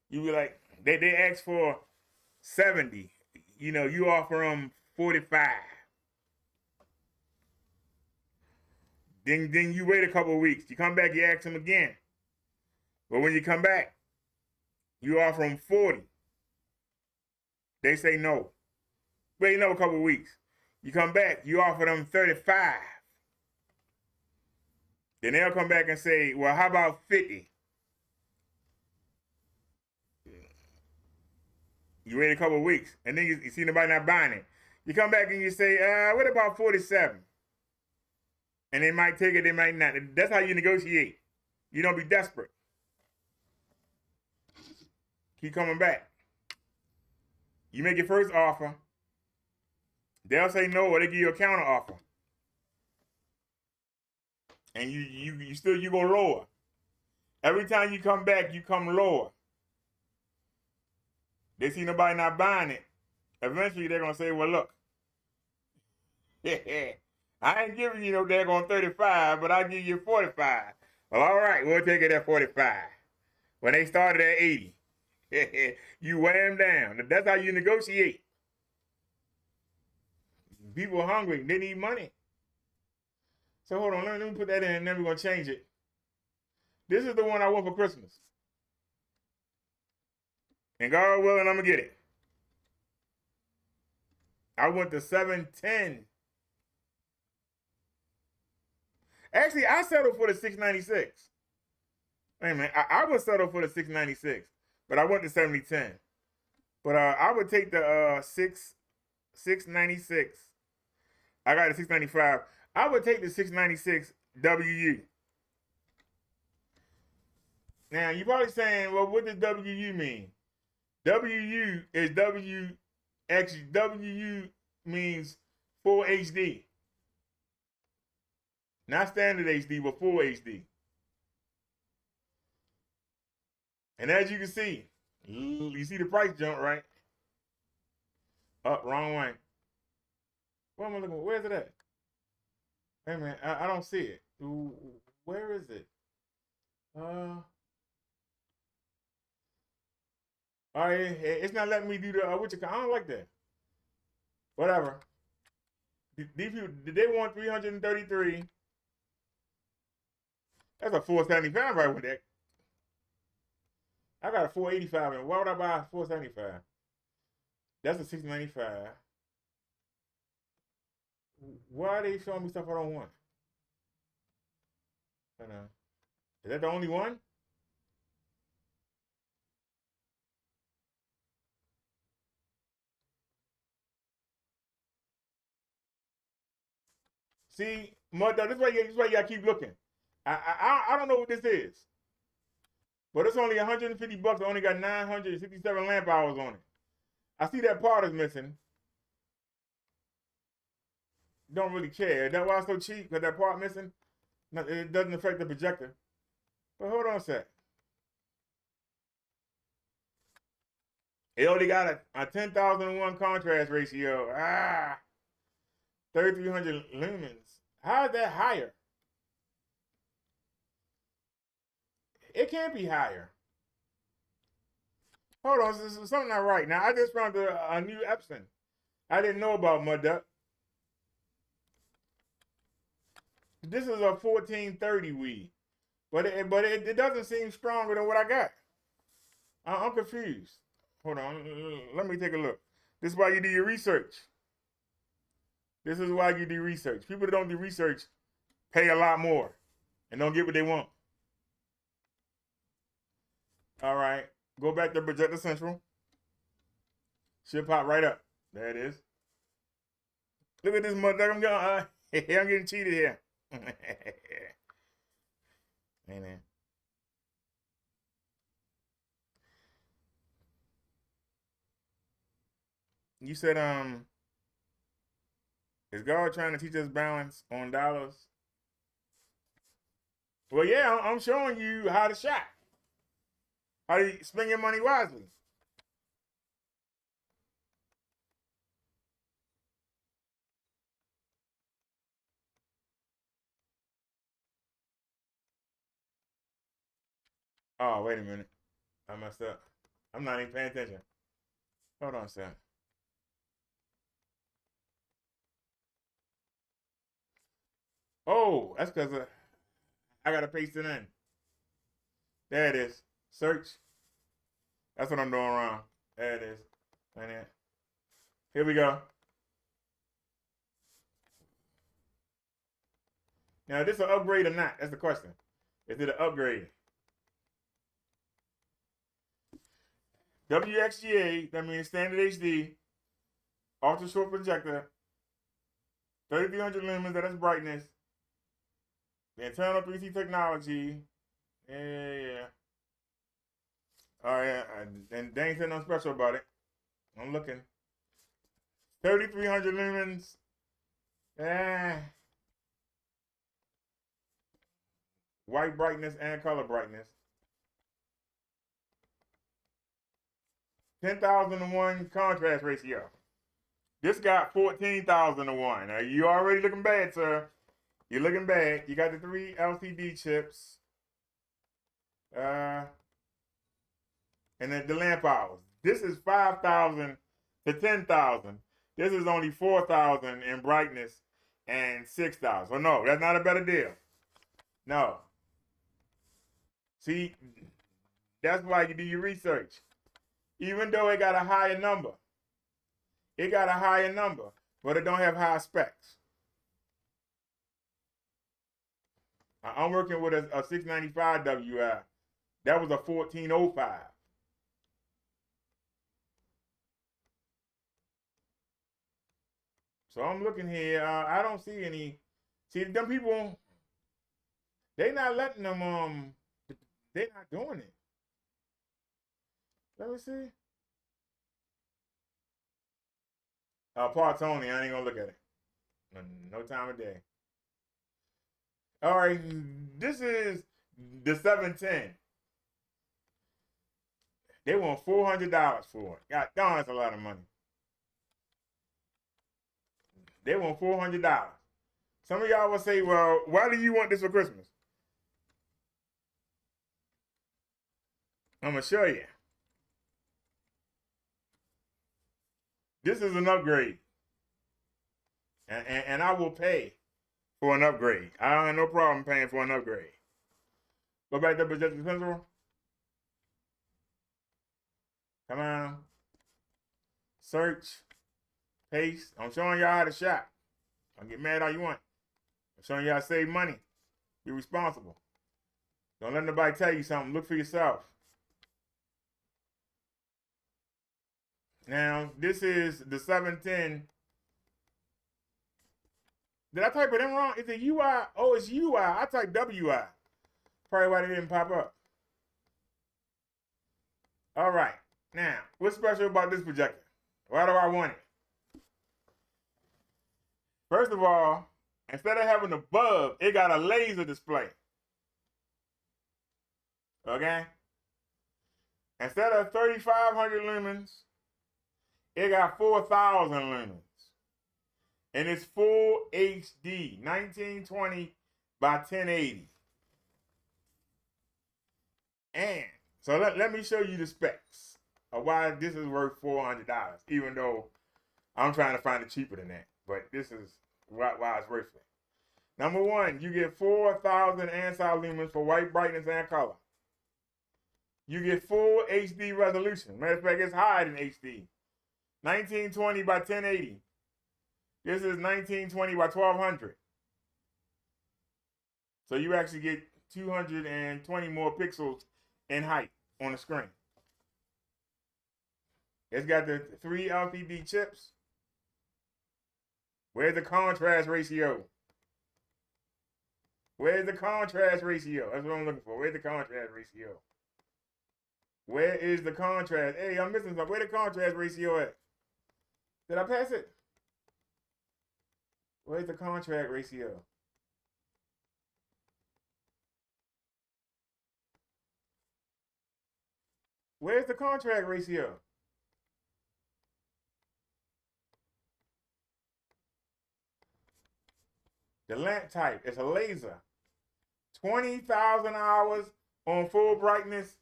You be like, they ask for 70. You know, you offer them 45. Then you wait a couple of weeks. You come back, you ask them again. But when you come back, you offer them 40. They say no. Wait another couple of weeks. You come back, you offer them 35. Then they'll come back and say, well, how about 50? You wait a couple of weeks, and then you see nobody not buying it. You come back and you say, what about 47? And they might take it, they might not. That's how you negotiate. You don't be desperate. Keep coming back. You make your first offer. They'll say no, or they give you a counter offer. And you go lower. Every time you come back, you come lower. They see nobody not buying it. Eventually, they're gonna say, well, look. I ain't giving you no daggone 35, but I'll give you 45. Well, all right, we'll take it at 45. When they started at 80, you weigh them down. That's how you negotiate. People are hungry. They need money. So hold on, let me put that in, and then we're going to change it. This is the one I want for Christmas. And God willing, I'm going to get it. I went to 710. Actually, I settled for the 696. Hey, man, I would settle for the 696, but I went to 7010. But I would take the 696. I got a 695. I would take the 696 WU. Now, you're probably saying, well, what does WU mean? WU is W. Actually, WU means full HD. Not standard HD, but full HD. And as you can see, you see the price jump, right? Up, wrong way. Where am I looking? Where's it at? Hey, man, I don't see it. Where is it? All right, it's not letting me do the what you call. I don't like that. Whatever. These people, did they want 333? That's a 475 right with that. I got a 485, and why would I buy a 475? That's a 695. Why are they showing me stuff I don't want? I know. Is that the only one? See, Mud Dog, this is why you gotta keep looking. I don't know what this is, but it's only 150 bucks. I only got 967 lamp hours on it. I see that part is missing. Don't really care. That's why it's so cheap, because that part missing. It doesn't affect the projector. But hold on a sec. It only got a 10,001 contrast ratio. 3,300 lumens. How is that higher? It can't be higher. Hold on, this is something not right. Now, I just found a new Epson. I didn't know about Mud Duck. This is a 1430 weed. But it doesn't seem stronger than what I got. I'm confused. Hold on, let me take a look. This is why you do your research. This is why you do research. People that don't do research pay a lot more and don't get what they want. All right, go back to Projector Central. Should pop right up. There it is. Look at this motherfucker. I'm getting cheated here. Amen. You said, is God trying to teach us balance on dollars? Well, yeah, I'm showing you how to shop. How to spend your money wisely. Oh, wait a minute. I messed up. I'm not even paying attention. Hold on a second. Oh, that's because I got to paste it in. There it is. Search. That's what I'm doing wrong. There it is. Right there. Here we go. Now, is this an upgrade or not? That's the question. Is it an upgrade? WXGA, that means standard HD, ultra short projector, 3300 lumens, that is brightness, the internal 3C technology. Yeah. All right, and they ain't said nothing special about it. I'm looking. 3300 lumens. White brightness and color brightness. 10,001 contrast ratio. This got 14,001. Now you already looking bad, sir. You're looking bad. You got the 3 LCD chips. And then the lamp hours. This is 5,000 to 10,000. This is only 4,000 in brightness and 6,000. So no, that's not a better deal. No. See, that's why you do your research. Even though it got a higher number. It got a higher number, but it don't have high specs. I'm working with a 695 WI. That was a 1405. So I'm looking here. I don't see any. See, them people, they not letting them, they're not doing it. Let me see. Parts only. I ain't gonna look at it. No time of day. All right, this is the 710. They want $400 for it. God darn, that's a lot of money. They want $400. Some of y'all will say, well, why do you want this for Christmas? I'm going to show you. This is an upgrade. And I will pay for an upgrade. I don't have no problem paying for an upgrade. Go back to the projected pencil. Come on. Search. Paste. I'm showing y'all how to shop. Don't get mad all you want. I'm showing you how to save money. Be responsible. Don't let nobody tell you something. Look for yourself. Now, this is the 710. Did I type it in wrong? Is it UI? Oh, it's UI. I typed WI. Probably why they didn't pop up. All right. Now, what's special about this projector? Why do I want it? First of all, instead of having a bulb, it got a laser display. Okay? Instead of 3,500 lumens, it got 4,000 lumens. And it's full HD, 1920 by 1080. And so let me show you the specs of why this is worth $400, even though I'm trying to find it cheaper than that. But this is why it's worth it. Number one, you get 4,000 ANSI lumens for white brightness and color. You get full HD resolution. Matter of fact, it's higher than HD. 1920 by 1080. This is 1920 by 1200. So you actually get 220 more pixels in height on the screen. It's got the 3 LCD chips. Where's the contrast ratio? Where's the contrast ratio? That's what I'm looking for. Where's the contrast ratio? Where is the contrast? Hey, I'm missing something. Where the contrast ratio at? Did I pass it? Where's the contrast ratio? Where's the contrast ratio? The lamp type is a laser. 20,000 hours on full brightness,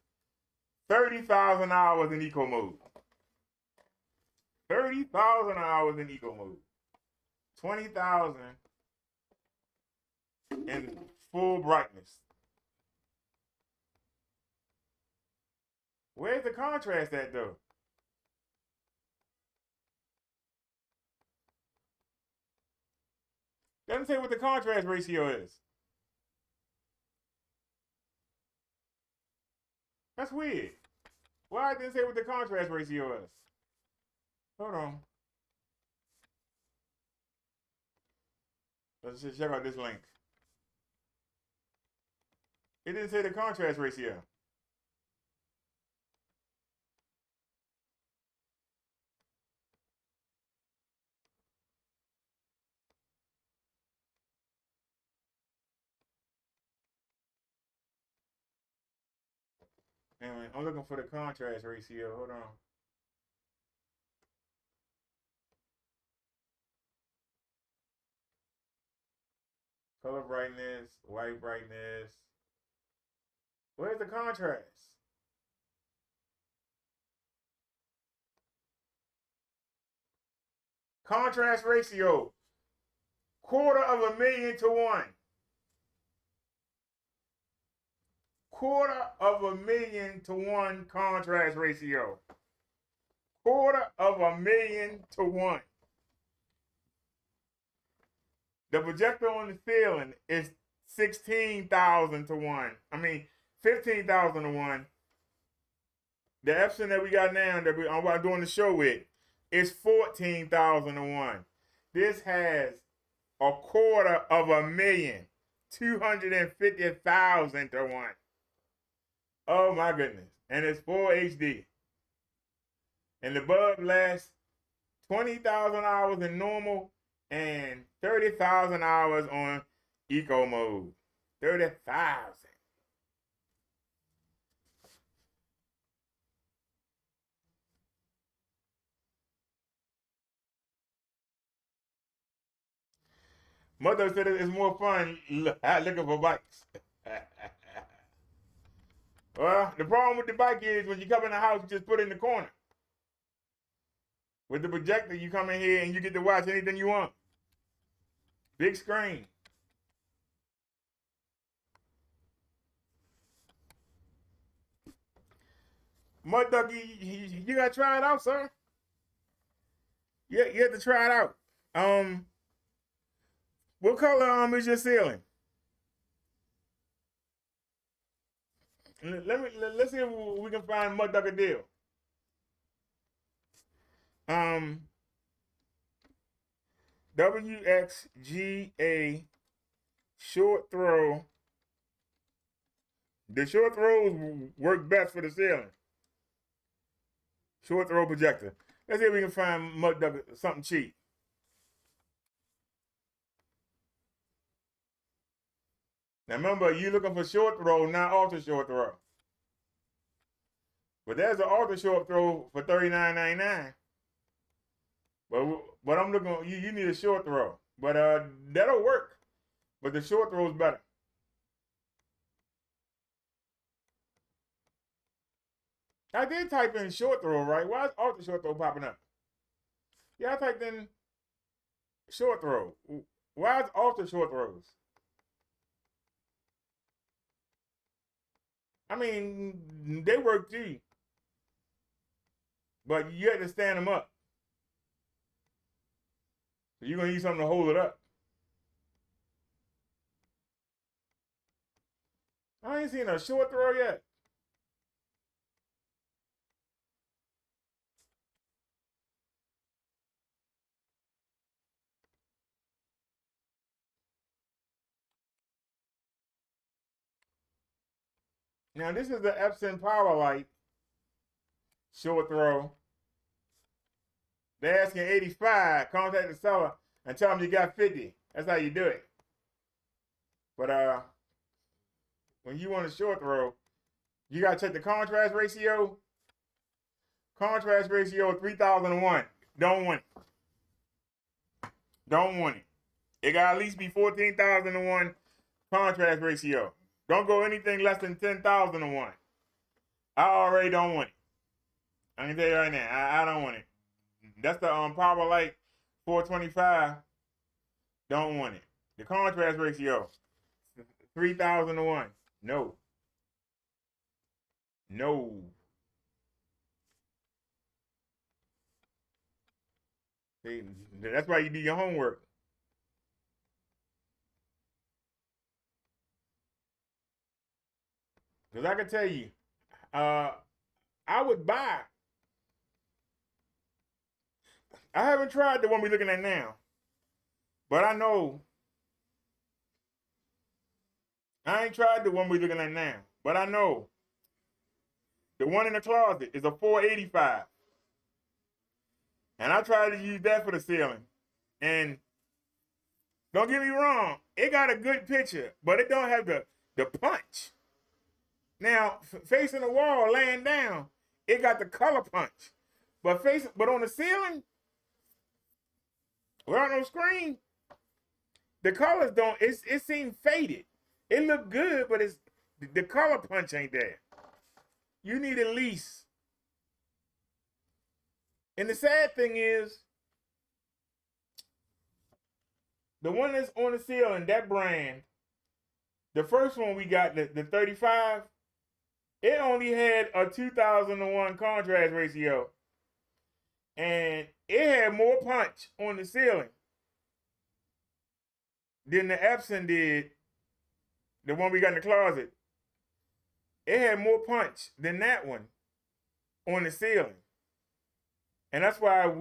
30,000 hours in eco mode. 30,000 hours in eco mode. 20,000 in full brightness. Where's the contrast at though? Doesn't say what the contrast ratio is. That's weird. Why didn't say what the contrast ratio is? Hold on. Let's just check out this link. It didn't say the contrast ratio. Anyway, I'm looking for the contrast ratio. Hold on. Color brightness, white brightness. Where's the contrast? Contrast ratio. 250,000 to 1. 250,000 to 1 contrast ratio. 250,000 to 1. The projector on the ceiling is 16,000 to 1. I mean, 15,000 to 1. The Epson that we got now that I'm doing the show with is 14,000 to 1. This has 250,000. 250,000 to 1. Oh my goodness. And it's full HD. And the bulb lasts 20,000 hours in normal and 30,000 hours on eco mode. 30,000. Mother said it's more fun looking for bikes. Well, the problem with the bike is when you come in the house, you just put it in the corner. With the projector, you come in here and you get to watch anything you want. Big screen. Mud Duck, you gotta try it out, sir. You have to try it out. What color is your ceiling? Let's see if we can find Mud Duck a deal. WXGA short throw. The short throws work best for the ceiling. Short throw projector. Let's see if we can find Mud Duck something cheap. Now remember, you looking for short throw, not ultra short throw. But there's an ultra short throw for $39.99. But I'm looking. You need a short throw. But that'll work. But the short throw is better. I did type in short throw, right? Why is ultra short throw popping up? Yeah, I typed in short throw. Why is ultra short throws? I mean, they work too. But you have to stand them up. So you're going to need something to hold it up. I ain't seen a short throw yet. Now, this is the Epson Powerlight short throw. They're asking 85. Contact the seller and tell them you got 50. That's how you do it. But when you want a short throw, you got to check the contrast ratio. Contrast ratio 3001. Don't want it. Don't want it. It got at least be 14,001 contrast ratio. Don't go anything less than 10,001. I already don't want it. I can tell you right now, I don't want it. That's the Powerlight 425. Don't want it. The contrast ratio 3001. No. No. See, that's why you do your homework. Because I can tell you, I would buy. I haven't tried the one we're looking at now. But I know. I ain't tried the one we're looking at now. But I know. The one in the closet is a 485. And I tried to use that for the ceiling. And don't get me wrong, it got a good picture, but it don't have the punch. Now, facing the wall, laying down, it got the color punch. But on the ceiling, without no screen, the colors don't. It seems faded. It look good, but the color punch ain't there. You need at least. And the sad thing is, the one that's on the ceiling, that brand, the first one we got, the 35, it only had a 2001 contrast ratio. And it had more punch on the ceiling than the Epson did, the one we got in the closet. It had more punch than that one on the ceiling. And that's why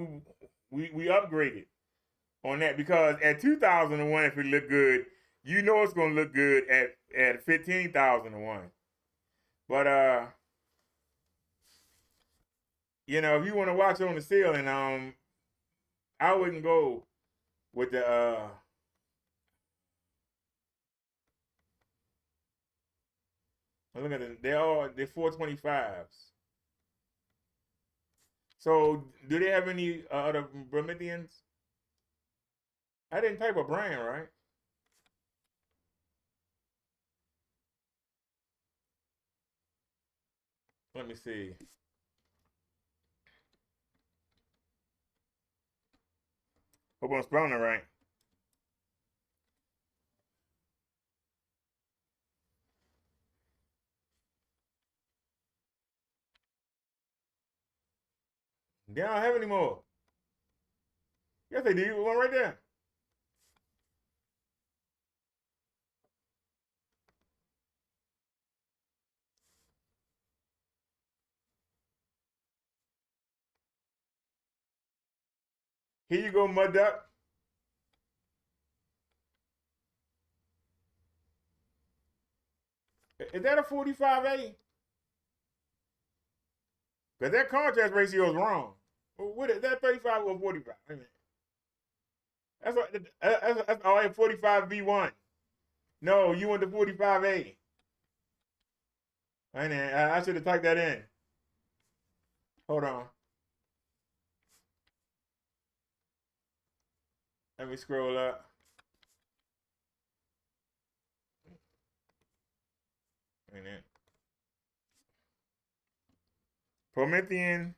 we upgraded on that, because at 2001, if it looked good, you know it's going to look good at 15,001. But you know, if you want to watch on the ceiling, I wouldn't go with the look at it, they're 425s. So do they have any other Prometheans? I didn't type a brand, right? Let me see. Hope I'm spelling it right. They don't have any more. Yes, they do. One right there. Here you go, Mud Duck. Is that a 45A? Because that contrast ratio is wrong. What is that, 35 or 45? Wait a minute. That's all right, 45V1. No, you want the 45A. I should have typed that in. Hold on. Let me scroll up. Wait a minute. Promethean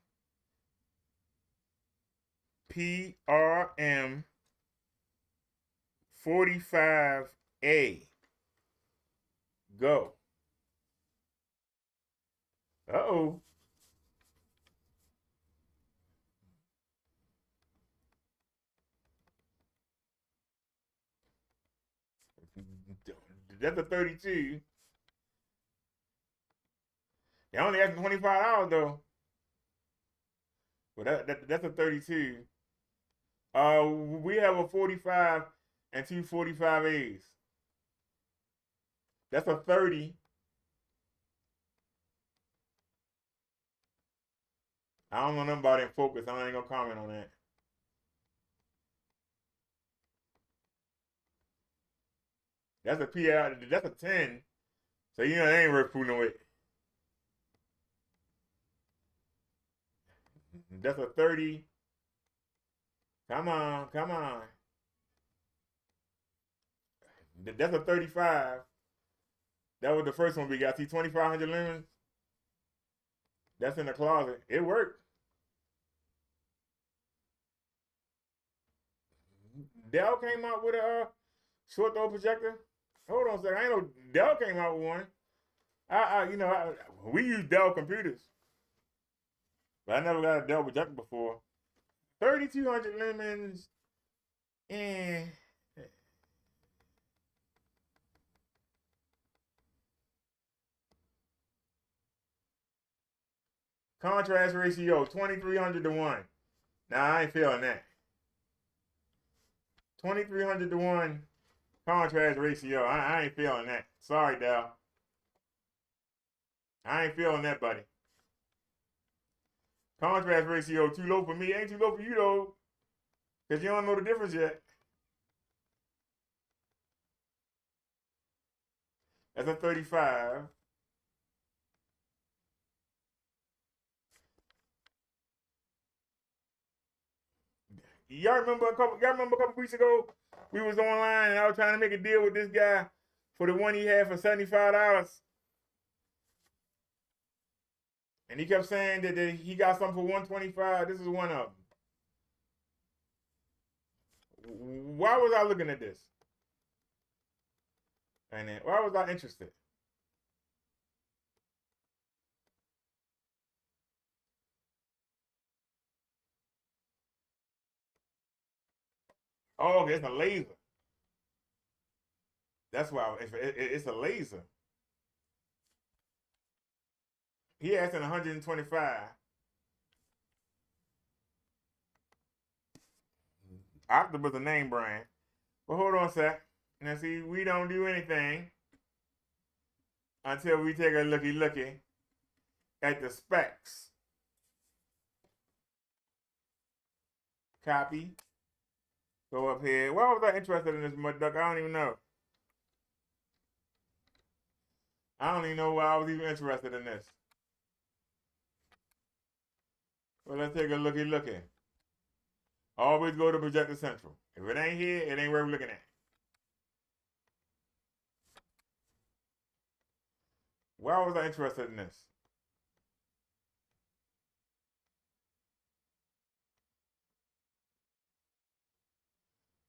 PRM 45A. Go. Uh-oh. That's a 32. They only asking $25 though. Well, that's a 32. We have a 45 and two 45As. That's a 30. I don't know nothing about in focus. I ain't gonna comment on that. That's a PR. That's a 10. So you know they ain't worth fooling with. That's a 30. Come on, come on. That's a 35. That was the first one we got. See, 2,500 lumens. That's in the closet. It worked. Dell came out with a short throw projector. Hold on a second. I ain't know Dell came out with one. We use Dell computers, but I never got a Dell projector before. 3,200 lumens. And contrast ratio 2,300 to 1. Nah, I ain't feeling that. 2,300 to 1 contrast ratio. I ain't feeling that. Sorry, Dell. I ain't feeling that, buddy. Contrast ratio too low for me. Ain't too low for you though, because you don't know the difference yet. That's a 35. Y'all remember a couple weeks ago, we was online and I was trying to make a deal with this guy for the one he had for $75. And he kept saying that he got something for $125. This is one of them. Why was I looking at this? And then, why was I interested? Oh, okay, it's a laser. That's why it's a laser. He asking 125. Octopus a name brand. But hold on a sec. Now see, we don't do anything until we take a looky at the specs. Copy. Go up here. Why was I interested in this Mud Duck? I don't even know. I don't even know why I was even interested in this. Well, let's take a looky. Always go to Projector Central. If it ain't here, it ain't worth looking at. Why was I interested in this?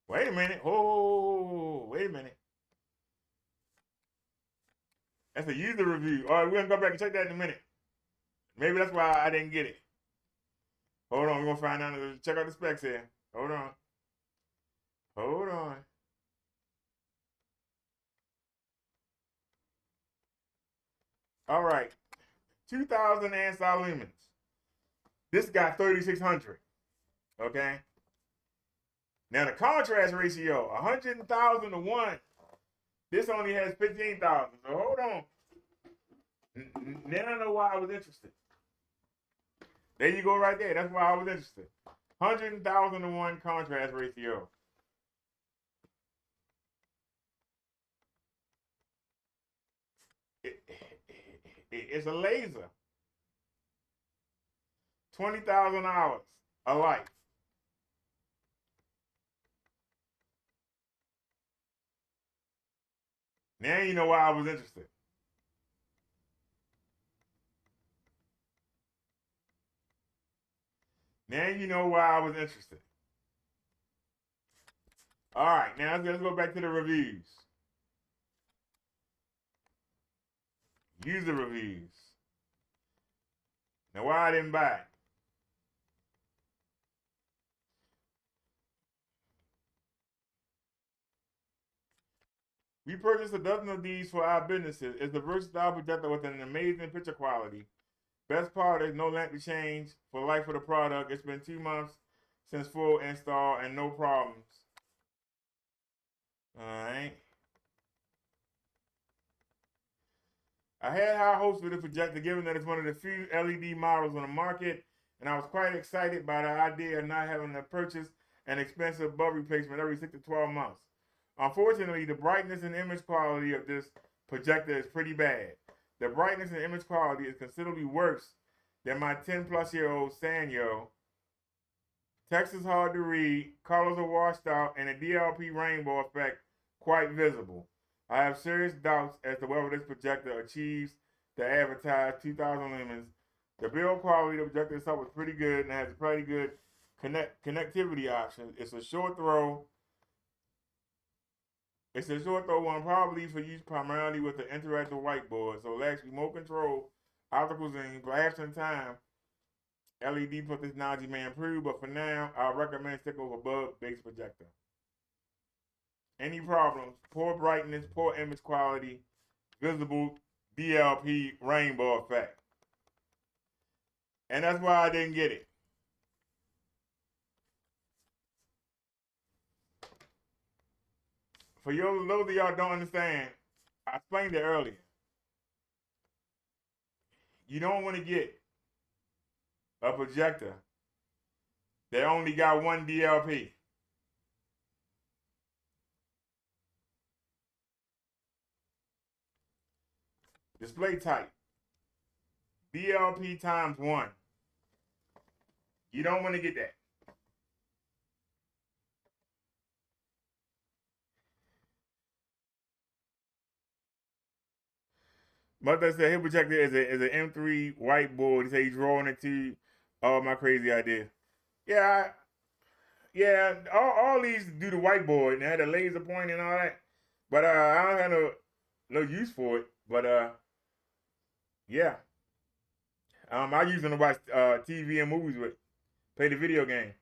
Wait a minute. Oh, wait a minute. That's a user review. All right, we're gonna go back and check that in a minute. Maybe that's why I didn't get it. Hold on, we're gonna find out. Check out the specs here. Hold on. Hold on. All right. 2,000 ANSI lumens. This got 3,600. Okay. Now the contrast ratio, 100,000 to 1. This only has 15,000. So hold on. Now I know why I was interested. There you go right there. That's why I was interested. 100,000 to 1 contrast ratio. It's a laser. 20,000 hours a life. Now you know why I was interested. Now you know why I was interested. All right, now let's go back to the reviews. User reviews. Now why I didn't buy it. We purchased a dozen of these for our businesses. It's a versatile projector with an amazing picture quality. Best part is no length to change for life of the product. It's been 2 months since full install and no problems. All right. I had high hopes for the projector given that it's one of the few LED models on the market, and I was quite excited by the idea of not having to purchase an expensive bulb replacement every 6 to 12 months. Unfortunately, the brightness and image quality of this projector is pretty bad. The brightness and image quality is considerably worse than my 10-plus-year-old Sanyo. Text is hard to read, colors are washed out, and the DLP rainbow effect quite visible. I have serious doubts as to whether this projector achieves the advertised 2,000 lumens. The build quality of the projector itself is pretty good and has pretty good connectivity options. It's a short throw. It's a short throw one probably for use primarily with the interactive whiteboard. So lacks remote control, optical zoom. Perhaps in time, LED plus technology may improve, but for now, I recommend stick with a bulb-based projector. Any problems? Poor brightness, poor image quality, visible DLP rainbow effect. And that's why I didn't get it. For those of y'all don't understand, I explained it earlier. You don't want to get a projector that only got one DLP. Display type, DLP times 1. You don't want to get that. Mother said his projector is an M3 whiteboard. He said he's rolling it to all my crazy idea. Yeah, all these do the whiteboard and they had a laser point and all that. But I don't have no use for it. But yeah. I use them to watch TV and movies with. Play the video game.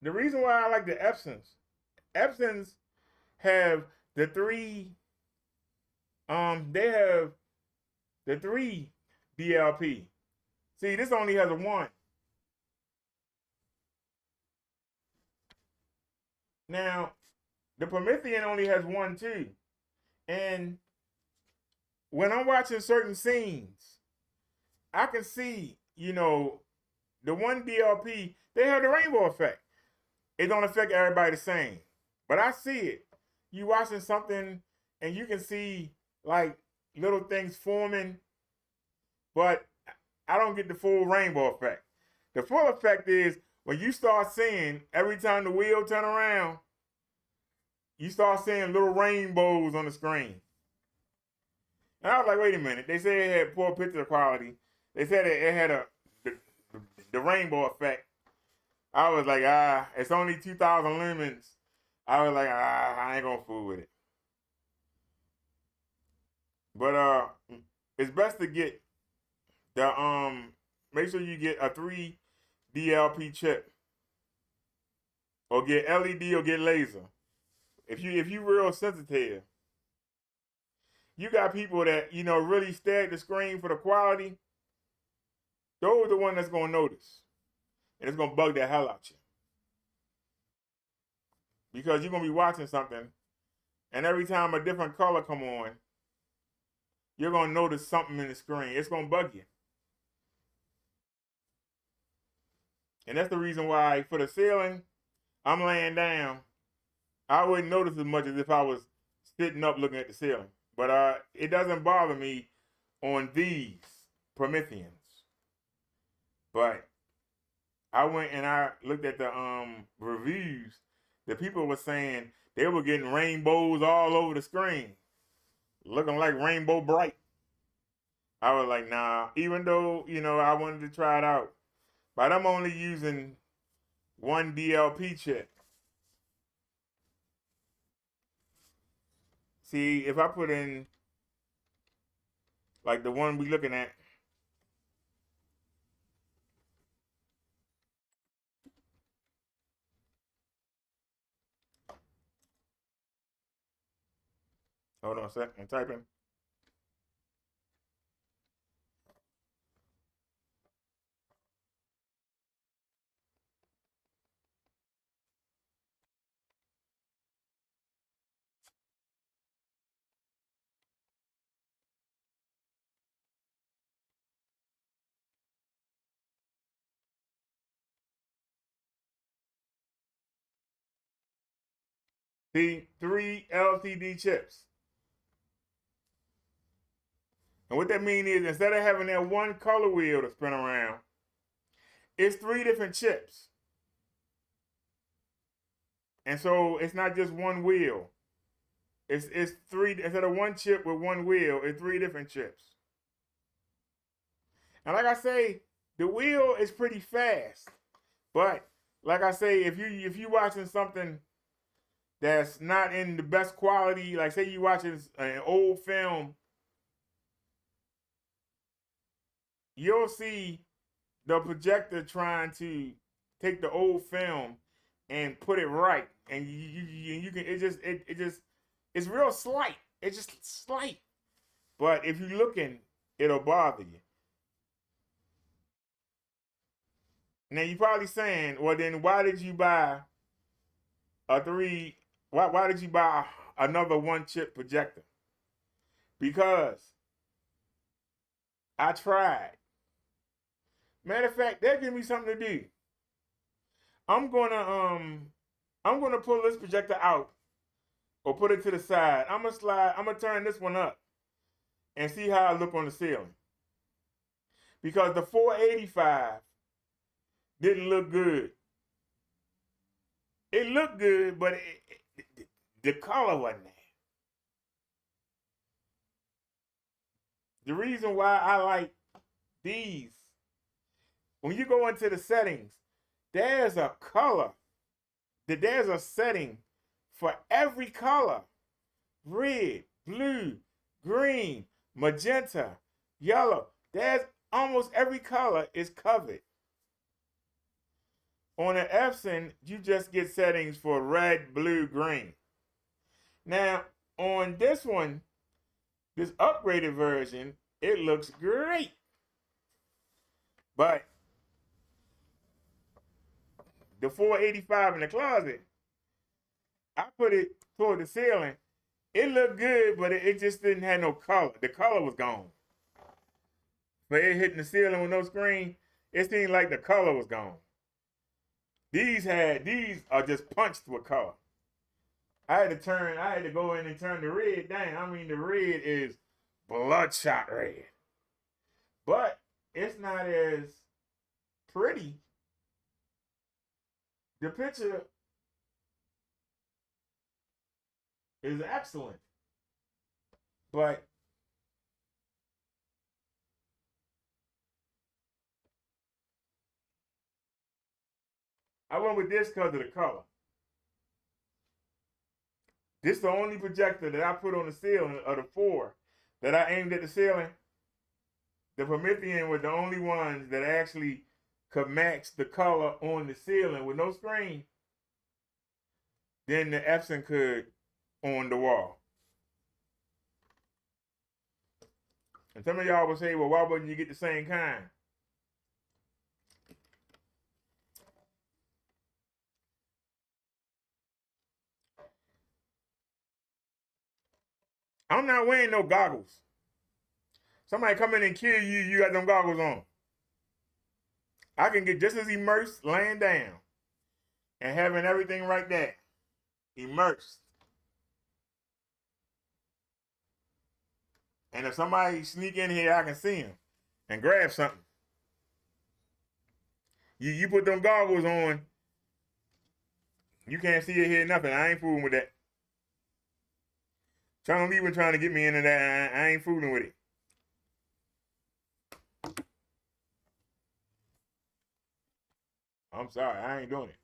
The reason why I like the Epsons have the three. They have the 3 DLP. See, this only has a 1. Now, the Promethean only has 1 too. And when I'm watching certain scenes, I can see, the 1 DLP, they have the rainbow effect. It don't affect everybody the same. But I see it. You watching something and you can see like little things forming, but I don't get the full rainbow effect. The full effect is when you start seeing every time the wheel turn around, you start seeing little rainbows on the screen. And I was like, wait a minute. They say it had poor picture quality. They said it had the rainbow effect. I was like, it's only 2,000 lumens. I was like, I ain't gonna fool with it. But it's best to get the make sure you get a 3 DLP chip, or get LED or get laser. If you real sensitive, you got people that really stare at the screen for the quality. Those are the one that's gonna notice, and it's gonna bug the hell out you, because you're gonna be watching something, and every time a different color come on, you're gonna notice something in the screen. It's gonna bug you, and that's the reason why for the ceiling, I'm laying down. I wouldn't notice as much as if I was sitting up looking at the ceiling. But it doesn't bother me on these Prometheans. But I went and I looked at the reviews. The people were saying they were getting rainbows all over the screen, looking like Rainbow Bright. I was like, nah, even though, I wanted to try it out. But I'm only using one DLP chip. See, if I put in like the one we looking at, hold on a sec, I'm typing. See, 3 LCD chips. And what that means is, instead of having that one color wheel to spin around, it's 3 different chips. And so it's not just one wheel. It's 3, instead of one chip with one wheel, it's 3 different chips. And like I say, the wheel is pretty fast. But like I say, if you watching something that's not in the best quality, like say you watching an old film, you'll see the projector trying to take the old film and put it right, and you can it's real slight. It's just slight, but if you're looking, it'll bother you. Now you're probably saying, well, then why did you buy a 3? Why did you buy another 1 chip projector? Because I tried. Matter of fact, that give me something to do. I'm gonna pull this projector out or put it to the side. I'm gonna turn this one up and see how I look on the ceiling. Because the 485 didn't look good. It looked good, but the color wasn't there. The reason why I like these, when you go into the settings, there's a color. There's a setting for every color. Red, blue, green, magenta, yellow. There's almost every color is covered. On an Epson, you just get settings for red, blue, green. Now, on this one, this upgraded version, it looks great. But the 485 in the closet, I put it toward the ceiling. It looked good, but it just didn't have no color. The color was gone. But it hitting the ceiling with no screen, it seemed like the color was gone. These are just punched with color. I had to go in and turn the red down. I mean, the red is bloodshot red. But it's not as pretty. The picture is excellent. But I went with this because of the color. This is the only projector that I put on the ceiling of the 4 that I aimed at the ceiling. The Promethean were the only ones that actually could match the color on the ceiling with no screen. Then the Epson could on the wall. And some of y'all will say, well, why wouldn't you get the same kind? I'm not wearing no goggles. Somebody come in and kill you, you got them goggles on. I can get just as immersed laying down and having everything right there. Immersed. And if somebody sneak in here, I can see him and grab something. You put them goggles on, you can't see or hear nothing. I ain't fooling with that. Tom Lee was trying to get me into that. I ain't fooling with it. I'm sorry, I ain't doing it.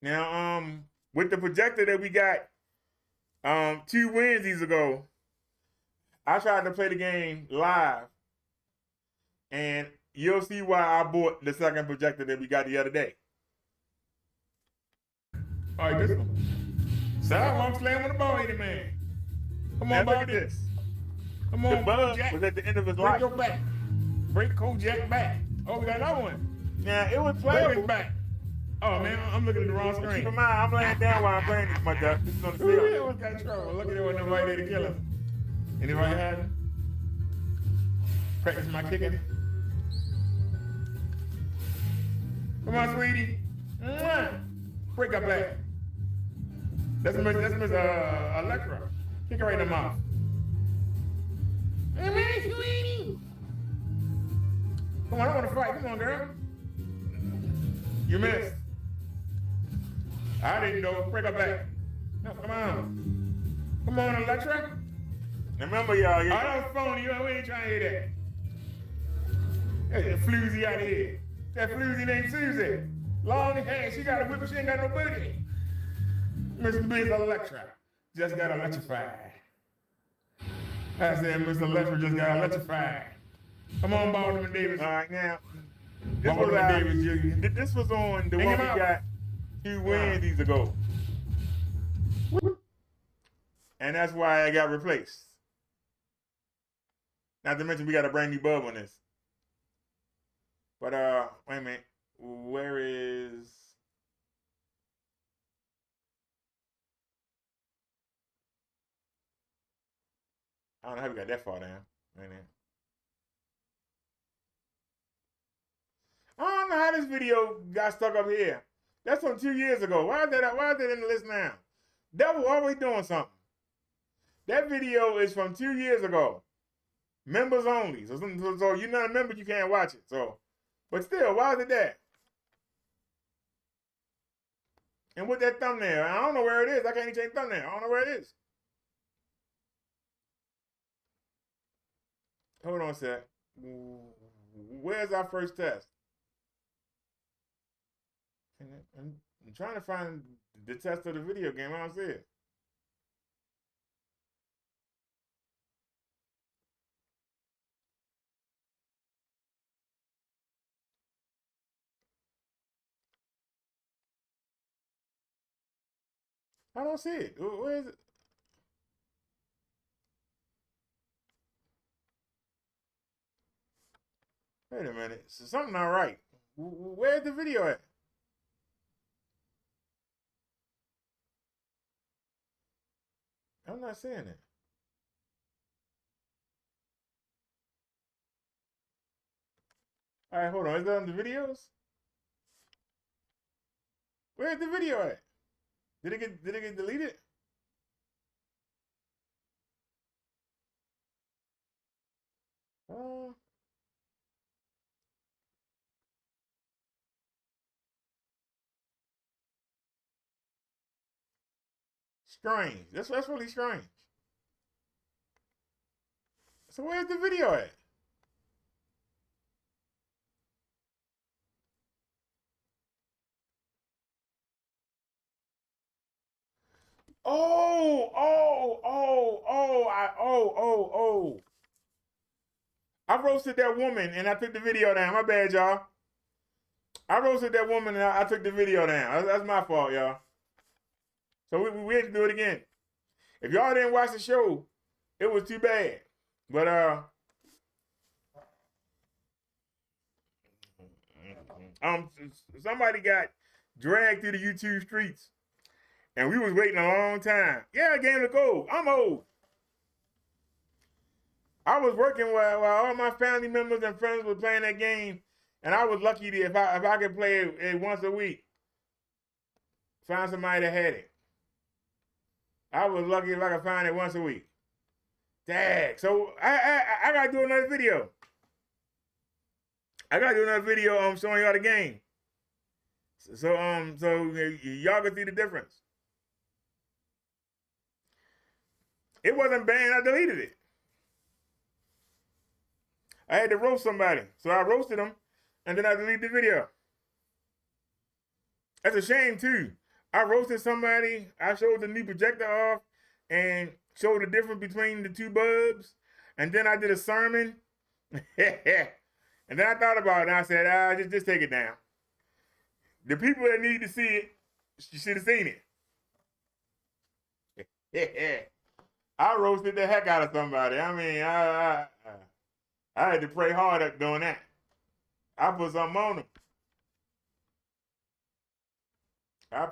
Now, with the projector that we got, 2 Wednesdays ago, I tried to play the game live, and you'll see why I bought the second projector that we got the other day. All right, this one. Sal, I'm slamming the ball here, man. Come on, look at this. Come on, Kojak. Was at the end of his life. Break your back. Break Kojak back. Oh, we got another one. Now, it was playable. Break his back. Oh, man, I'm looking at the wrong screen. Keep in mind, I'm laying down while I'm playing this, my duck. This is on the field. Who was got trouble? Look at it with nobody there to kill him. Anybody have him? Practice my kicking. Come on, sweetie. Break up back. That's Miss Electra. Kick her right in the mouth. Hey, man, sweetie. Come on, I want to fight. Come on, girl. You missed. I didn't know. Break her back. No, come on. Come on, Electra. Remember, y'all. I don't phone you. We ain't trying to hear that. That's a floozy out here. That floozy named Susie. Long hair. She got a whip, but she ain't got no booty. Miss Electra just got electrified. I said Miss Electra just got electrified. Come on, Baltimore Davis. All right, now. This was, Davis, this was on the one we got 2 Wednesdays ago. And that's why I got replaced. Not to mention we got a brand new bulb on this. But wait a minute. Where is I don't know how we got that far down. Right now. I don't know how this video got stuck up here. That's from 2 years ago. Why is that in the list now? Devil always doing something. That video is from 2 years ago. Members only. So you're not a member, you can't watch it. So, but still, why is it there? And with that thumbnail, I don't know where it is. I can't even change thumbnail. I don't know where it is. Hold on a sec. Where's our first test? I'm trying to find the test of the video game. I don't see it. I don't see it. Where is it? Wait a minute. So something not right. Where's the video at? I'm not seeing it. All right, hold on. Is that on the videos? Where's the video at? Did it get deleted? Strange. That's really strange. So where's the video at? Oh. I roasted that woman and I took the video down. My bad, y'all. I roasted that woman and I took the video down. That's my fault, y'all. So we had to do it again. If y'all didn't watch the show, it was too bad. But somebody got dragged through the YouTube streets, and we was waiting a long time. Yeah, game to go. I'm old. I was working while all my family members and friends were playing that game, and I was lucky if I could play it once a week. Find somebody that had it. I was lucky if I could find it once a week. Dang. So I gotta do another video. Showing y'all the game. So y'all can see the difference. It wasn't banned, I deleted it. I had to roast somebody. So I roasted them and then I deleted the video. That's a shame too. I roasted somebody, I showed the new projector off and showed the difference between the two bulbs. And then I did a sermon. And then I thought about it and I said, just take it down. The people that need to see it, you should have seen it. I roasted the heck out of somebody. I mean, I had to pray hard at doing that. I put something on them. I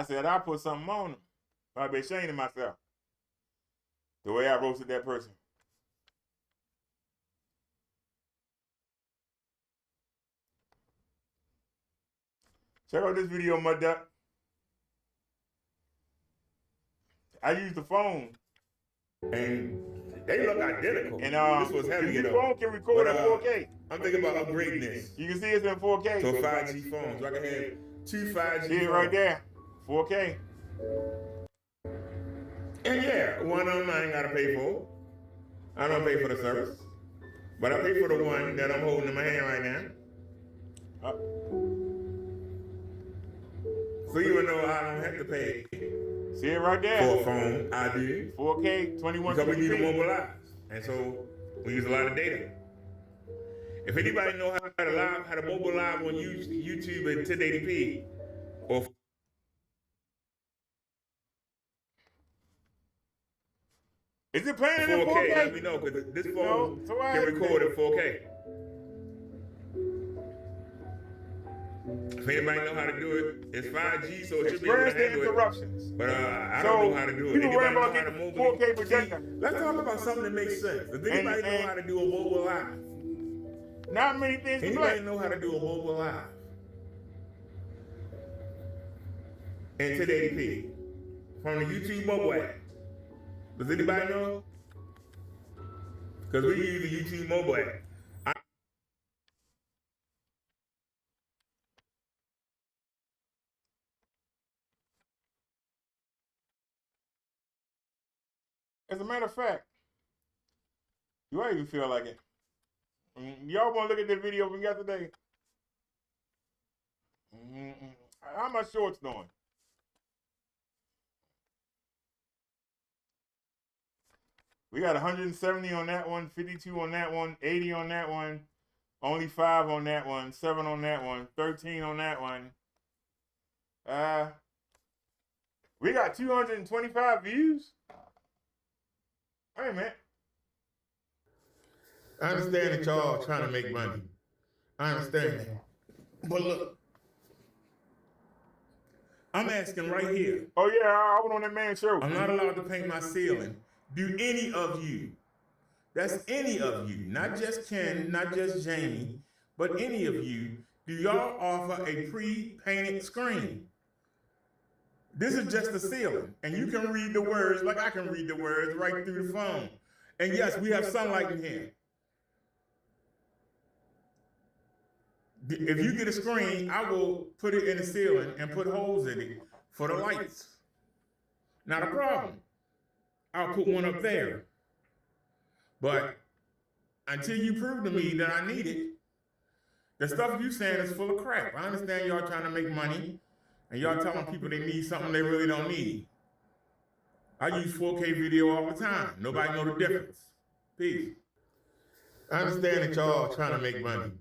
said, I put something on them. I'd be ashamed of myself. The way I roasted that person. Check out this video, Mud Duck. I used the phone. And they look identical. And this was heavy, your phone can record in 4K. I'm thinking about upgrading this. You can see it's in 4K. So 5G phones. So I can have 2 5G See it right there. 4K. And yeah, one of them I ain't gotta pay for. I don't pay for the service. But I pay for the one that I'm holding in my hand right now. So even though I don't have to pay See it right there. for a phone, I do. 4K, 21. Because we need to mobilize. And so we use a lot of data. If anybody know how to mobile live on YouTube at 1080p, or is it playing in 4K, 4K? let me know, because this phone so I can had to record pay. in 4K. If anybody know how to do it, it's 5G, so it should be able to Experience the handle it. interruptions. But I don't know how to do it. People worry Anybody know about how to getting mobile? 4K projector. Let's talk about something that makes sense. Does anybody know how to do a mobile live? Not many things to Anybody play. know how to do a mobile live? In 1080p from the YouTube mobile app. Does anybody know? Because we use the YouTube mobile app. As a matter of fact, do I even feel like it? Y'all want to look at the video from yesterday? How my shorts doing? We got 170 on that one, 52 on that one, 80 on that one, only 5 on that one, 7 on that one, 13 on that one. We got 225 views. Hey, man. I understand that y'all trying to make money. I understand that. But look, I'm asking right here. Oh, yeah, I was on that man's show. I'm not allowed to paint my ceiling. Do any of you That's any of you, not just Ken, not just Jamie, but any of you. Do y'all offer a pre-painted screen? This is just the ceiling, and you can read the words like I can read the words right through the phone. And yes, we have sunlight in here. If you get a screen, I will put it in the ceiling and put holes in it for the lights. Not a problem. I'll put one up there. But until you prove to me that I need it, the stuff you saying is full of crap. I understand y'all trying to make money, and y'all telling people they need something they really don't need. I use 4K video all the time. Nobody know the difference. Peace. I understand that y'all trying to make money.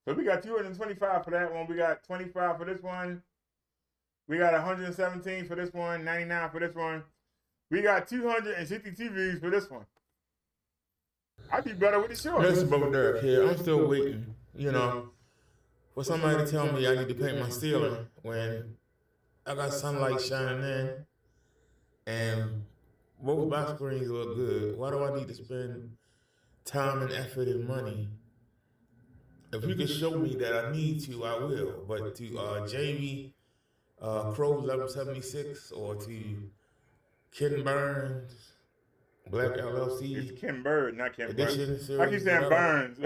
So we got 225 for that one. We got 25 for this one. We got 117 for this one. 99 for this one. We got 262 views for this one. I'd be better with the short. Listen, Brother Derek here. I'm still waiting, for somebody to tell me I need to paint my ceiling when I got sunlight shining in and both my screens look good. Why do I need to spend time and effort and money? If you can show me that I need to, I will. But to Jamie Crow 1176 or to Ken Burns, Black LLC. It's Ken Bird, not Ken Edition Burns. series, I keep saying whatever. Burns.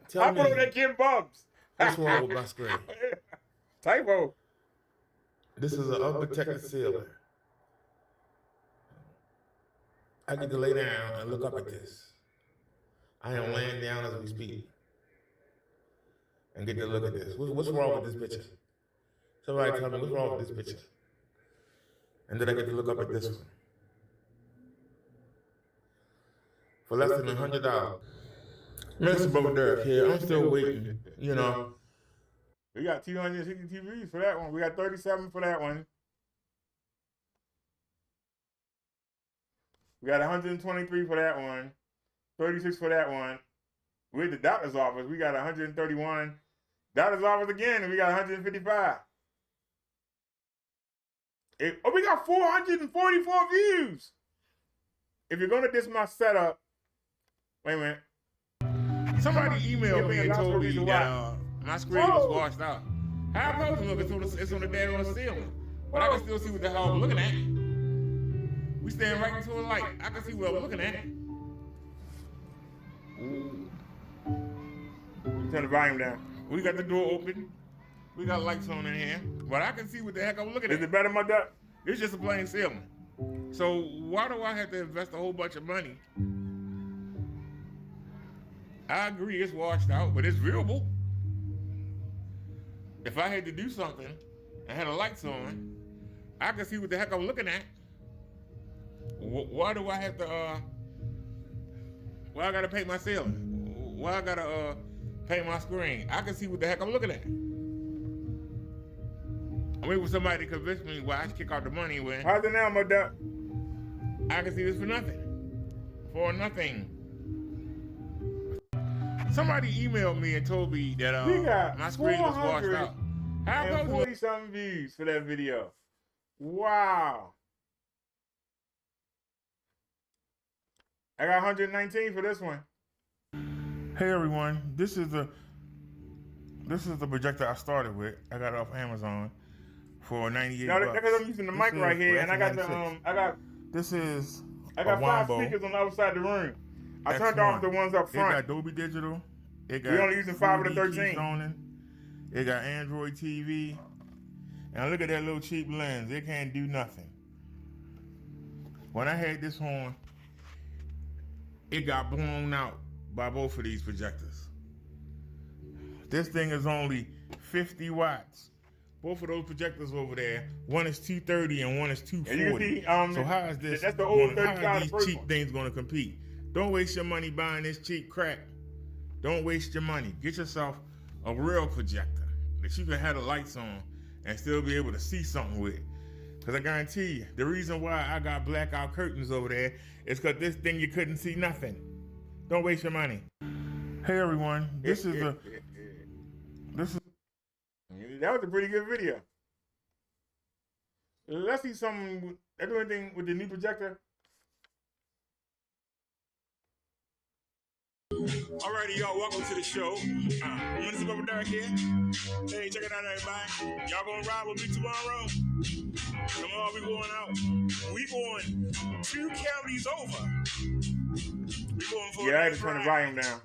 Tell I put me. on that Ken Bumps. What's wrong with my screen? Typo. This is an unprotected ceiling. I get to lay down and look up at this. I am laying down as we speak. And get to look at this. What's wrong with this picture? Somebody tell me what's wrong with this picture. And then I get to look up at this one. For less than $100. Mr. Brother Derek here. I'm still waiting, We got 262 views for that one. We got 37 for that one. We got 123 for that one. 36 for that one. We're at the doctor's office. We got 131. Doctor's office again, and we got 155. We got 444 views. If you're gonna diss my setup, wait a minute. Somebody emailed me and told me that my screen was washed out. How am I supposed to look? It's on the damn ceiling. But I can still see what the hell I'm looking at. We stand right into a light. I can see what I'm looking at. Turn the volume down. We got the door open. We got lights on in here. But I can see what the heck I'm looking at. Is it better, my duck? It's just a plain ceiling. So why do I have to invest a whole bunch of money? I agree it's washed out, but it's viewable. If I had to do something and had the lights on, I can see what the heck I'm looking at. Why do I have to, why I gotta paint my ceiling? Why I gotta paint my screen? I can see what the heck I'm looking at. I'm waiting for somebody to convince me why I should kick out the money when How's it now, my duck? I can see this for nothing. For nothing. Somebody emailed me and told me that We got my screen was washed out. How and about 40 something views for that video. Wow. I got 119 for this one. Hey everyone, this is the projector I started with. I got it off Amazon for 98 Now, bucks. that's because I'm using the mic right here, and I got the I got 5 speakers on the other side of the room. I turned off the ones up front. It got Dolby Digital. It got We only using 5 of the 4D 13. Zoning. It got Android TV. And look at that little cheap lens. It can't do nothing. When I had this on, it got blown out by both of these projectors. This thing is only 50 watts. Both of those projectors over there, one is 230 and one is 240. And you can see, so how is this? that's the old how 35 are these first cheap one. things going to compete? Don't waste your money buying this cheap crap. Don't waste your money. Get yourself a real projector that you can have the lights on and still be able to see something with. Because I guarantee you, the reason why I got blackout curtains over there is because this thing you couldn't see nothing. Don't waste your money. Hey everyone, that was a pretty good video. Let's see something That do anything with the new projector? Alrighty, y'all, welcome to the show. Minister Bubba Derek here. Hey, check it out, everybody. Y'all gonna ride with me tomorrow? Come on, we going out. We going 2 counties over. We going for Yeah, I a had to turn the volume down.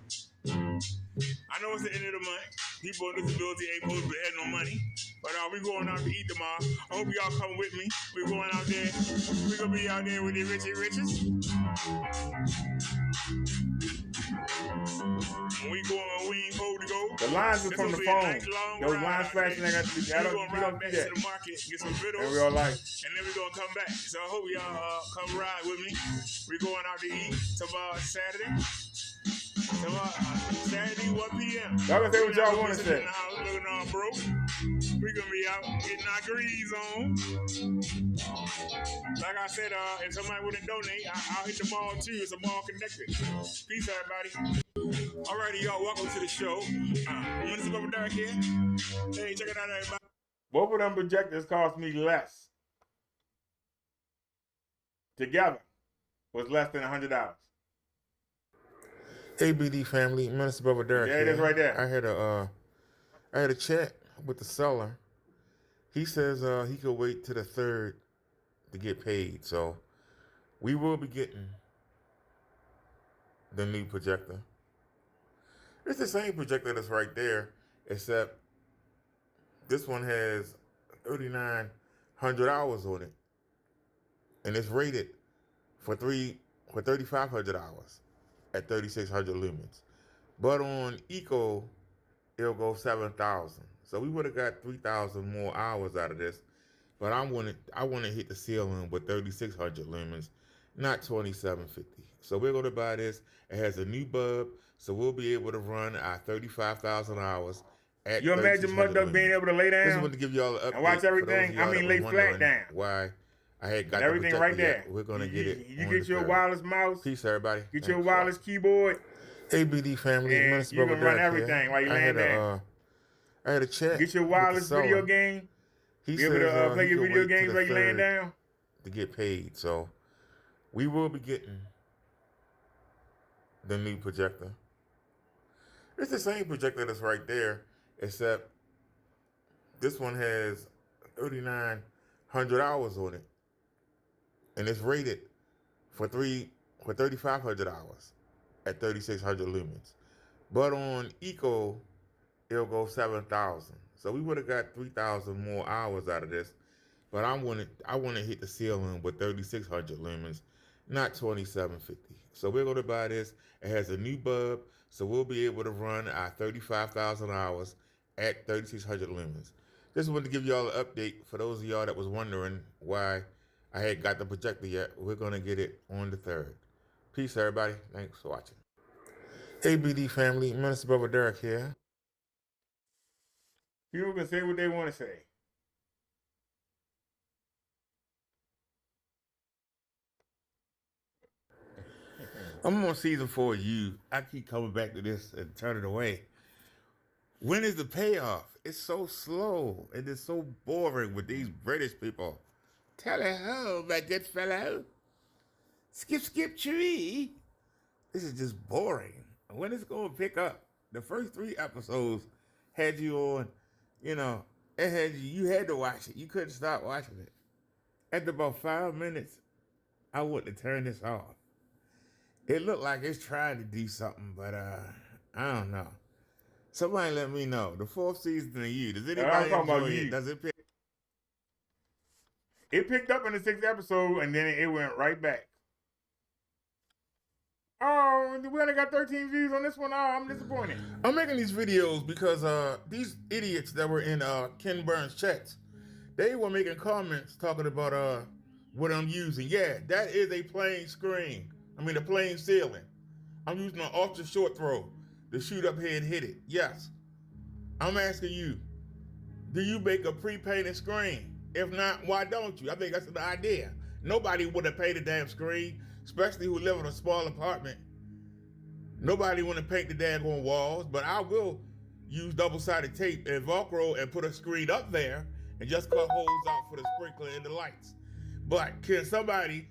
I know it's the end of the month. People with disability ain't supposed to be having no money. But we going out to eat tomorrow. I hope y'all come with me. We going out there. We gonna be out there with the riches. We going, we ain't supposed to go. The lines are from the phone. Nice Those lines flashing, I got to we gonna we ride don't back see to that the market, get some vittles, in real life. and then we gonna come back. So I hope y'all come ride with me. We going out to eat tomorrow Saturday. Tomorrow Saturday 1 p.m. Y'all can say what y'all want to say. In the house looking all broke. We gonna be out getting our grease on. Like I said, if somebody wouldn't donate, I'll hit the mall too. It's a mall connected. Peace, everybody. Alrighty, y'all, welcome to the show. Minister Bubba Derek here. Hey, check it out, everybody. Both of them projectors cost me less. Together was less than $100. ABD family, Minister Bubba Derek. There it is right there. I had a chat with the seller. He says he could wait till the 3rd to get paid. So we will be getting the new projector. It's the same projector that's right there, except this one has 3,900 hours on it, and it's rated for 3,500 hours at 3,600 lumens. But on Eco, it'll go 7,000. So we would have got 3,000 more hours out of this. But I want to hit the ceiling with 3,600 lumens, not 2,750. So we're going to buy this. It has a new bulb, so we'll be able to run our 35,000 hours at. You imagine Mud Duck being able to lay Just down wanted to give y'all an update and watch everything? for those of y'all I mean, that lay was flat wondering down. Why I had got everything the right there. yet. We're going to get it. You on get the your 3rd. wireless mouse. Peace, everybody. Get Thanks your for wireless keyboard. ABD family, And Minister you Bubba can run Derek everything here. while you laying down. I had a chat. Get your with wireless the seller. video game. He Be able says, to play he your could video wait till games the while you laying 3rd down. to get paid. So we will be getting the new projector. It's the same projector that's right there, except this one has 3,900 hours on it, and it's rated for 3,500 hours at 3,600 lumens. But on Eco, it'll go 7,000. So we would have got 3,000 more hours out of this. But I want to hit the ceiling with 3,600 lumens, not 2,750. So we're going to buy this. It has a new bulb, so we'll be able to run our 35,000 hours at 3,600 lumens. Just wanted to give y'all an update for those of y'all that was wondering why I had got the projector yet. We're going to get it on the 3rd. Peace, everybody. Thanks for watching. ABD family, Minister Bubba Derek here. People can say what they want to say. I'm on season 4 of You. I keep coming back to this and turning away. When is the payoff? It's so slow and it's so boring with these British people. Tally ho, my good fellow. Skip, tree. This is just boring. When is it going to pick up? The first 3 episodes had you on, it had you had to watch it. You couldn't stop watching it. After about 5 minutes, I wanted to turn this off. It looked like it's trying to do something, but I don't know. Somebody let me know. The 4th season of You. Does anybody enjoy it? Does it pick? It picked up in the 6th episode, and then it went right back. Oh, we only got 13 views on this one. Oh, I'm disappointed. I'm making these videos because these idiots that were in Ken Burns' chats, they were making comments talking about what I'm using. Yeah, that is a plain screen. A plain ceiling. I'm using an ultra short throw to shoot up here and hit it. Yes. I'm asking you, do you make a pre-painted screen? If not, why don't you? I think that's the idea. Nobody would have painted the damn screen, especially who live in a small apartment. Nobody want to paint the daggone walls, but I will use double-sided tape and Velcro and put a screen up there and just cut holes out for the sprinkler and the lights. But can somebody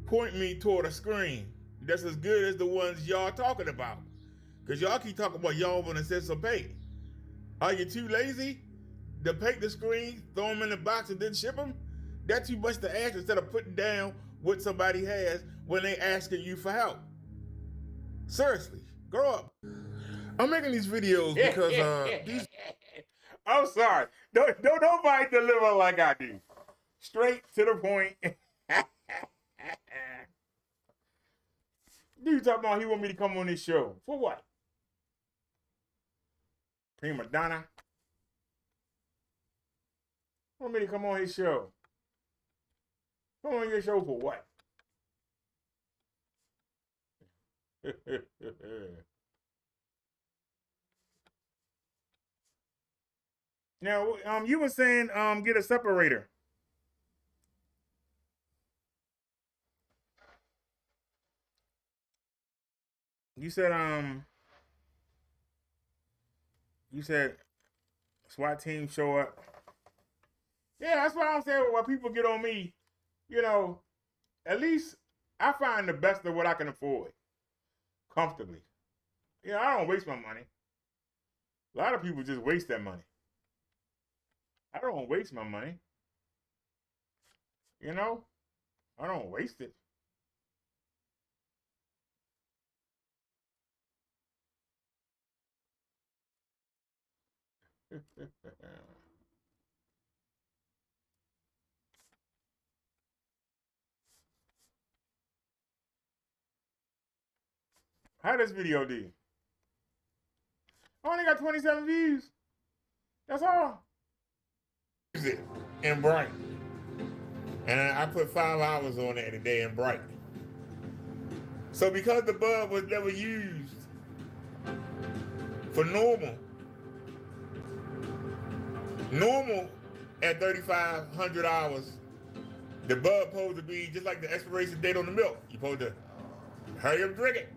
point me toward a screen that's as good as the ones y'all talking about? Because y'all keep talking about y'all want to set some paint. Are you too lazy to paint the screen, throw them in the box, and then ship them? That's too much to ask instead of putting down what somebody has when they asking you for help. Seriously, grow up. I'm making these videos because these. I'm sorry. Don't nobody deliver like I do. Straight to the point. Dude talking about he want me to come on this show. For what? Prima Donna. Want me to come on his show. Come on your show for what? Now, you were saying get a separator. You said SWAT team show up. Yeah, that's what I'm saying. When people get on me, you know, at least I find the best of what I can afford comfortably. Yeah, I don't waste my money. A lot of people just waste that money. I don't waste my money. You know, I don't waste it. How this video do? I only got 27 views. That's all. It in Bright. And I put 5 hours on it today in Bright. So because the bug was never used for normal at 3,500 hours, the bug supposed to be just like the expiration date on the milk. You supposed to hurry up, drink it,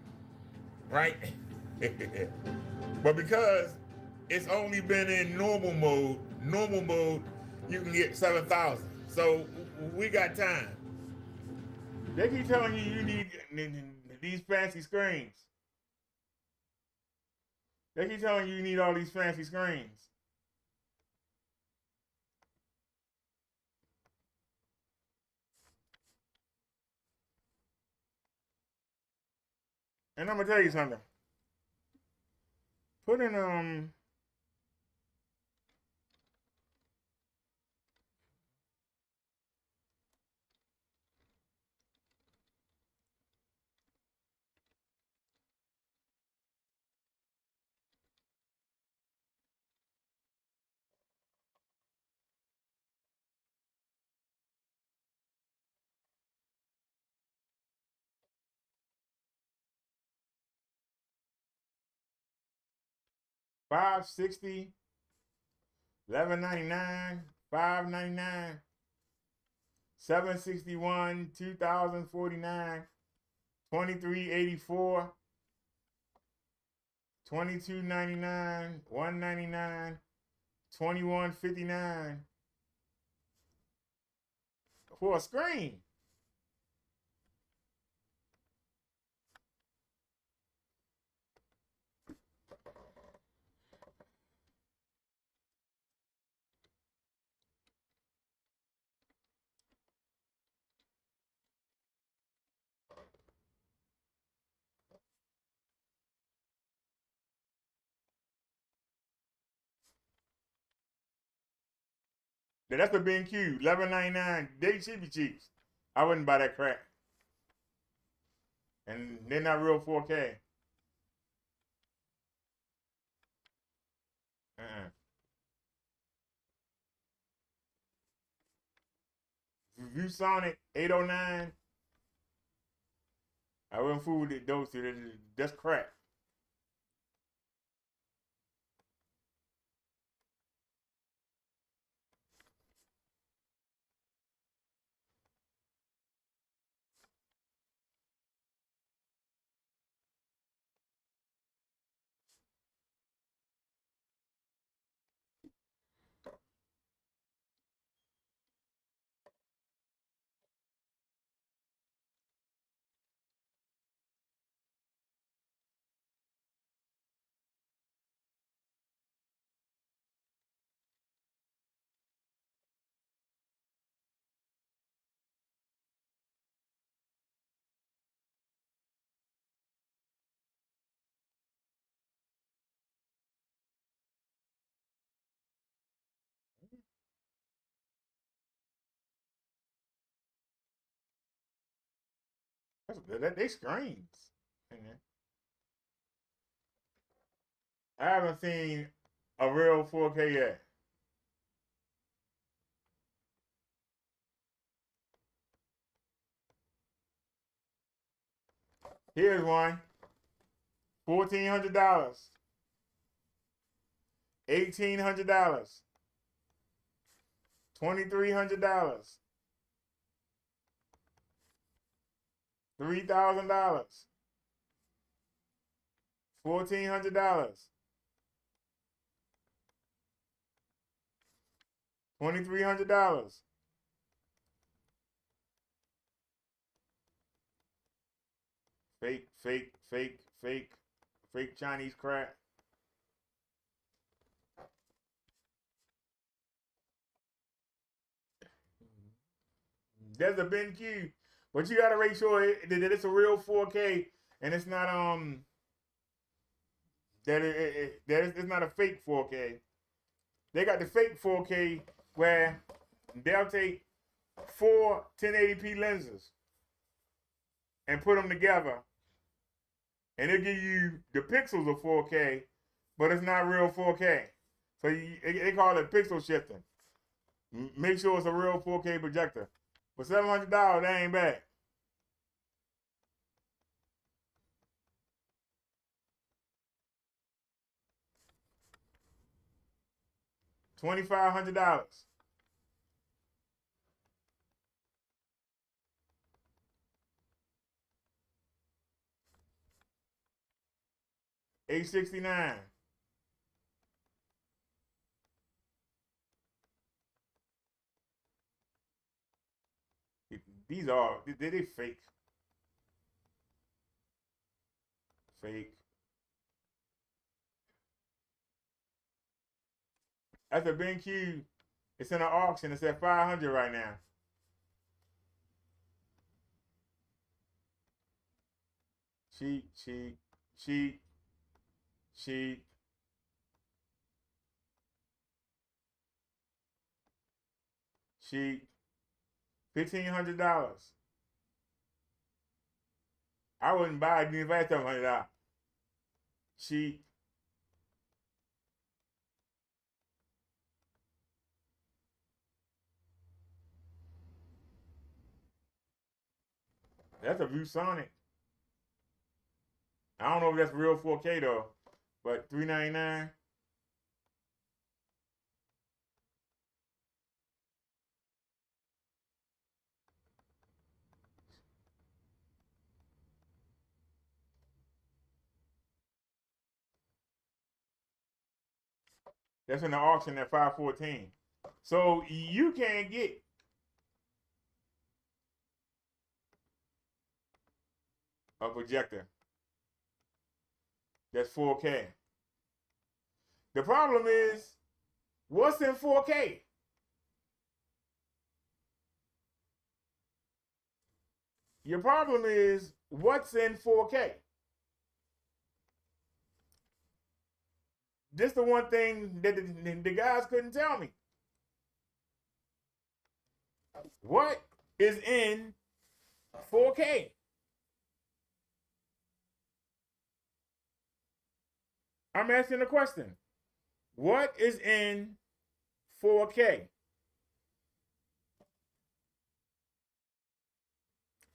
right? But because it's only been in normal mode, you can get 7,000. So we got time. They keep telling you need these fancy screens. They keep telling you need all these fancy screens. And I'm gonna tell you something. Put in 560, 1199, 599, 761, 2049, 2384, 2299, 199, 2159 for a screen. Yeah, that's the B&Q, $11.99. They should be cheap. I wouldn't buy that crap. And they're not real 4K. ViewSonic 809. I wouldn't fool with those two. That's crap. They screens. I haven't seen a real 4K yet. Here's one. $1,400. $1,800. $2,300. $3,000. $1,400. $2,300. Fake Chinese crap. There's a BenQ, but you gotta make sure that it's a real 4K and it's not that it's not a fake 4K. They got the fake 4K where they'll take 4 1080p lenses and put them together, and it'll give you the pixels of 4K, but it's not real 4K. So they call it pixel shifting. Make sure it's a real 4K projector. For $700, that ain't bad. $2,500. $869. These are they fake. Fake. That's a BenQ. It's in an auction. It's at $500 right now. Cheap. $1,500. I wouldn't buy it even if I had $700. Cheap. That's a ViewSonic. I don't know if that's real 4K though, but $399. That's in the auction at $514. So you can't get a projector that's 4K. The problem is, what's in 4K? Your problem is, what's in 4K? This the one thing that the guys couldn't tell me. What is in 4K? I'm asking a question. What is in 4K?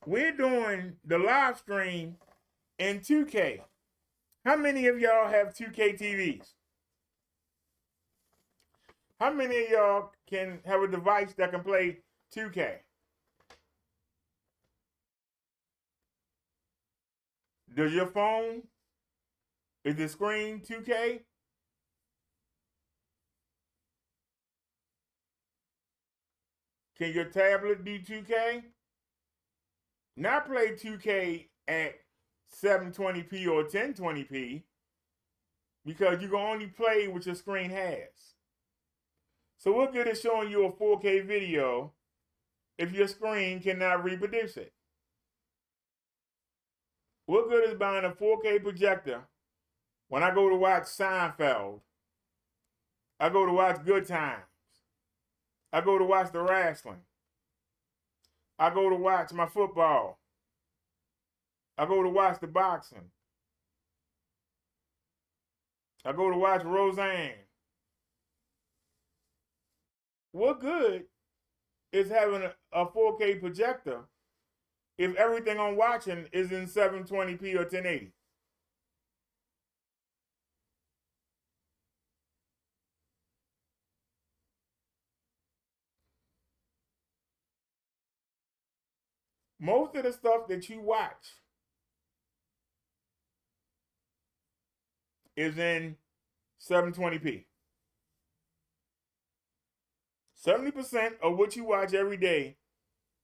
We're doing the live stream in 2K. How many of y'all have 2K TVs? How many of y'all can have a device that can play 2K? Does your phone, is the screen 2K? Can your tablet do 2K? Not play 2K at 720p or 1020p, because you can only play what your screen has. So what good is showing you a 4K video if your screen cannot reproduce it? What good is buying a 4K projector when I go to watch Seinfeld? I go to watch Good Times. I go to watch the wrestling. I go to watch my football. I go to watch the boxing. I go to watch Roseanne. What good is having a 4K projector if everything I'm watching is in 720p or 1080? Most of the stuff that you watch is in 720p. 70% of what you watch every day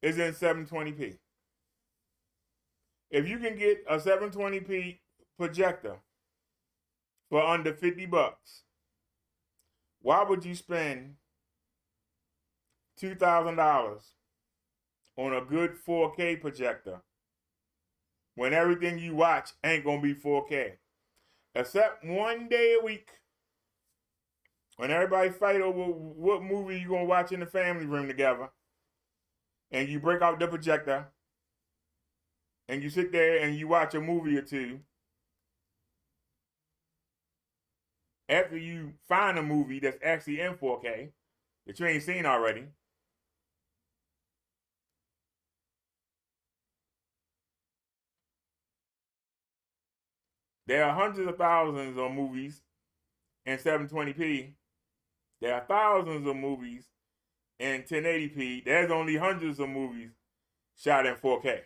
is in 720p. If you can get a 720p projector for under $50, why would you spend $2,000 on a good 4K projector when everything you watch ain't gonna be 4K? Except one day a week when everybody fight over what movie you gonna watch in the family room together, and you break out the projector and you sit there and you watch a movie or two. After you find a movie that's actually in 4K that you ain't seen already, there are hundreds of thousands of movies in 720p. There are thousands of movies in 1080p. There's only hundreds of movies shot in 4K.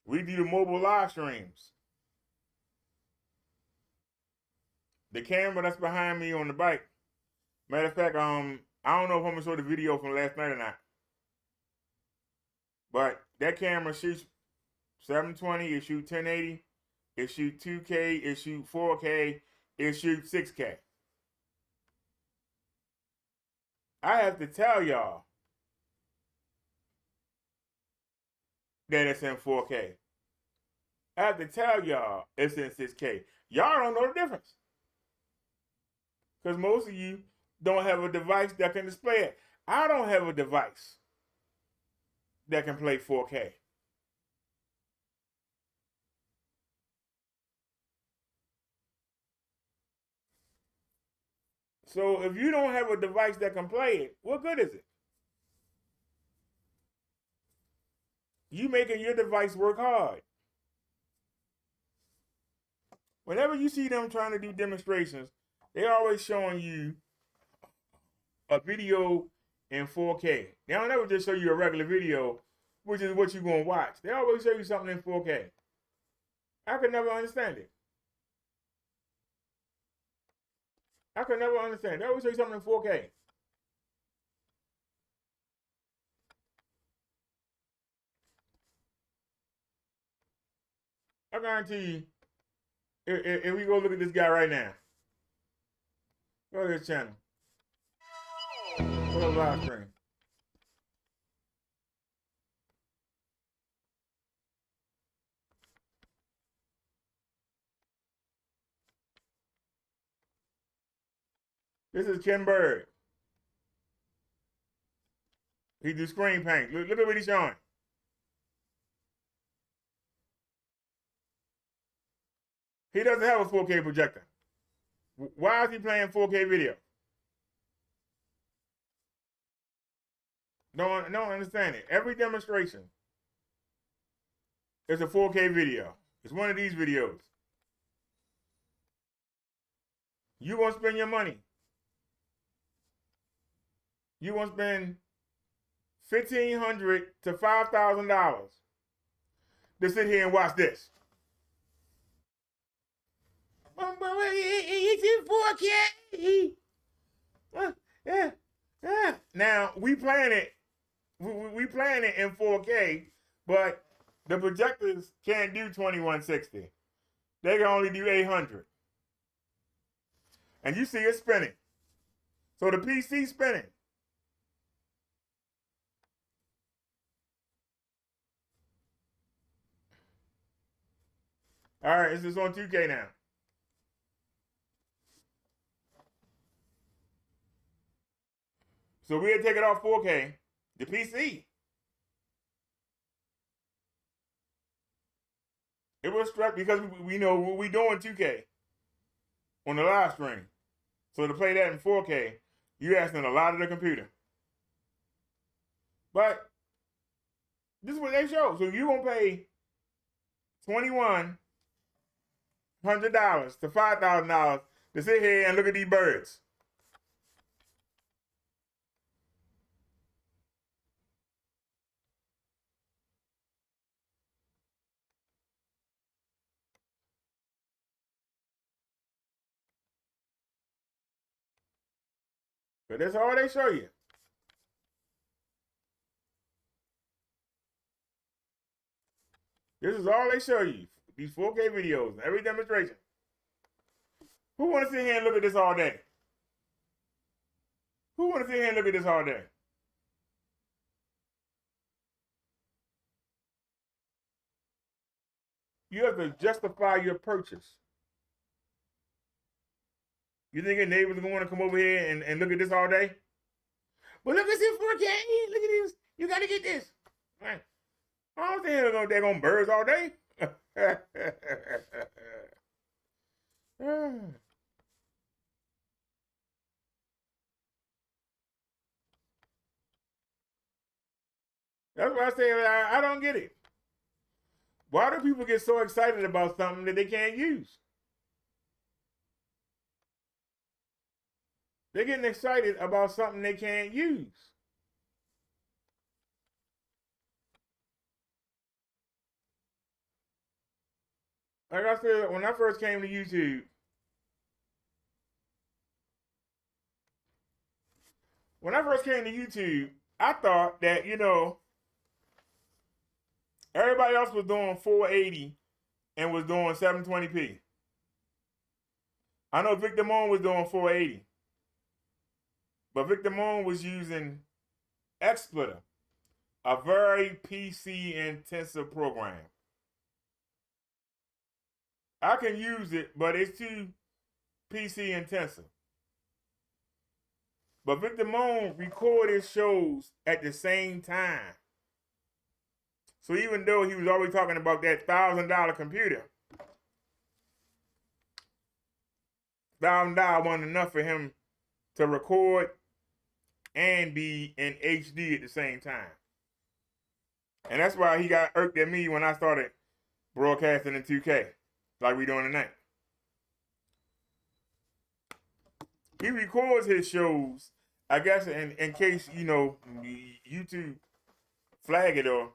We do the mobile live streams. The camera that's behind me on the bike. Matter of fact, I don't know if I'm gonna show the video from last night or not. But that camera shoots 720, it shoots 1080, it shoots 2K, it shoots 4K, it shoots 6K. I have to tell y'all that it's in 4K. I have to tell y'all it's in 6K. Y'all don't know the difference. Because most of you don't have a device that can display it. I don't have a device that can play 4K. So if you don't have a device that can play it, what good is it? You making your device work hard. Whenever you see them trying to do demonstrations, they're always showing you a video in 4K. They don't ever just show you a regular video, which is what you're going to watch. They always show you something in 4K. I could never understand it. I could never understand. They always show you something in 4K. I guarantee you, if we go look at this guy right now, go to his channel. Go to live stream. This is Ken Bird. He do screen paint. Look at what he's showing. He doesn't have a 4K projector. Why is he playing 4K video? Don't understand it. Every demonstration is a 4K video. It's one of these videos. You won't spend your money. You won't spend $1,500 to $5,000 to sit here and watch this. It's in 4K. Now we playing it. We playing it in 4K, but the projectors can't do 2160. They can only do 800. And you see it spinning. So the PC spinning. All right, it's just on 2K now. So we had to take it off 4K, the PC. It was struck because we know what we doing 2K on the live stream. So to play that in 4K, you asking a lot of the computer. But this is what they show. So you gonna pay $2,100 to $5,000 to sit here and look at these birds. But that's all they show you. This is all they show you. These 4K videos, every demonstration. Who want to sit here and look at this all day? Who want to sit here and look at this all day? You have to justify your purchase. You think your neighbors are going to come over here and look at this all day? But look at this 4K. Look at this. You got to get this. Right. I don't think they're going birds all day. That's why I say I don't get it. Why do people get so excited about something that they can't use? They're getting excited about something they can't use. Like I said, when I first came to YouTube, I thought that, everybody else was doing 480 and was doing 720p. I know Victor Moon was doing 480. But Victor Moon was using XSplitter, a very PC intensive program. I can use it, but it's too PC intensive. But Victor Moon recorded shows at the same time. So even though he was always talking about that $1,000 computer, $1,000 wasn't enough for him to record and be in HD at the same time. And that's why he got irked at me when I started broadcasting in 2K, like we doing tonight. He records his shows, I guess, in case, YouTube flag it or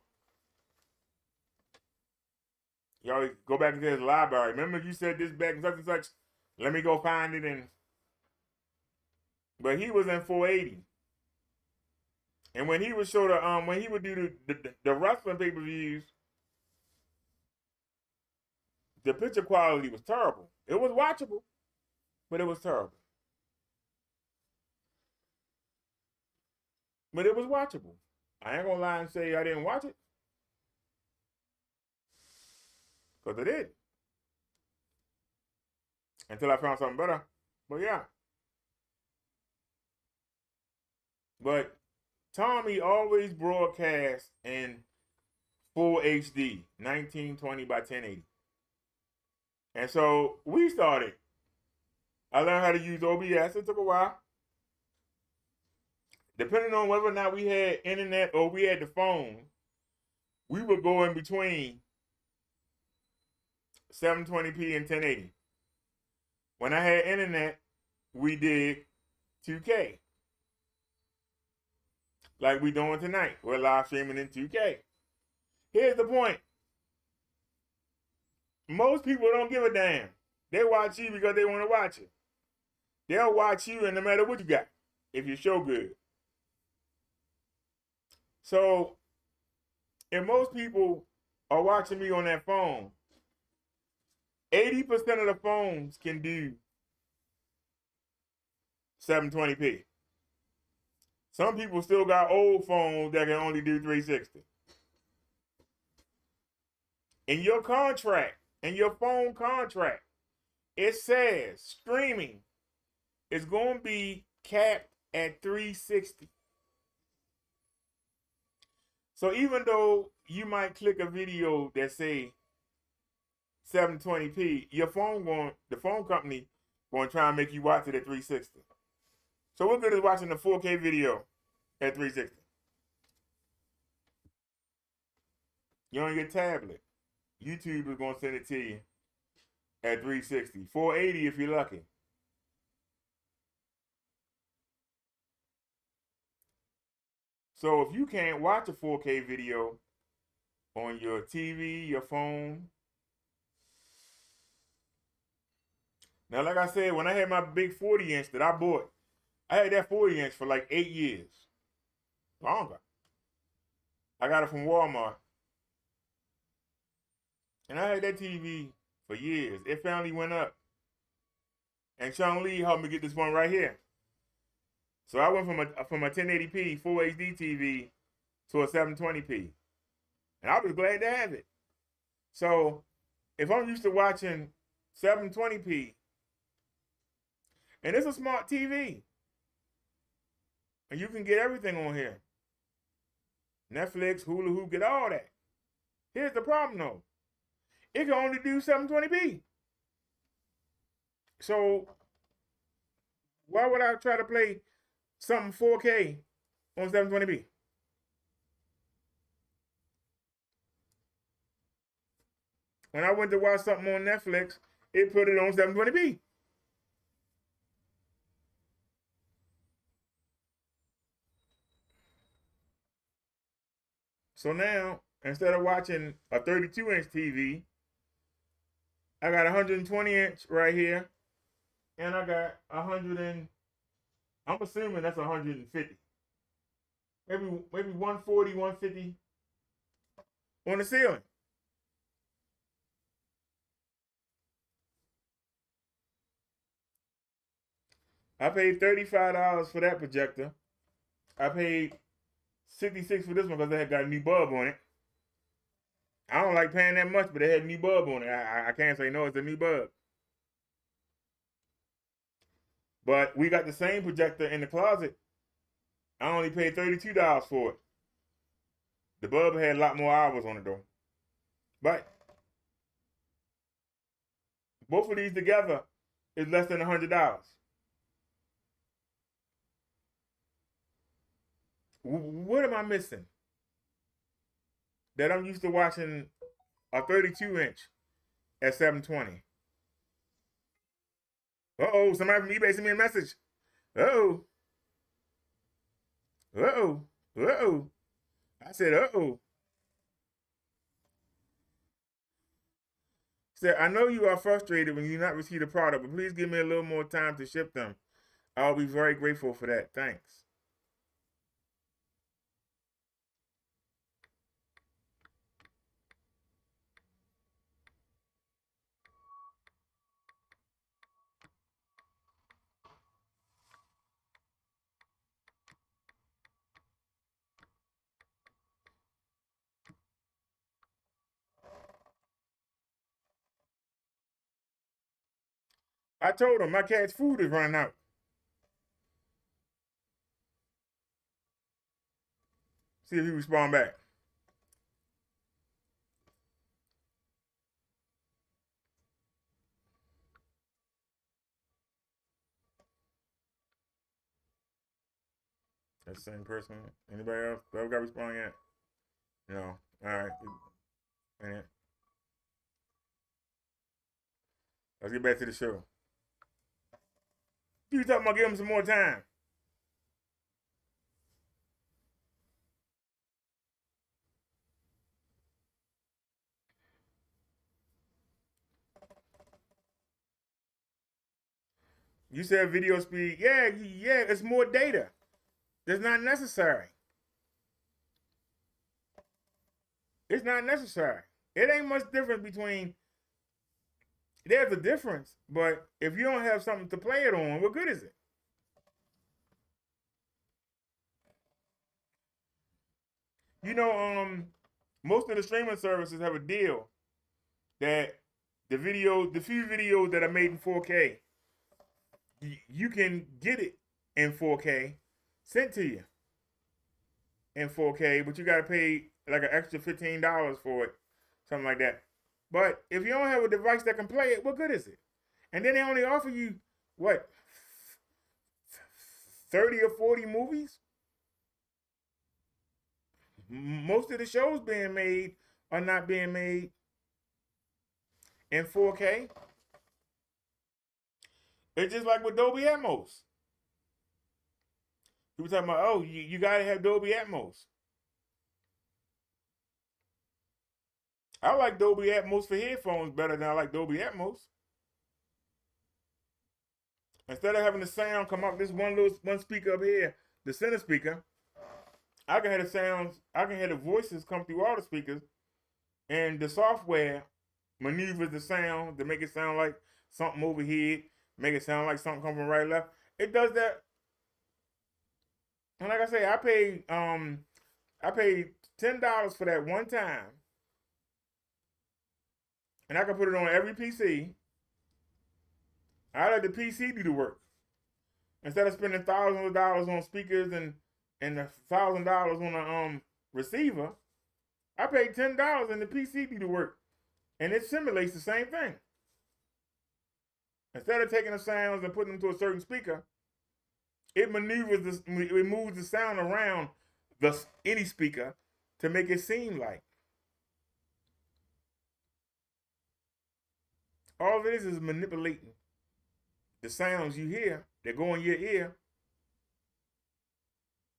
y'all go back into his library. Remember you said this back and such and such? Let me go find it. But he was in 480. And when he would show when he would do the wrestling pay-per-views, the picture quality was terrible. It was watchable, but it was terrible. But it was watchable. I ain't gonna lie and say I didn't watch it, because I did. Until I found something better. But yeah. But Tommy always broadcast in full HD, 1920 by 1080. And so we started. I learned how to use OBS. It took a while. Depending on whether or not we had internet or we had the phone, we would go in between 720p and 1080. When I had internet, we did 2K. Like we doing tonight. We're live streaming in 2K. Here's the point. Most people don't give a damn. They watch you because they want to watch it. They'll watch you and no matter what you got, if you show good. So, if most people are watching me on that phone, 80% of the phones can do 720p. Some people still got old phones that can only do 360. In your contract, in your phone contract, it says streaming is going to be capped at 360. So even though you might click a video that say 720p, the phone company going to try and make you watch it at 360. So what good is watching a 4K video at 360? You on your tablet, YouTube is going to send it to you at 360. 480 if you're lucky. So if you can't watch a 4K video on your TV, your phone. Now, like I said, when I had my big 40-inch that I bought, I had that 40-inch for like 8 years. Longer. I got it from Walmart. And I had that TV for years. It finally went up. And Sean Lee helped me get this one right here. So I went from a 1080p Full HD TV to a 720p. And I was glad to have it. So if I'm used to watching 720p, and it's a smart TV, and you can get everything on here. Netflix, Hulu, get all that. Here's the problem though. It can only do 720p. So why would I try to play something 4K on 720p? When I went to watch something on Netflix, it put it on 720p. So now, instead of watching a 32-inch TV, I got a 120-inch right here, and I got 100 and, I'm assuming that's 150. Maybe 140, 150 on the ceiling. I paid $35 for that projector. I paid $66 for this one because they had got a new bulb on it. I don't like paying that much, but they had a new bulb on it. I can't say no, it's a new bulb. But we got the same projector in the closet. I only paid $32 for it. The bulb had a lot more hours on it though. But both of these together is less than $100. What am I missing? That I'm used to watching a 32-inch at 720. Uh-oh, somebody from eBay sent me a message. Uh-oh. Uh-oh. Uh-oh. I said, uh-oh. Said, I know you are frustrated when you not receive the product, but please give me a little more time to ship them. I'll be very grateful for that. Thanks. I told him my cat's food is running out. See if he respond back. That same person. Anybody else? Whoever got respond yet? No. All right. And let's get back to the show. You talking about give him some more time? You said video speed. Yeah, it's more data. It's not necessary. It's not necessary. It ain't much difference between, there's a difference, but if you don't have something to play it on, what good is it? You know, most of the streaming services have a deal that the few videos that are made in 4K, you can get it in 4K sent to you. in 4K, but you got to pay like an extra $15 for it, something like that. But if you don't have a device that can play it, what good is it? And then they only offer you what, 30 or 40 movies? Most of the shows being made are not being made in 4K. It's just like with Dolby Atmos. People talking about, oh, you gotta have Dolby Atmos. I like Dolby Atmos for headphones better than I like Dolby Atmos. Instead of having the sound come up this one speaker up here, the center speaker, I can hear the sounds, I can hear the voices come through all the speakers, and the software maneuvers the sound to make it sound like something overhead, make it sound like something coming from right left. It does that. And like I say, I paid $10 for that one time, and I can put it on every PC. I let the PC do the work instead of spending thousands of dollars on speakers and $1,000 on a receiver. I paid $10 and the PC do the work, and it simulates the same thing. Instead of taking the sounds and putting them to a certain speaker, it maneuvers it moves the sound around any speaker to make it seem like. All of it is manipulating the sounds you hear that go in your ear.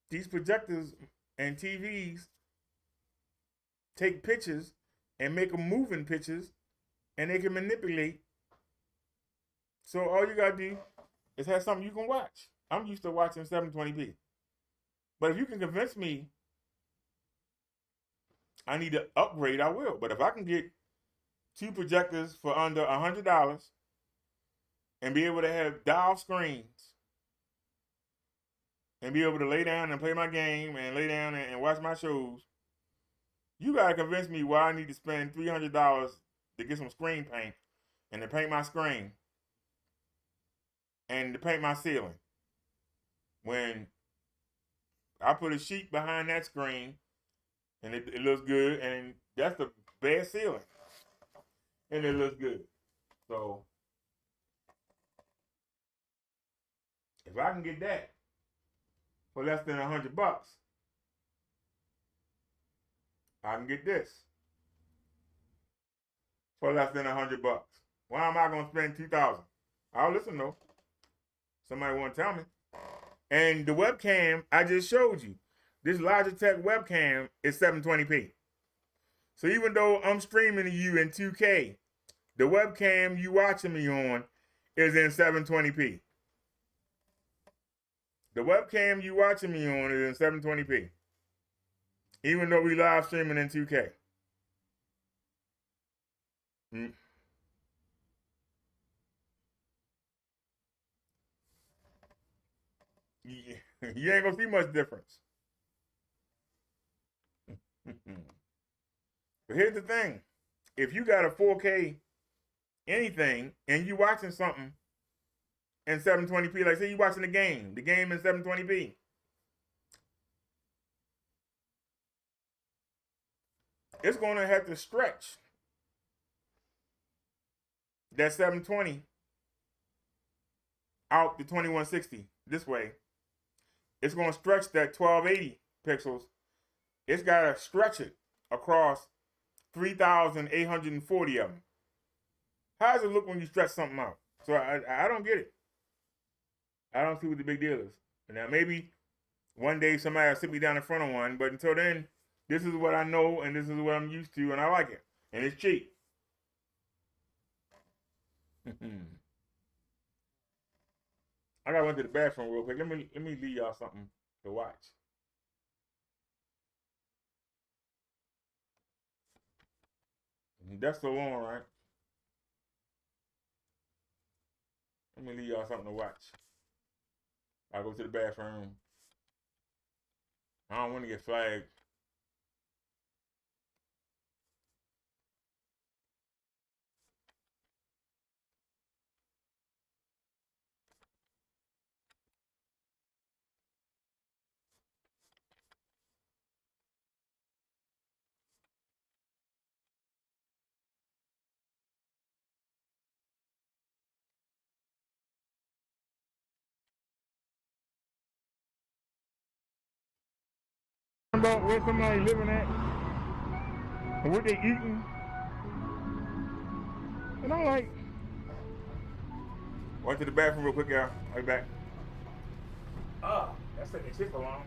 These projectors and TVs take pictures and make them moving pictures, and they can manipulate. So all you gotta do is have something you can watch. I'm used to watching 720p. But if you can convince me I need to upgrade, I will. But if I can get 2 projectors for under $100 and be able to have dial screens and be able to lay down and play my game and lay down and watch my shows, you gotta convince me why I need to spend $300 to get some screen paint and to paint my screen and to paint my ceiling, when I put a sheet behind that screen and it looks good, and that's the best ceiling and it looks good. So if I can get that for less than $100, I can get this for less than $100. Why am I gonna spend $2,000? I'll listen though. Somebody want to tell me. And the webcam I just showed you, this Logitech webcam is 720p. So even though I'm streaming to you in 2K, the webcam you watching me on is in 720p. The webcam you watching me on is in 720p. Even though we live streaming in 2K. You ain't gonna see much difference. But here's the thing. If you got a 4K anything and you watching something in 720p, like say you watching the game in 720p, it's gonna have to stretch that 720 out to 2160 this way. It's gonna stretch that 1280 pixels. It's gotta stretch it across 3,840 of them. How does it look when you stretch something out? So I don't get it. I don't see what the big deal is. Now maybe one day somebody will sit me down in front of one, but until then, this is what I know and this is what I'm used to, and I like it. And it's cheap. I gotta run to the bathroom real quick. Let me leave y'all something to watch. That's so long, right? Let me leave y'all something to watch. I'll go to the bathroom. I don't want to get flagged. About where somebody living at and what they eating. And I'm like, went to the bathroom real quick, y'all. I'll be back. Oh, that's taking shit for long.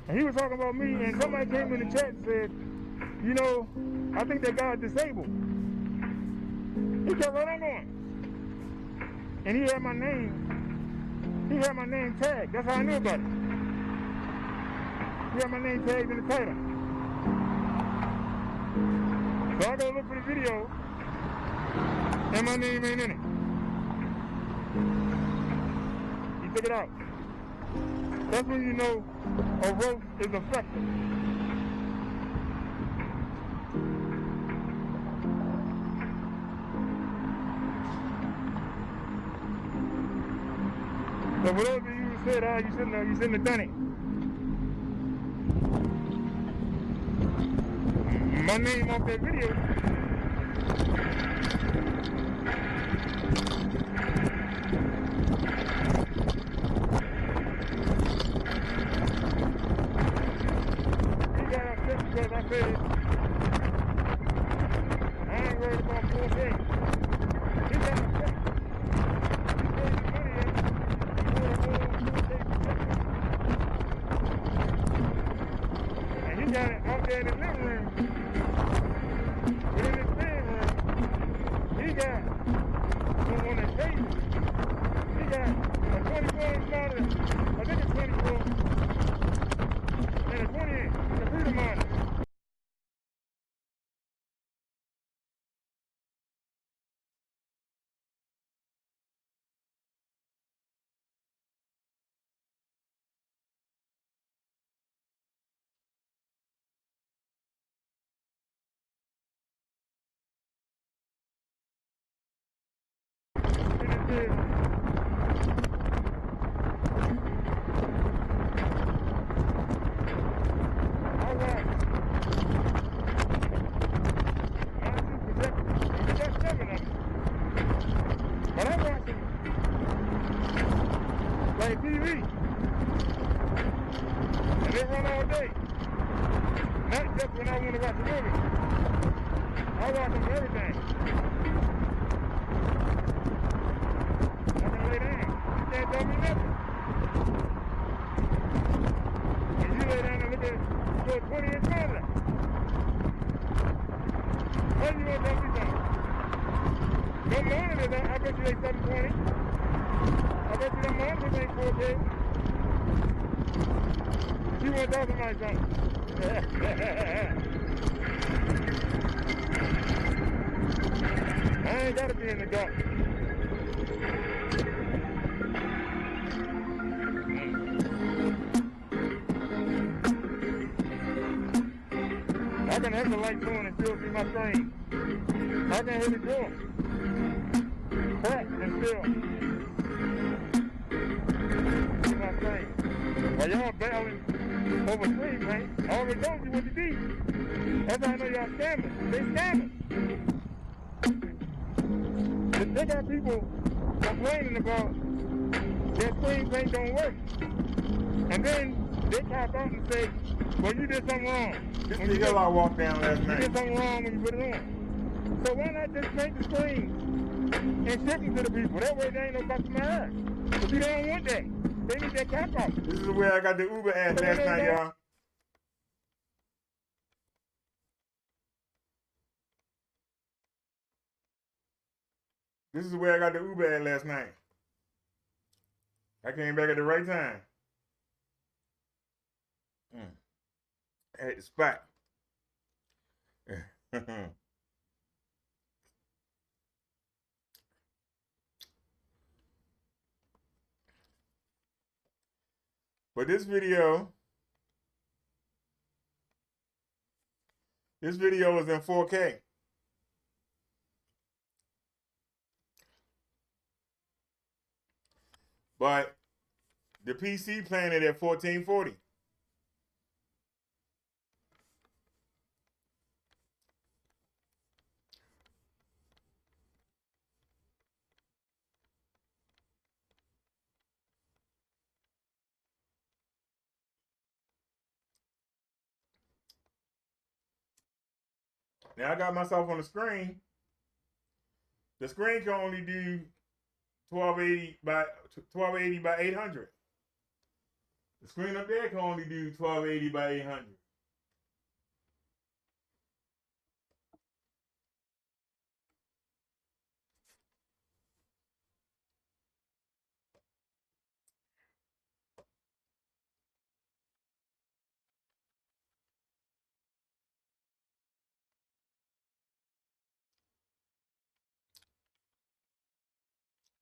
And he was talking about me, and somebody came in the chat and said, you know, I think that guy's disabled. He kept right on going. And he had my name. He had my name tagged. That's how I knew about it. He had my name tagged in the title. So I go look for the video, and my name ain't in it. He took it out. That's when you know a roast is effective. So for those of you who said, you shouldn't have done it. My name off that video. He got upset because I said, I ain't worried about 4K. He got upset. He paid the money in for a whole 4K projection. And he got it out there in the living room. But in his bedroom, he got on the table, he got a 24-inch monitor, I think it's 24, and a 20-inch computer monitor. In his bedroom. All right. Not two projectors. He got 7 of them. But I'm watching like TV. And they run all day. Not just when I want to watch a movie. I watch them for everything. I can lay down. You can't tell me nothing. And you lay down and look at a 20-inch monitor. Then you want to tell me something. Them monitors, I bet you they 720. I bet you them monitors ain't 4K. You want to tell somebody something. I ain't got to be in the dark. I can have the lights on and still see my screen. I can hear the door crack and still see my screen. While y'all battling over screen paint, I already told you what to do. That's how I know y'all scammers. They scammers. They got people complaining about that screen paint don't work. And then they pop out and say, well, you did something wrong. This is the hill I walked down last night. You did something wrong when you put it on. So why not just paint the screen and ship them to the people? That way there ain't no customer error. But you don't want that. They need that cap off. This is where I got the Uber ad last night, y'all. This is where I got the Uber ad last night. I came back at the right time. At the spot. But this video is in 4K. But the PC playing it at 1440. Now I got myself on the screen. The screen can only do 1280 by 800. The screen up there can only do 1280 by 800.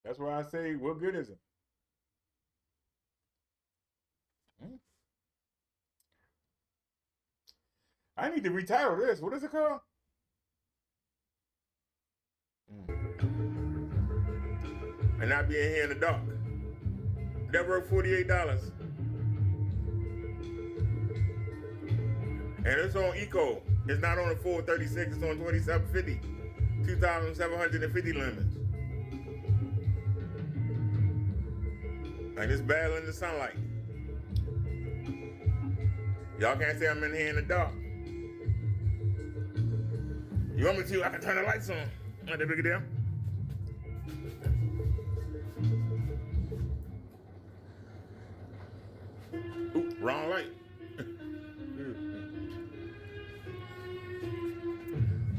That's why I say, what good is it? I need to retitle this. What is it called? And not being here in the dark. That worth $48. And it's on Eco. It's not on the 436, it's on 2750. 2,750 lumens. And it's battling the sunlight. Y'all can't say I'm in here in the dark. You want me to? I can turn the lights on. Not that big a deal. Ooh, wrong light.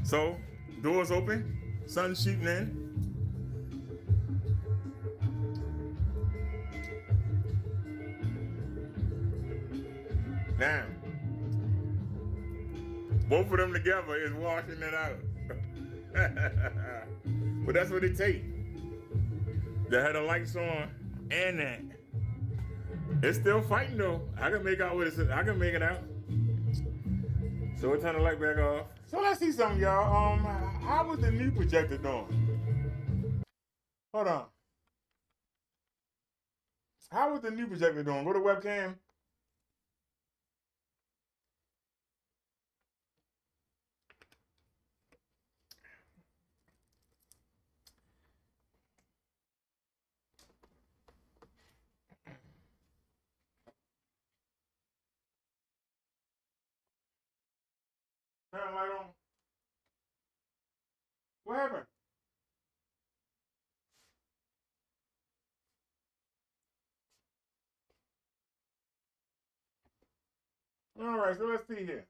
So, doors open, sun shooting in. Now, both of them together is washing it out. But that's what it takes. They had the lights on and that. It's still fighting though. I can make out what it says. I can make it out. So we'll turn the light back off. So let's see something, y'all. How was the new projector doing? Hold on. How was the new projector doing? Go to webcam. Turn the light on. What happened? All right, so let's see here.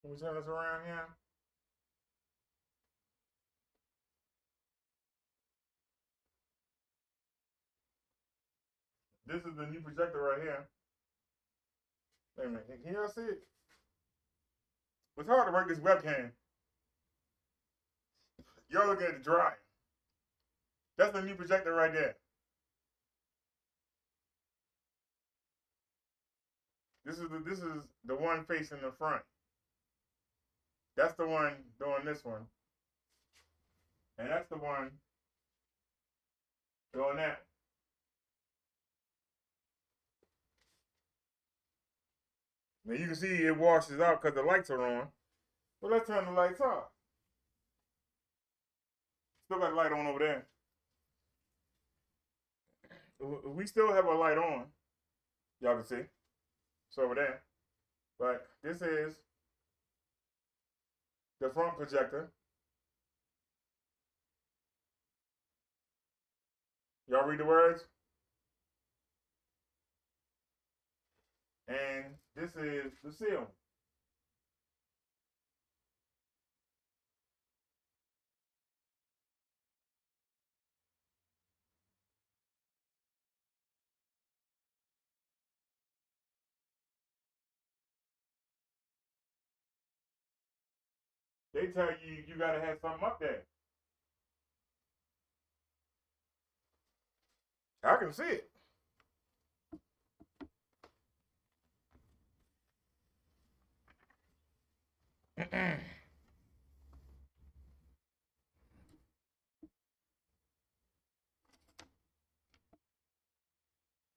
Can we turn this around here? This is the new projector right here. Wait a minute, can y'all see it? It's hard to work this webcam. Y'all looking at the dry. That's the new projector right there. This is the one facing the front. That's the one doing this one. And that's the one doing that. Now you can see it washes out because the lights are on. Well, let's turn the lights off. Still got a light on over there. We still have a light on. Y'all can see. It's over there. But this is the front projector. Y'all read the words? And this is the seal. They tell you gotta have something up there. I can see it.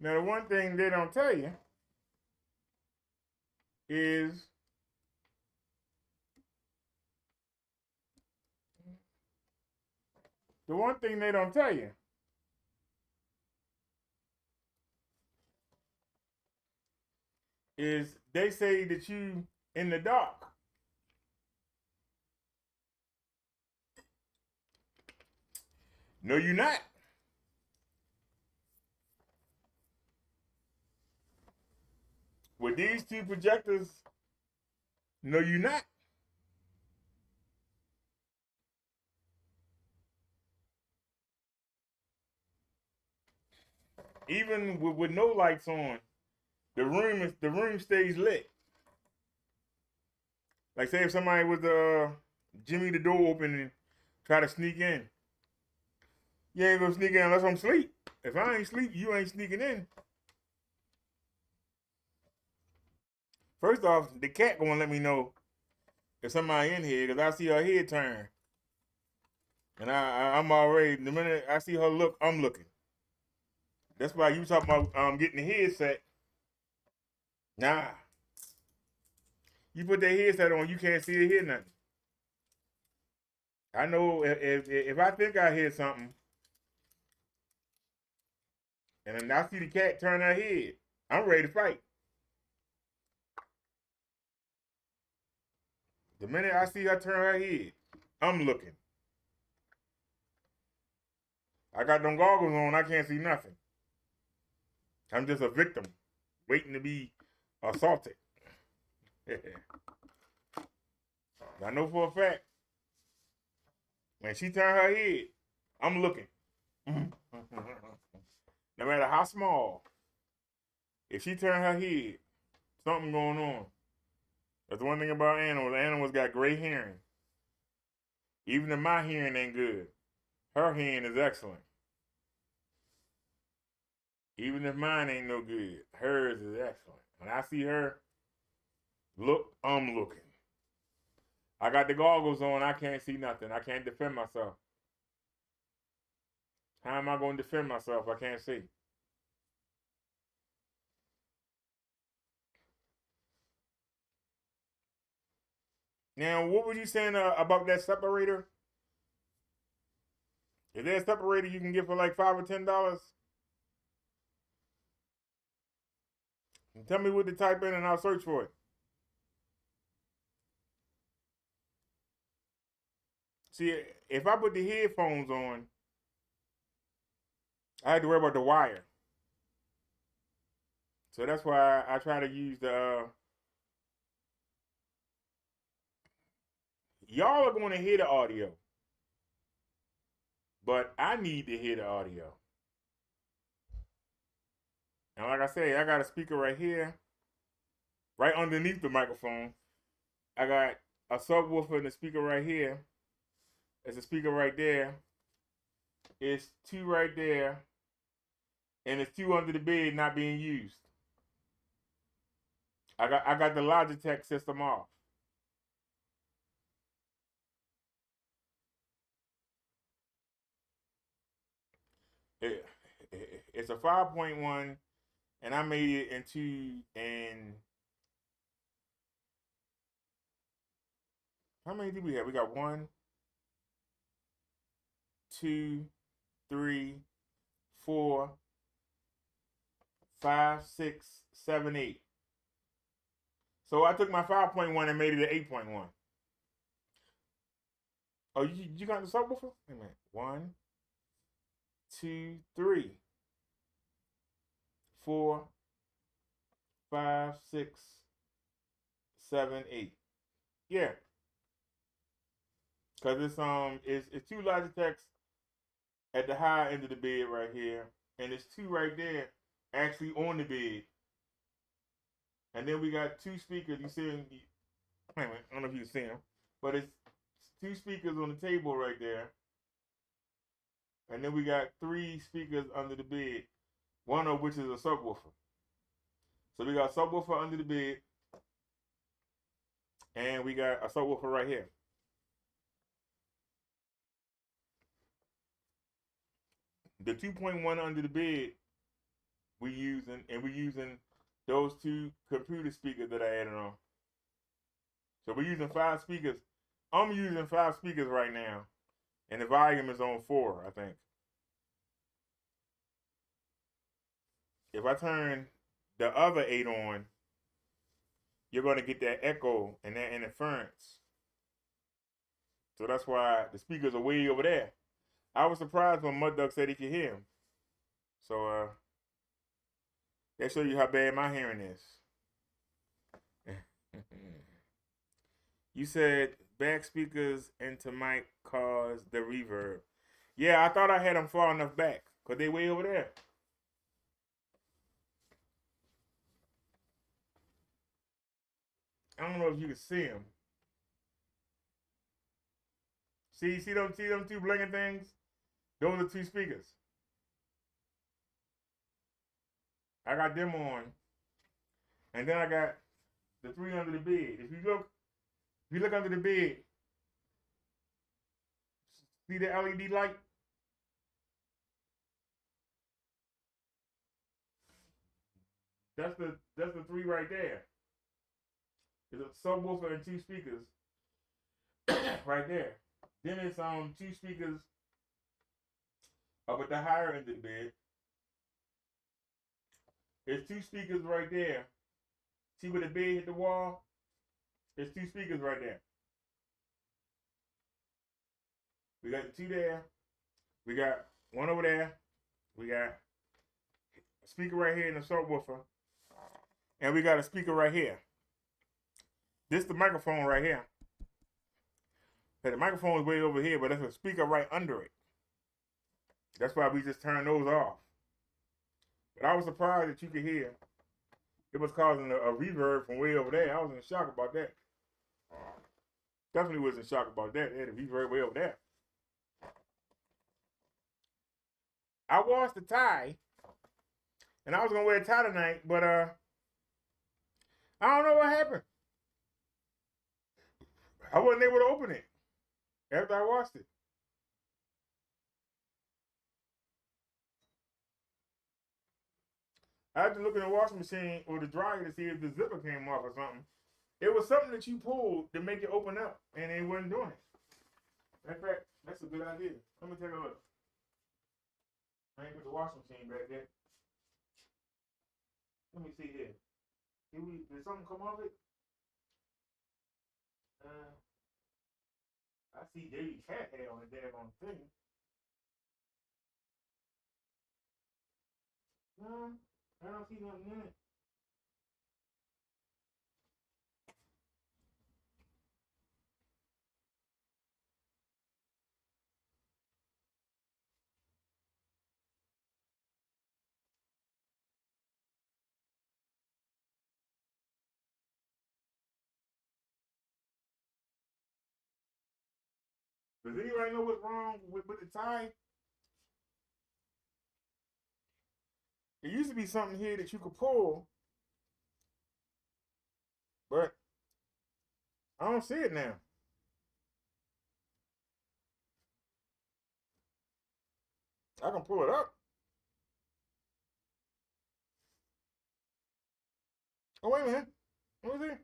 Now, the one thing they don't tell you is The one thing they don't tell you is they say that you in the dark. No, you're not. With these two projectors, no, you're not. Even with no lights on, the room stays lit. Like say if somebody was jimmy the door open and try to sneak in, you ain't gonna sneak in unless I'm asleep. If I ain't asleep, you ain't sneaking in. First off, the cat gonna let me know if somebody in here because I see her head turn, and I'm already the minute I see her look, I'm looking. That's why you talking about getting the headset. Nah, you put that headset on, you can't see or hear nothing. I know if I think I hear something, and then I see the cat turn her head, I'm ready to fight. The minute I see her turn her head, I'm looking. I got them goggles on, I can't see nothing. I'm just a victim, waiting to be assaulted. I know for a fact, when she turn her head, I'm looking. No matter how small, if she turn her head, something going on. That's the one thing about animals. Animals got great hearing. Even if my hearing ain't good, her hearing is excellent. Even if mine ain't no good, hers is excellent. When I see her look, I'm looking. I got the goggles on, I can't see nothing. I can't defend myself. How am I going to defend myself? I can't see. Now, what were you saying about that separator? Is there a separator you can get for like $5 or $10? Tell me what to type in and I'll search for it. See, if I put the headphones on, I had to worry about the wire. So that's why I try to use the. Y'all are going to hear the audio, but I need to hear the audio. And like I say, I got a speaker right here, right underneath the microphone. I got a subwoofer and a speaker right here. There's a speaker right there. It's two right there. And it's two under the bed not being used. I got the Logitech system off. It's a 5.1, and I made it into an. How many do we have? We got 1, 2, 3, 4, 5, 6, 7, 8. So I took my 5.1 and made it an 8.1. Oh, you got the subwoofer? Wait a minute. 1, 2, 3, 4, 5, 6, 7, 8. Yeah. Cause it's two Logitechs at the high end of the bed right here, and it's two right there actually on the bed. And then we got two speakers. You see them? I don't know if you see them, but it's two speakers on the table right there. And then we got 3 speakers under the bed, one of which is a subwoofer. So we got a subwoofer under the bed, and we got a subwoofer right here. The 2.1 under the bed we're using those 2 computer speakers that I added on. So we're using 5 speakers. I'm using 5 speakers right now And the volume is on 4, I think. If I turn the other 8 on, you're going to get that echo and that interference. So that's why the speakers are way over there. I was surprised when Mud Duck said he could hear him. So that shows you how bad my hearing is. You said back speakers into mic cause the reverb. Yeah, I thought I had them far enough back because they way over there. I don't know if you can see them. See them two blinking things? Those are 2 speakers. I got them on. And then I got the 3 under the bed. If you look under the bed, see the LED light? That's the 3 right there. There's a subwoofer and 2 speakers right there. Then it's 2 speakers up at the higher end of the bed. There's 2 speakers right there. See where the bed hit the wall? There's 2 speakers right there. We got the 2 there. We got 1 over there. We got a speaker right here and a subwoofer. And we got a speaker right here. This is the microphone right here. The microphone is way over here, but there's a speaker right under it. That's why we just turned those off. But I was surprised that you could hear. It was causing a reverb from way over there. I was in shock about that. Definitely was in shock about that. They had a reverb way over there. I washed the tie, and I was gonna wear a tie tonight, but I don't know what happened. I wasn't able to open it after I washed it. I had to look in the washing machine or the dryer to see if the zipper came off or something. It was something that you pulled to make it open up, and it wasn't doing it. In fact, that's a good idea. Let me take a look. I ain't put the washing machine back there. Let me see here. Did something come off it? I see Davy cat hair on the daggone thing. No, I don't see nothing in it. Does anybody know what's wrong with the tie? There used to be something here that you could pull, but I don't see it now. I can pull it up. Oh, wait a minute. Let me see.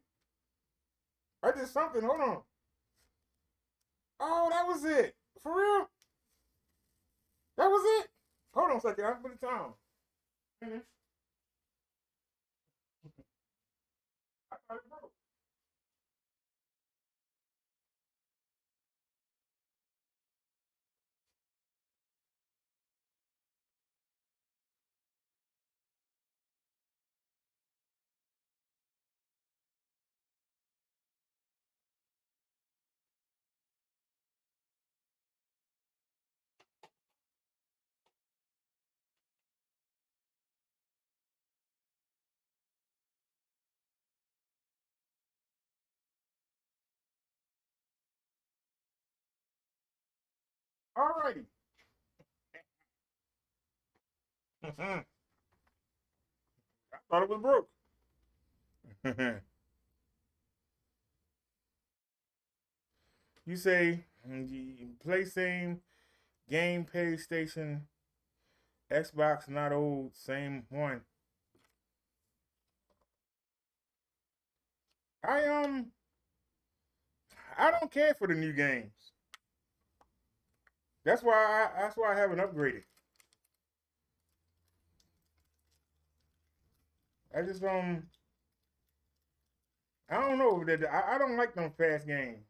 I did something. Hold on. Oh, that was it. For real? That was it? Hold on a second. I put it down. I thought it broke. All righty. I thought it was broke. You say you play same game, pay station, Xbox not old, same one. I I don't care for the new games. That's why I haven't upgraded. I just I don't know that I don't like them fast games.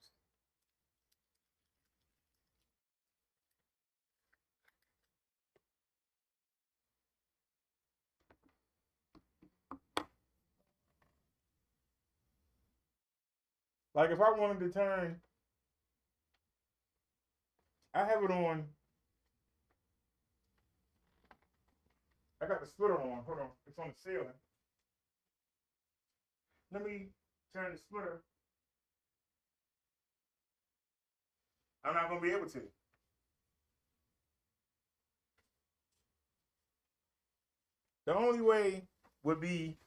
Like if I wanted to turn, I have it on. I got the splitter on. Hold on, it's on the ceiling. Let me turn the splitter. I'm not gonna be able to. The only way would be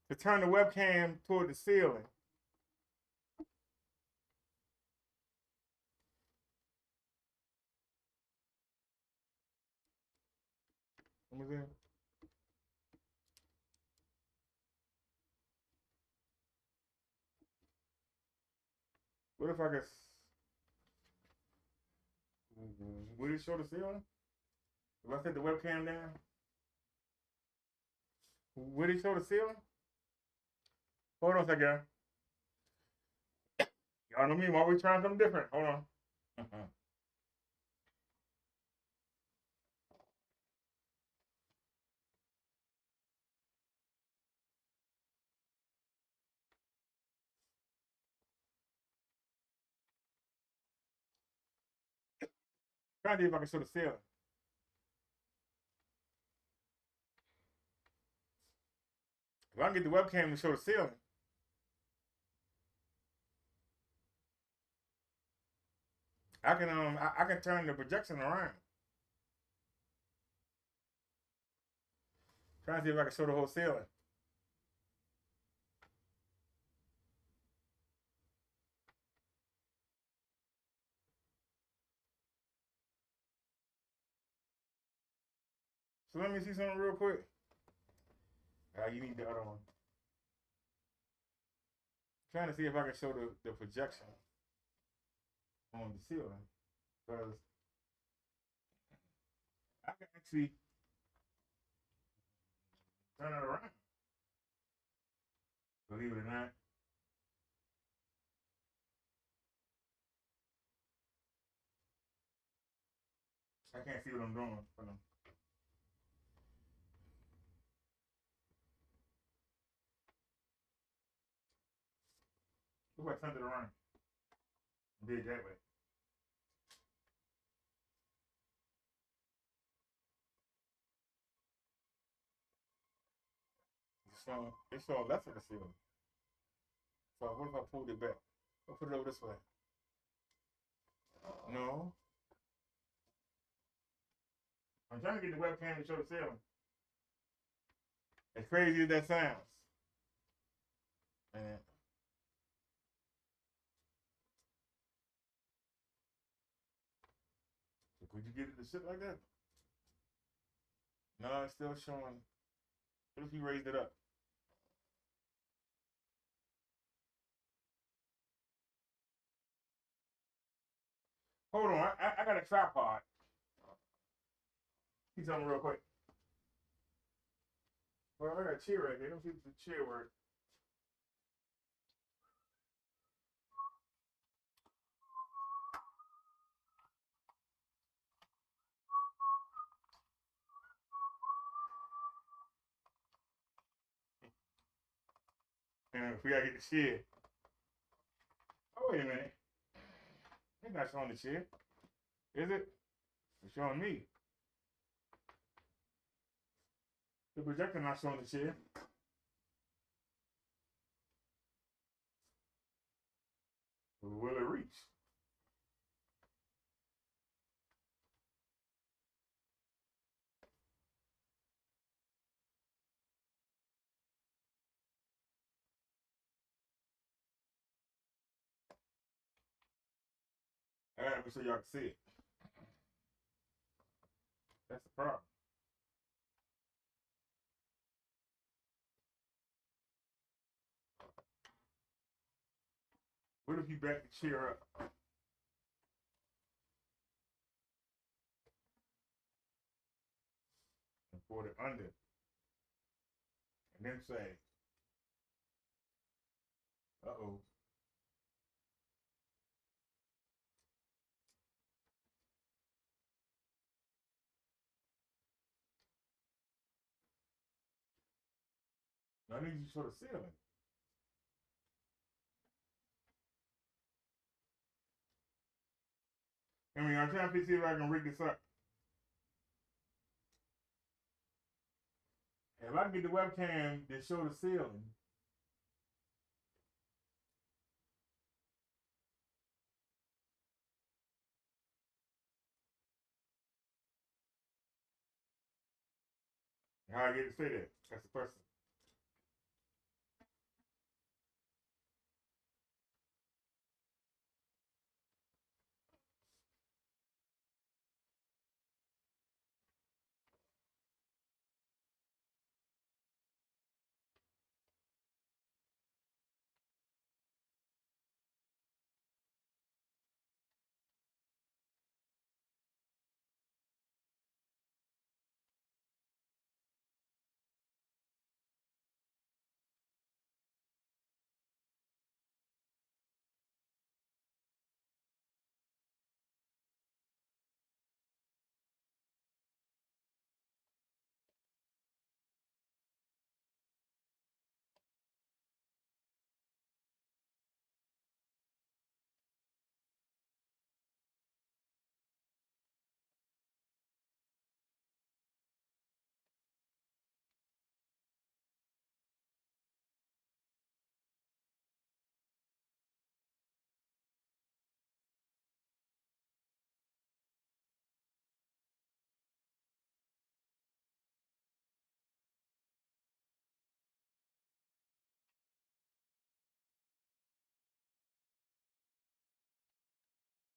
to turn the webcam toward the ceiling. Let me see. What if I could? Would it show the ceiling? If I set the webcam down, would it show the ceiling? Hold on a second. Y'all know me. I'm always trying something different. Hold on. Trying to see if I can show the ceiling. If I can get the webcam to show the ceiling, I can turn the projection around. Trying to see if I can show the whole ceiling. So let me see something real quick. You need the other one. Trying to see if I can show the projection on the ceiling. Because I can actually turn it around. Believe it or not. I can't see what I'm doing. Hold on. What if I turned it around? Did it that way. It's showing left of the ceiling. So what if I pulled it back? I'll put it over this way. No. I'm trying to get the webcam to show the ceiling. As crazy as that sounds. And could you get it to sit like that? No, it's still showing. What if you raised it up? Hold on, I got a tripod. See something real quick. Well, I got a chair right here. Let me see if the chair works. And we gotta get the chair. Oh, wait a minute. It's not showing the chair. Is it? It's showing me. The projector not showing the chair. Will it reach? I gotta make sure y'all can see it. That's the problem. What if you back the chair up? support it under, and then say, uh-oh. I need you to show the ceiling. I mean, I'm trying to see if I can rig this up. If I can get the webcam to show the ceiling, how I get to say that? That's the first thing.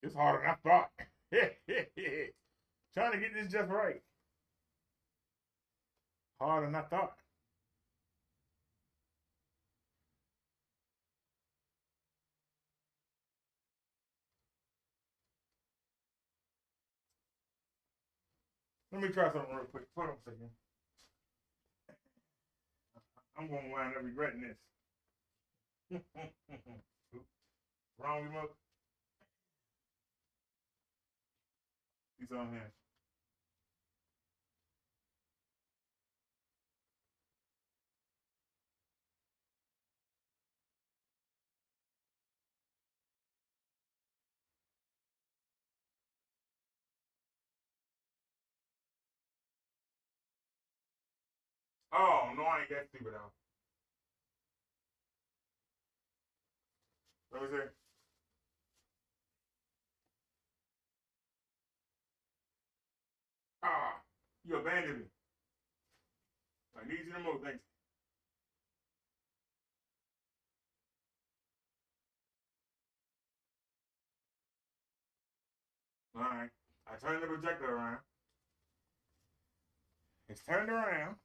It's harder than I thought. Trying to get this just right. Harder than I thought. Let me try something real quick. Hold on a second. I'm going to wind up regretting this. Wrong remote. See something here. Oh, no, I ain't that stupid out. Let me see. Ah, you abandoned me. I need you the most, thanks. All right. I turned the projector around. It's turned around.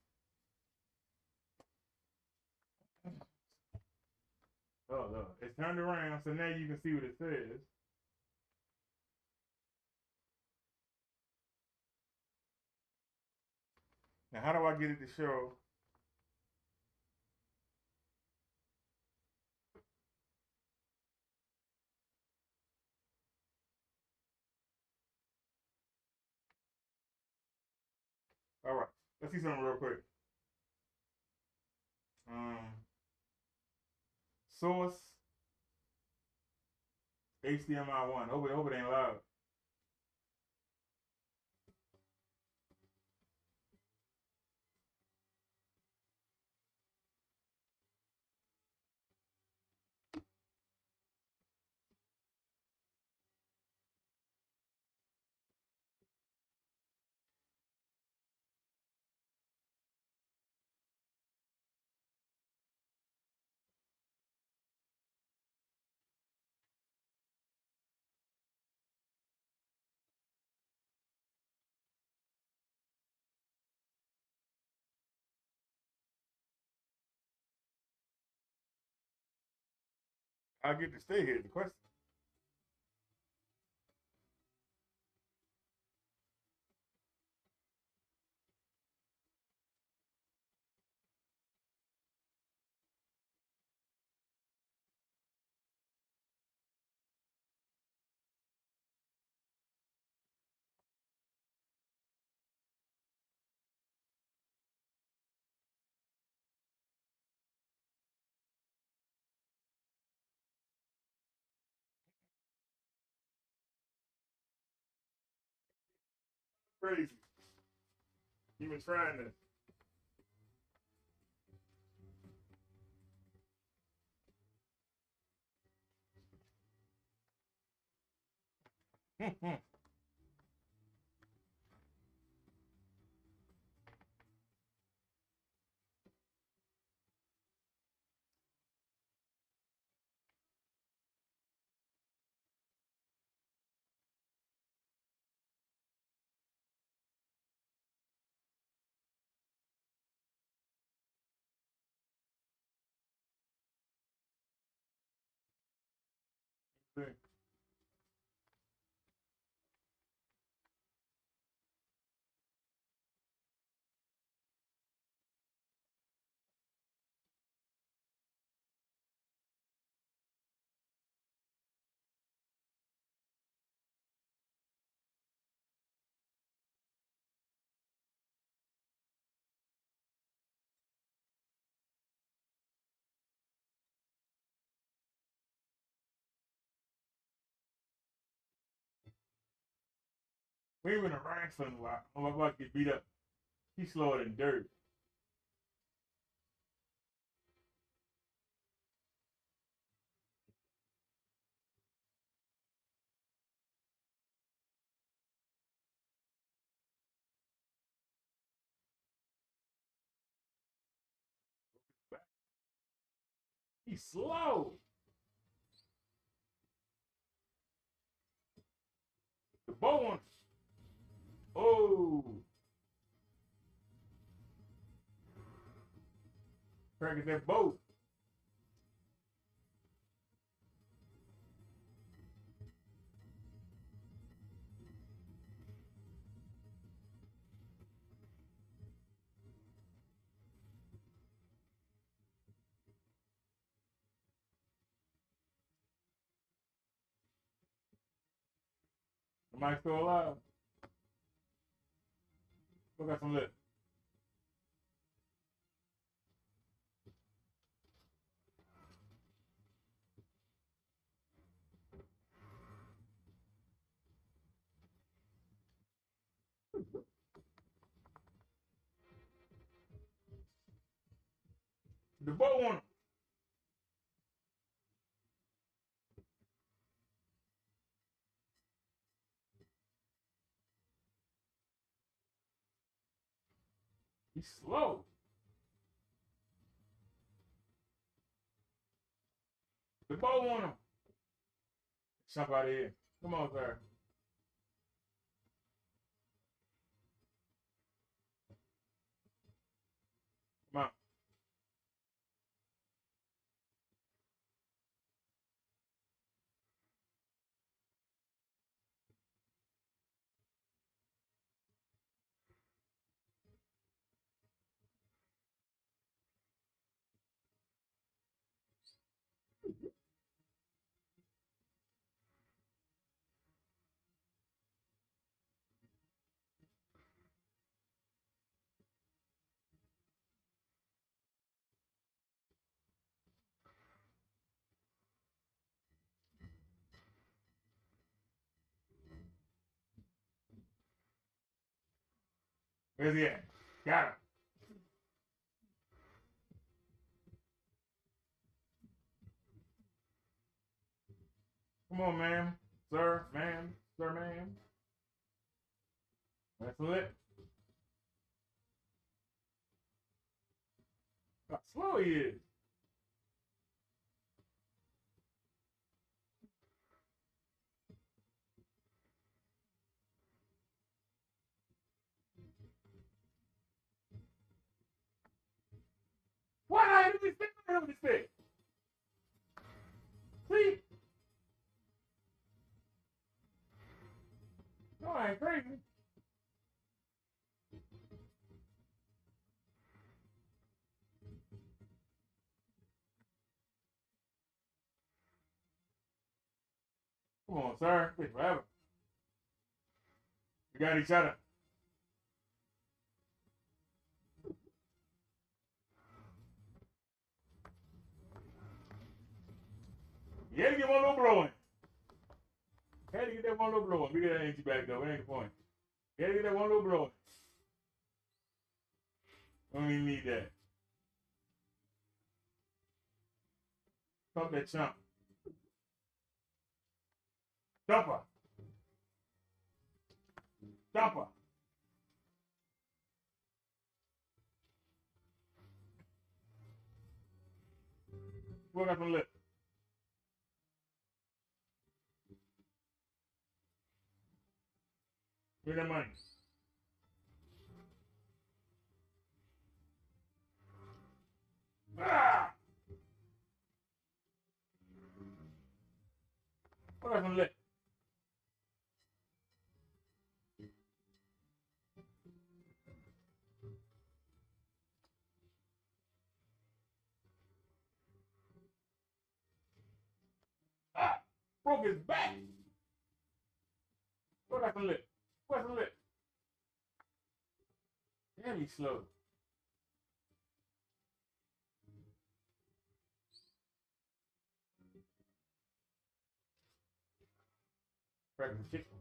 Oh, look. It's turned around, so now you can see what it says. Now, how do I get it to show? All right. Let's see something real quick. Source HDMI 1. Hope it ain't loud. I get to stay here. The question. Crazy. Even trying to. We even a rank son a lot. I'm about to get beat up. He's slower than dirt. He's slow. The bow one. Oh. Cracking that bow. The mic still alive. Still got some lip. The bow on him. He's slow. The bow on him. Jump out of here. Come on, sir. Come on. Where's he at? Got him. Come on, ma'am. Sir, ma'am. Sir, ma'am. That's lit. How slow he is. What? I hit his stick. I hit his stick. See? No, I ain't crazy. Come on, sir. Wait forever. We got each other. You had to get one little blow in. Had to get that one little blow in. We get that energy back though. It ain't the point. Yeah, get that one little blow. Don't even need that. Pump that chump. Dumper. Dumper. Work up the lip. Give me that money. Ah! Work up the lip. Ah! Broke his back. Work up the lip. Work up the lip. Damn, he's slow. Crack the chicken.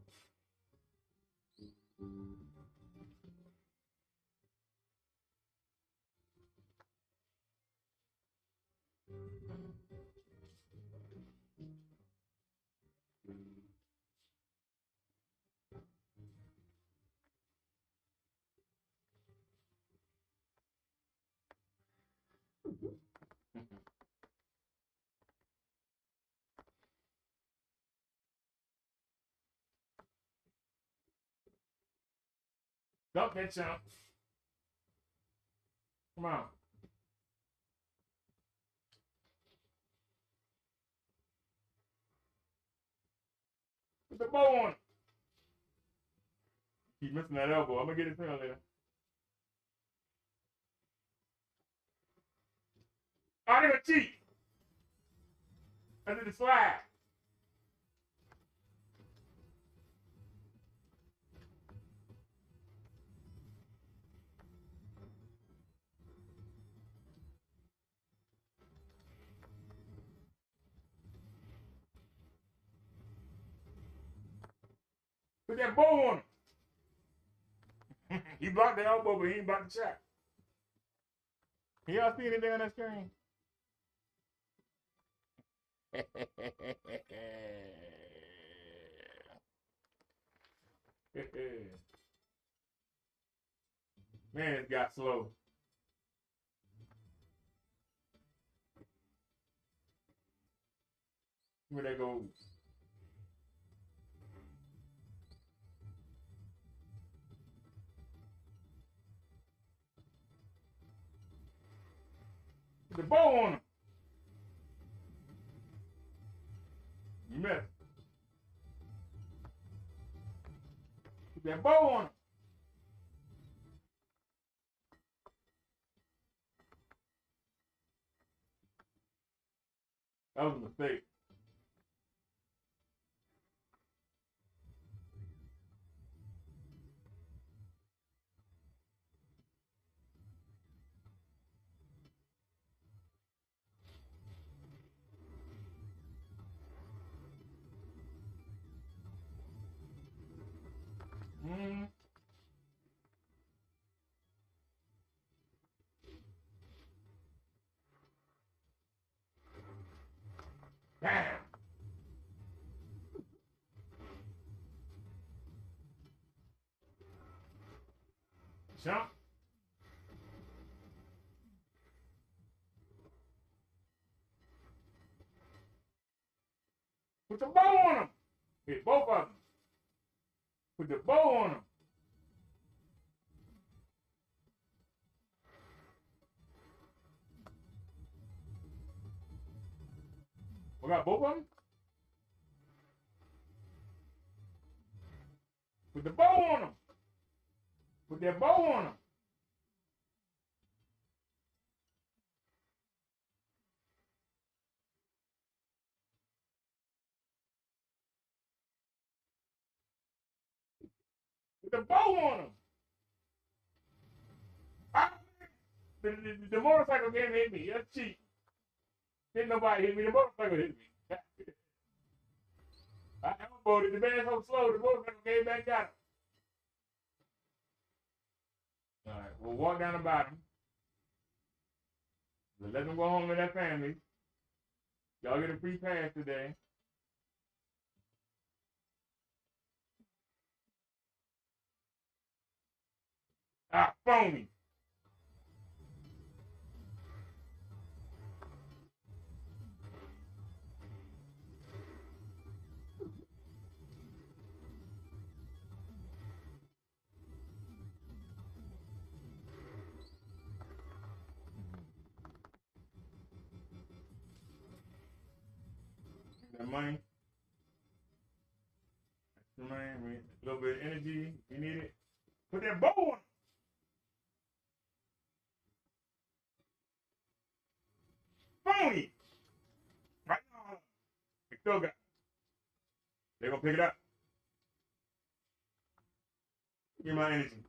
Dump that chump. Come on. Put the bow on it. Keep missing that elbow. I'm gonna get it through later. I did a cheat. I did a slide. Put that bow on him. He blocked the elbow, but he ain't blocked the shot. Can y'all see anything on that screen? Man, it got slow. Where that goes? Put the bow on him. You missed. Put that bow on him. That was a mistake. Mm. Damn. Jump. Put the bow on him. Hit both of them. Put the bow on him. We got both of them? Put the bow on him. Put that bow on him. Put the bow on him. The motorcycle didn't hit me. That's cheap. Didn't nobody hit me. The motorcycle hit me. I elbowed it. The man so slow, the motorcycle came back got him. All right, we'll walk down the bottom. We'll let them go home with their families. Y'all get a free pass today. Ah, phony. That money. Extra money. A little bit of energy. You need it. Put that bow on. Phony. Right now. They still got. They're gonna pick it up. Give me my energy.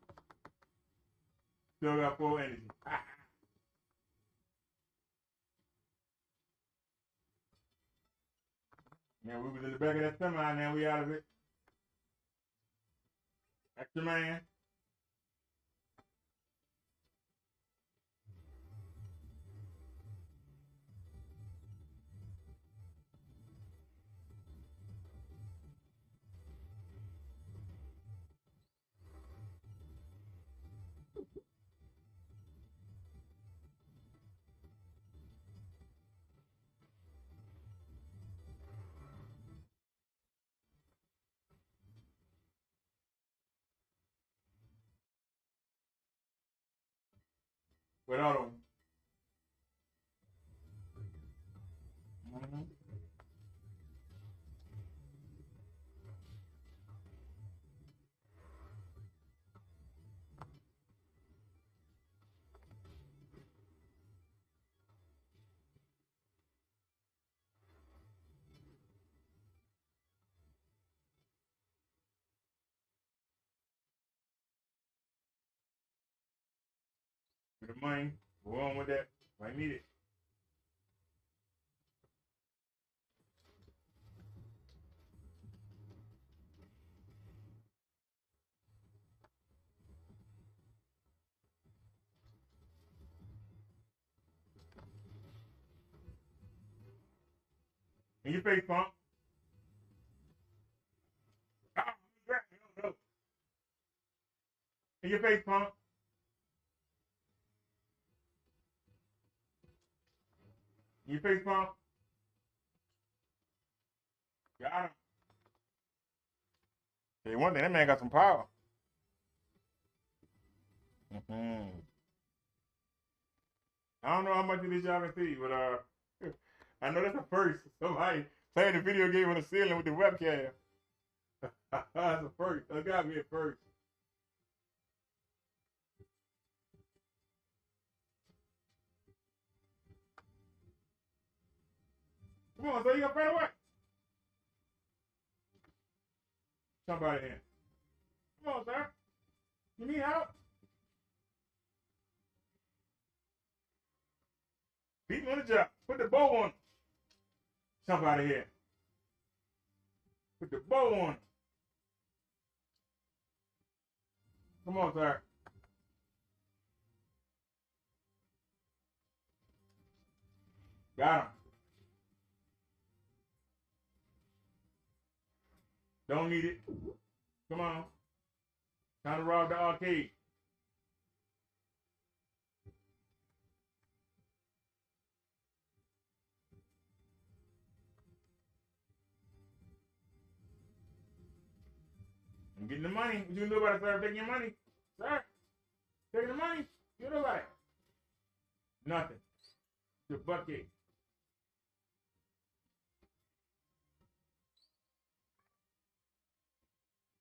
Still got full energy. Yeah, we was in the back of that semi, now we out of it. Extra man. Without them. Mm-hmm. With the money, go on with that. I need it. In your face, punk. Ah, no. In your face, punk. In your face, punk. Got him. Hey, one thing, that man got some power. Mm-hmm. I don't know how much of this y'all can see, but I know that's a first. Somebody playing the video game on the ceiling with the webcam. That's a first. That gotta be a first. Come on, so you gonna find away? Somebody in. Come on, sir. You need help? Beat me on the job. Put the bow on. Somebody here. Put the bow on. Come on, sir. Got him. Don't need it. Come on. Time to rob the arcade. I'm getting the money. What you know about it, sir? Taking your money. Sir, taking the money. You know about it. Nothing. Your butt cake.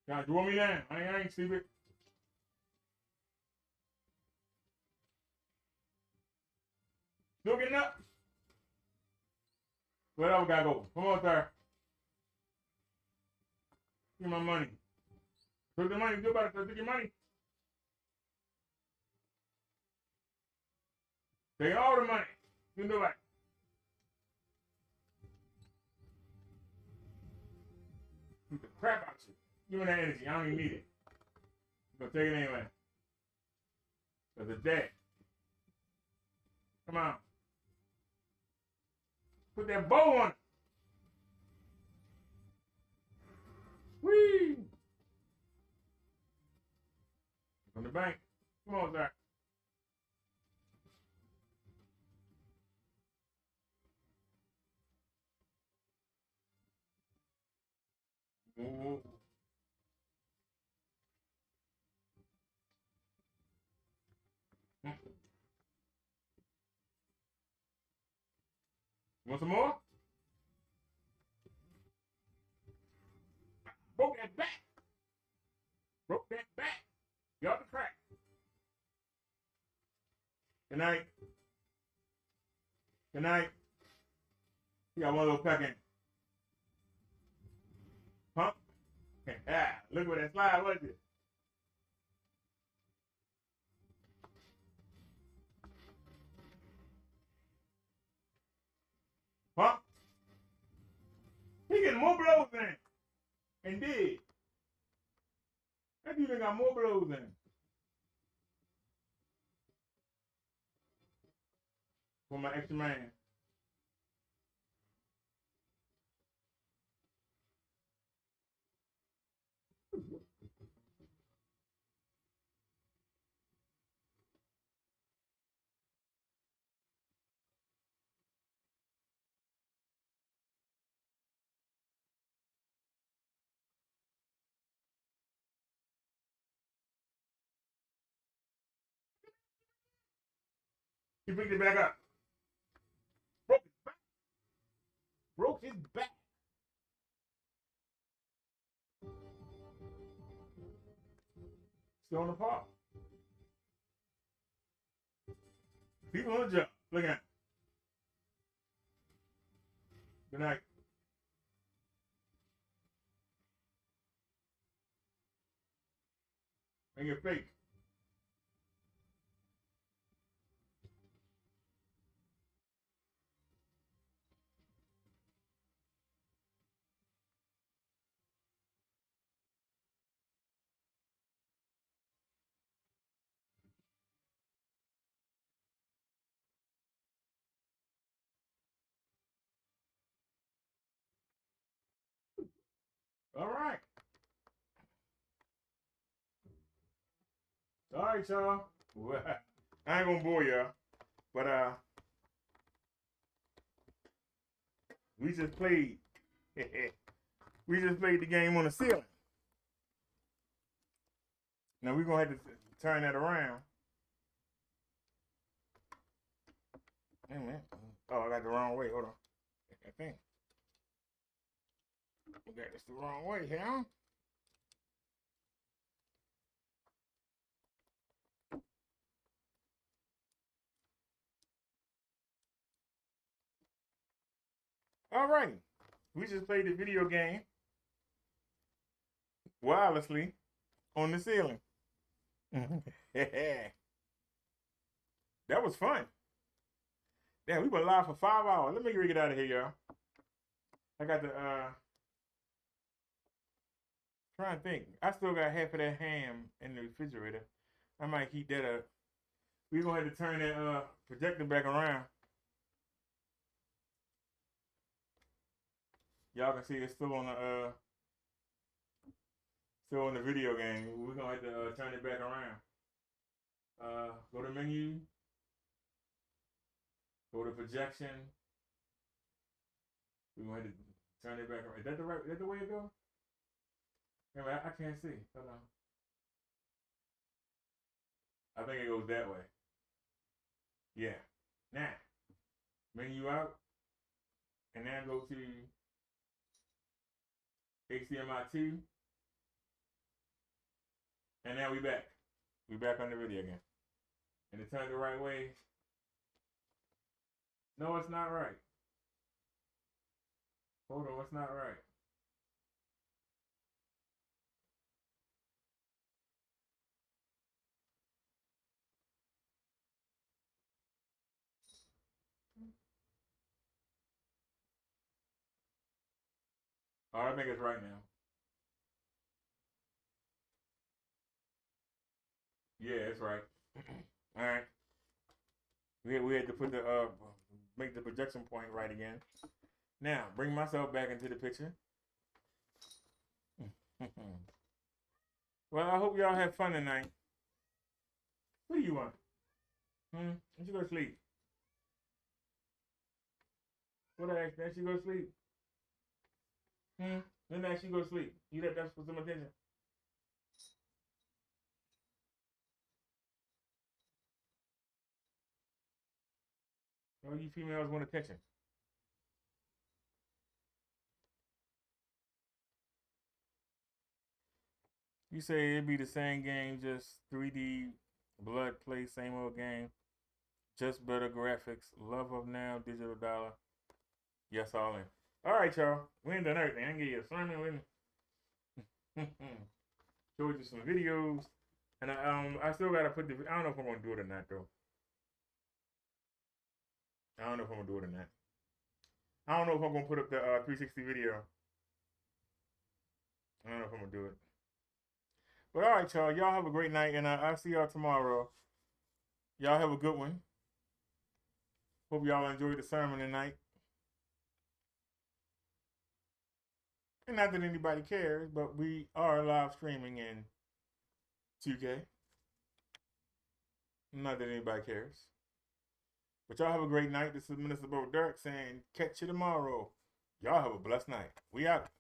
Trying to throw me down. I ain't stupid. Still getting up. Where else we gotta go? Come on, sir. Give me my money. Take the money. Do about it, sir. Take your money. Take all the money. You know what? Beat the crap out you. Give me that energy. I don't even need it. I'm gonna take it anyway. Cause it's dead. Come on. Put that bow on it. Whee! From the bank. Come on, Zach. Ooh. Want some more? Broke that back. Broke that back. You ought to crack. Good night. Good night. You got one little peck in. Huh? Look where that slide was it. Huh? He getting more blows in. Indeed. That dude got more blows in. For my extra man. He picked it back up. Broke his back. Broke his back. Still on the park. People on the jump. Look at him. Good night. And your face. All right. All right, y'all. Well, I ain't gonna bore y'all, but we just played. We just played the game on the ceiling. Now we're gonna have to turn that around. Wait a minute. Oh, I got the wrong way. Hold on. I think we got this the wrong way here. All right. We just played the video game wirelessly on the ceiling. That was fun. Damn, we been live for 5 hours. Let me get out of here, y'all. I got the trying to think. I still got half of that ham in the refrigerator. I might heat that up. We're gonna have to turn that projector back around. Y'all can see it's still on the video game. We're gonna have to turn it back around. Go to menu. Go to projection. We're gonna have to turn it back around. Is that the way it goes? Anyway, I can't see. Hold on. I think it goes that way. Yeah. Now, menu out. And now go to HDMI 2. And now we back. We back on the video again. And it turned the right way. No, it's not right. Hold on, it's not right. Oh, I think it's right now. Yeah, it's right. All right. We had to put the make the projection point right again. Now bring myself back into the picture. Well, I hope y'all have fun tonight. What do you want? You should go to sleep. What I asked, that she go to sleep? Then that she go to sleep. You let that for some attention. Oh, you females want attention. You say it'd be the same game, just 3D blood play, same old game. Just better graphics. Love of now, digital dollar. Yes, all in. All right, y'all. We ain't done everything. I can give you a sermon with me. Showed you some videos. And I still gotta put the. I don't know if I'm gonna do it or not though. I don't know if I'm gonna do it or not. I don't know if I'm gonna put up the 360 video. I don't know if I'm gonna do it. But all right, y'all. Y'all have a great night, and I'll see y'all tomorrow. Y'all have a good one. Hope y'all enjoyed the sermon tonight. And not that anybody cares, but we are live streaming in 2K. Not that anybody cares. But y'all have a great night. This is Minister Bo Derek saying, catch you tomorrow. Y'all have a blessed night. We out.